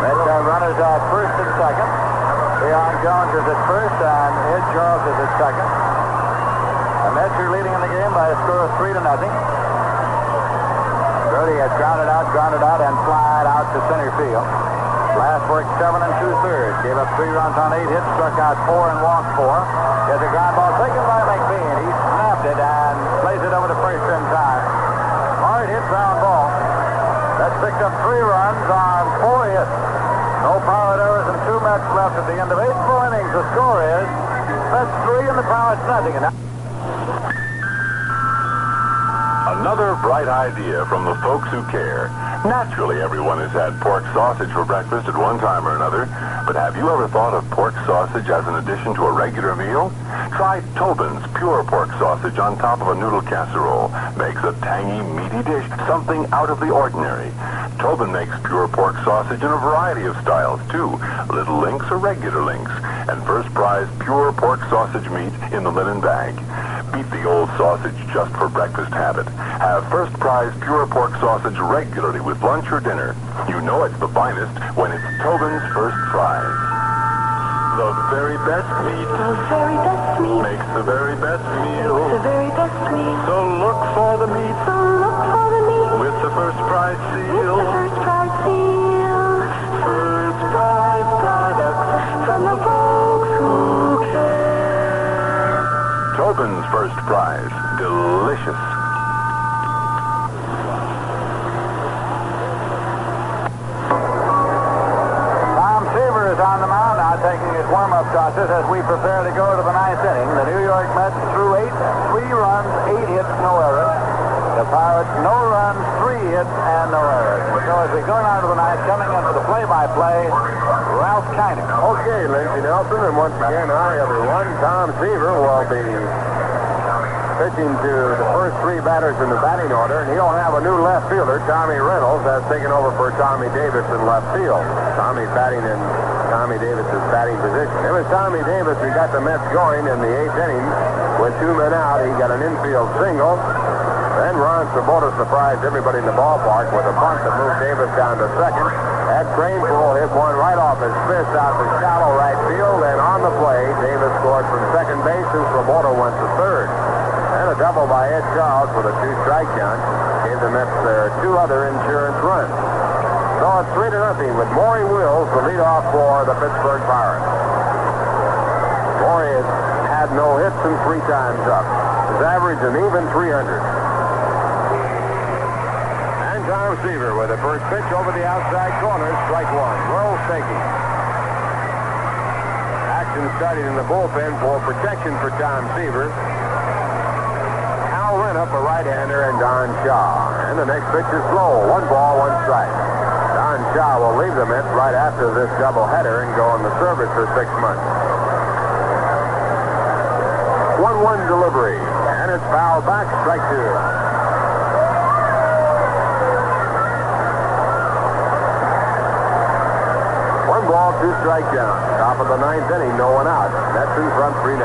Mets have runners at 1st and 2nd. Leon Jones is at 1st, and Ed Charles is at 2nd. The Mets are leading in the game by a score of 3-0. Grody has grounded out, and flied out to center field. Last worked 7 2/3. Gave up 3 runs on 8 hits, struck out 4 and walked 4. Gets a ground ball taken by McBean. He snapped it and plays it over to first in time. Hard hit ground ball. That's picked up 3 runs on 4 hits. No power errors and 2 Mets left at the end of 8 full innings. The score is Mets 3 and the Pirates nothing. Another bright idea from the folks who care. Naturally, everyone has had pork sausage for breakfast at one time or another, but have you ever thought of pork sausage as an addition to a regular meal? Try Tobin's pure pork sausage on top of a noodle casserole. Makes a tangy, meaty dish something out of the ordinary. Tobin makes pure pork sausage in a variety of styles, too. Little links or regular links. And first prize pure pork sausage meat in the linen bag. Beat the old sausage just for breakfast habit. Have first prize pure pork sausage regularly with lunch or dinner. You know it's the finest when it's Tobin's First Prize. The very best meat. The very best meat. Makes the very best meal. The very best meat. So look for the meat. So look for the meat. With the First Prize seal. With the First Prize seal. First Prize products From the folks who care. Tobin's First Prize. Delicious. Tom Seaver is on the mound now, taking his warm-up tosses as we prepare to go to the 9th inning. The New York Mets threw 3 runs, 8 hits, no errors. The Pirates, no runs, 3 hits, and no errors. So as we go down to the 9th, coming in for the play-by-play, Ralph Kiner. Okay, Lindsey Nelson, and once again, hi, everyone. Tom Seaver will be pitching to the first 3 batters in the batting order, and he'll have a new left fielder, Tommy Reynolds, has taken over for Tommy Davis in left field. Tommy batting in Tommy Davis's batting position. It was Tommy Davis who got the Mets going in the 8th inning With 2 men out, he got an infield single. Then Ron Swoboda surprised everybody in the ballpark with a bunt that moved Davis down to second. Ed Cranepool hit one right off his fist out to shallow right field, and on the play, Davis scored from second base, and Swoboda went to third. And a double by Ed Charles with a 2-strike count gave the Mets their 2 other insurance runs. So it's 3-0 with Maury Wills, the leadoff for the Pittsburgh Pirates. Maury has had no hits and 3 times up. His average an even 300. And Tom Seaver with the first pitch over the outside corner, strike 1. Wills taking. Action started in the bullpen for protection for Tom Seaver. Al Rennup, a right-hander, and Don Shaw. And the next pitch is slow. 1 ball, 1 strike. Don Shaw will leave the Mets right after this doubleheader and go on the service for 6 months. 1-1 delivery, and it's fouled back, strike 2. 1 ball, 2 strike count. Top of the 9th inning, no one out. Mets in front, 3-0.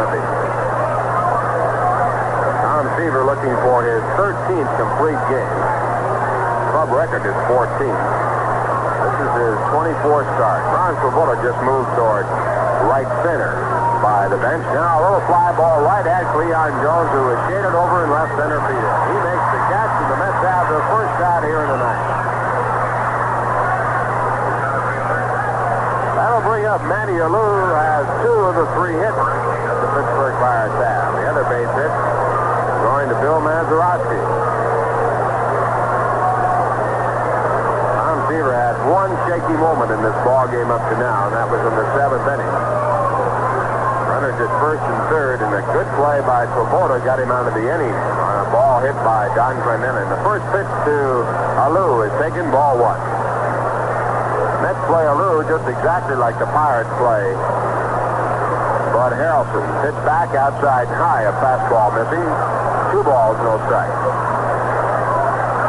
Tom Seaver looking for his 13th complete game. Club record is 14. This is his 24th start. Ron Swoboda just moved toward right center by the bench. Now a little fly ball right at Cleon Jones, who is shaded over in left center field. He makes the catch, and the Mets have their first out here in the ninth. That'll bring up Matty Alou, who has 2 of the 3 hits that the Pittsburgh Pirates have. The other base hit going to Bill Mazeroski. Seaver had 1 shaky moment in this ball game up to now, and that was in the 7th inning. Runners at first and third, and a good play by Swoboda got him out of the inning on a ball hit by Don Clemente. The first pitch to Alou is taken, ball 1. Mets play Alou just exactly like the Pirates play Bud Harrelson. Pitch back outside high, a fastball missing. 2 balls, no strike.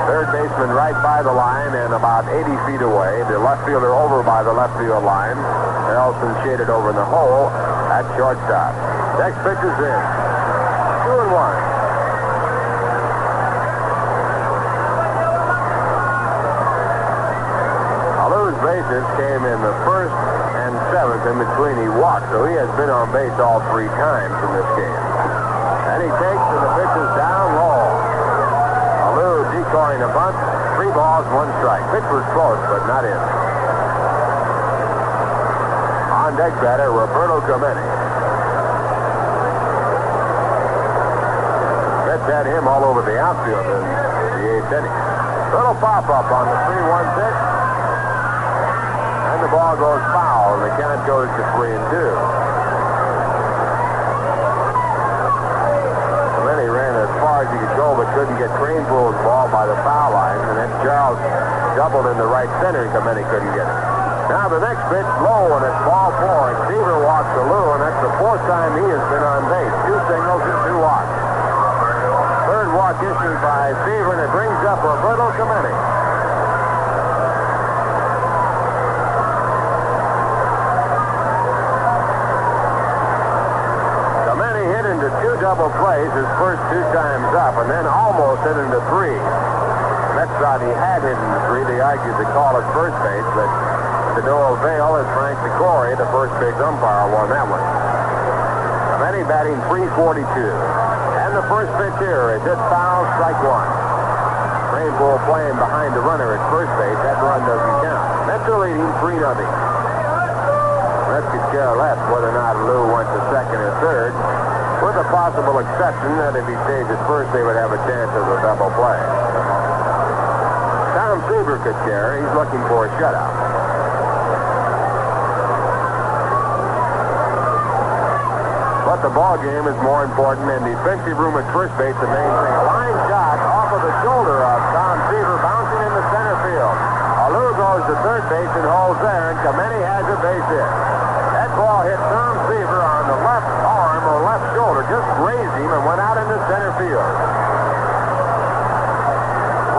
Third baseman right by the line and about 80 feet away. The left fielder over by the left field line. Harrelson shaded over in the hole at shortstop. Next pitch is in. 2-1. Alou's bases came in the 1st and 7th. In between, he walked, so he has been on base all 3 times in this game. And he takes, and the pitch is down low. Decoying a bunt, 3 balls, 1 strike. Pitch was close, but not in. On deck batter, Roberto Clemente. Mets had him all over the outfield in the 8th inning. Little pop-up on the 3-1 pitch. And the ball goes foul, and the count goes to 3-2. He ran as far as he could go, but couldn't get Cranepool's ball by the foul line, and then Charles doubled into right center, and Clemente couldn't get it. Now the next pitch low, and it's ball 4, and Seaver walks Alou, and that's the 4th time he has been on base. 2 singles and 2 walks. Third walk issued by Seaver, and it brings up Roberto Clemente. Double plays his first 2 times up, and then almost hit into 3. Mets thought he had hit into 3. They argued the call at first base, but to no avail as Frank DeCory, the first base umpire, won that one. Clemente batting .342. And the first pitch here is hit foul, strike 1. Cranepool playing behind the runner at first base. That run doesn't count. Mets are leading 3-0. Mets could care less whether or not Alou went to second or third, with a possible exception that if he stays at first, they would have a chance of a double play. Tom Seaver could care. He's looking for a shutout. But the ball game is more important, and defensive room at first base, the main thing. A line shot off of the shoulder of Tom Seaver, bouncing into center field. Alou goes to third base and holds there, and Clemente has a base hit. That ball hit Tom Seaver on the left arm or left shoulder, just grazed him and went out into center field.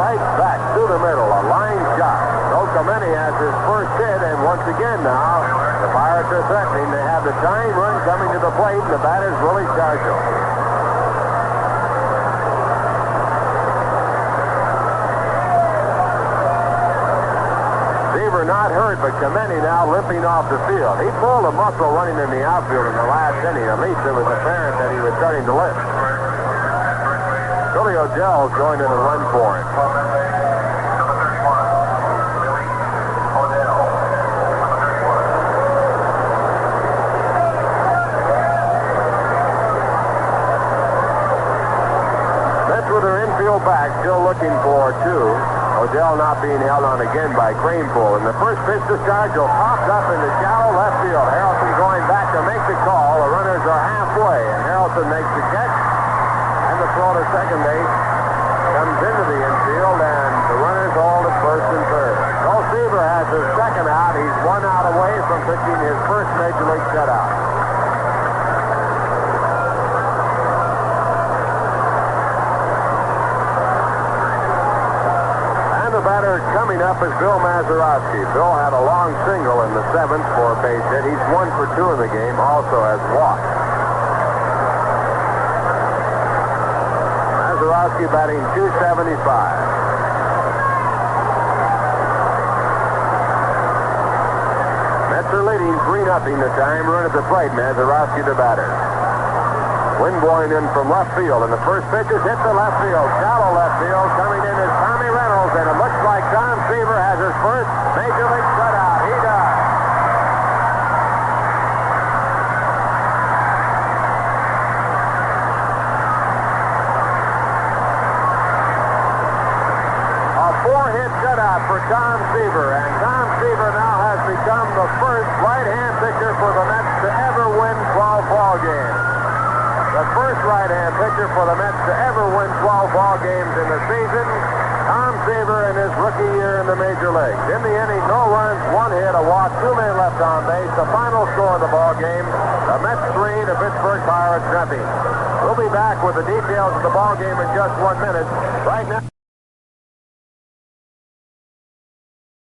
Right back to the middle, a line shot. So Clemente has his first hit, and once again now, the Pirates are threatening. They have the tying run coming to the plate, and the batter's Willie Stargell. not hurt, but Clemente now limping off the field. He pulled a muscle running in the outfield in the last inning. At least it was apparent that he was starting to limp. Billy O'Dell's going in and run for him. Mets with their infield back, still looking for two. O'Dell not being held on again by Craneful. And the first pitch to Stargell popped up in the shallow left field. Harrelson going back to make the call. The runners are halfway, and Harrelson makes the catch. And the throw to second base comes into the infield, and the runners hold at first and third. Tom Seaver has his second out. He's 1 out away from pitching his first Major League shutout. Batter coming up is Bill Mazeroski. Bill had a long single in the 7th for a base hit. He's 1 for 2 in the game, also has walked. Mazeroski batting .275. Mets are leading 3-0 the time. Run at the plate. Mazeroski the batter. Wind blowing in from left field, and the first pitch is hit to left field. Shallow left field. Coming in is Tommy Reynolds, and it looks like Tom Seaver has his first Major League shutout. He does. A 4-hit shutout for Tom Seaver, and Tom Seaver now has become the first right-hand pitcher for the Mets to ever win 12 ball games. The first right-hand pitcher for the Mets to ever win 12 ball games in the season. Tom Seaver in his rookie year in the major leagues. In the inning, no runs, 1 hit, a walk, 2 men left on base. The final score of the ball game, the Mets 3, the Pittsburgh Pirates 0. We'll be back with the details of the ball game in just 1 minute. Right now.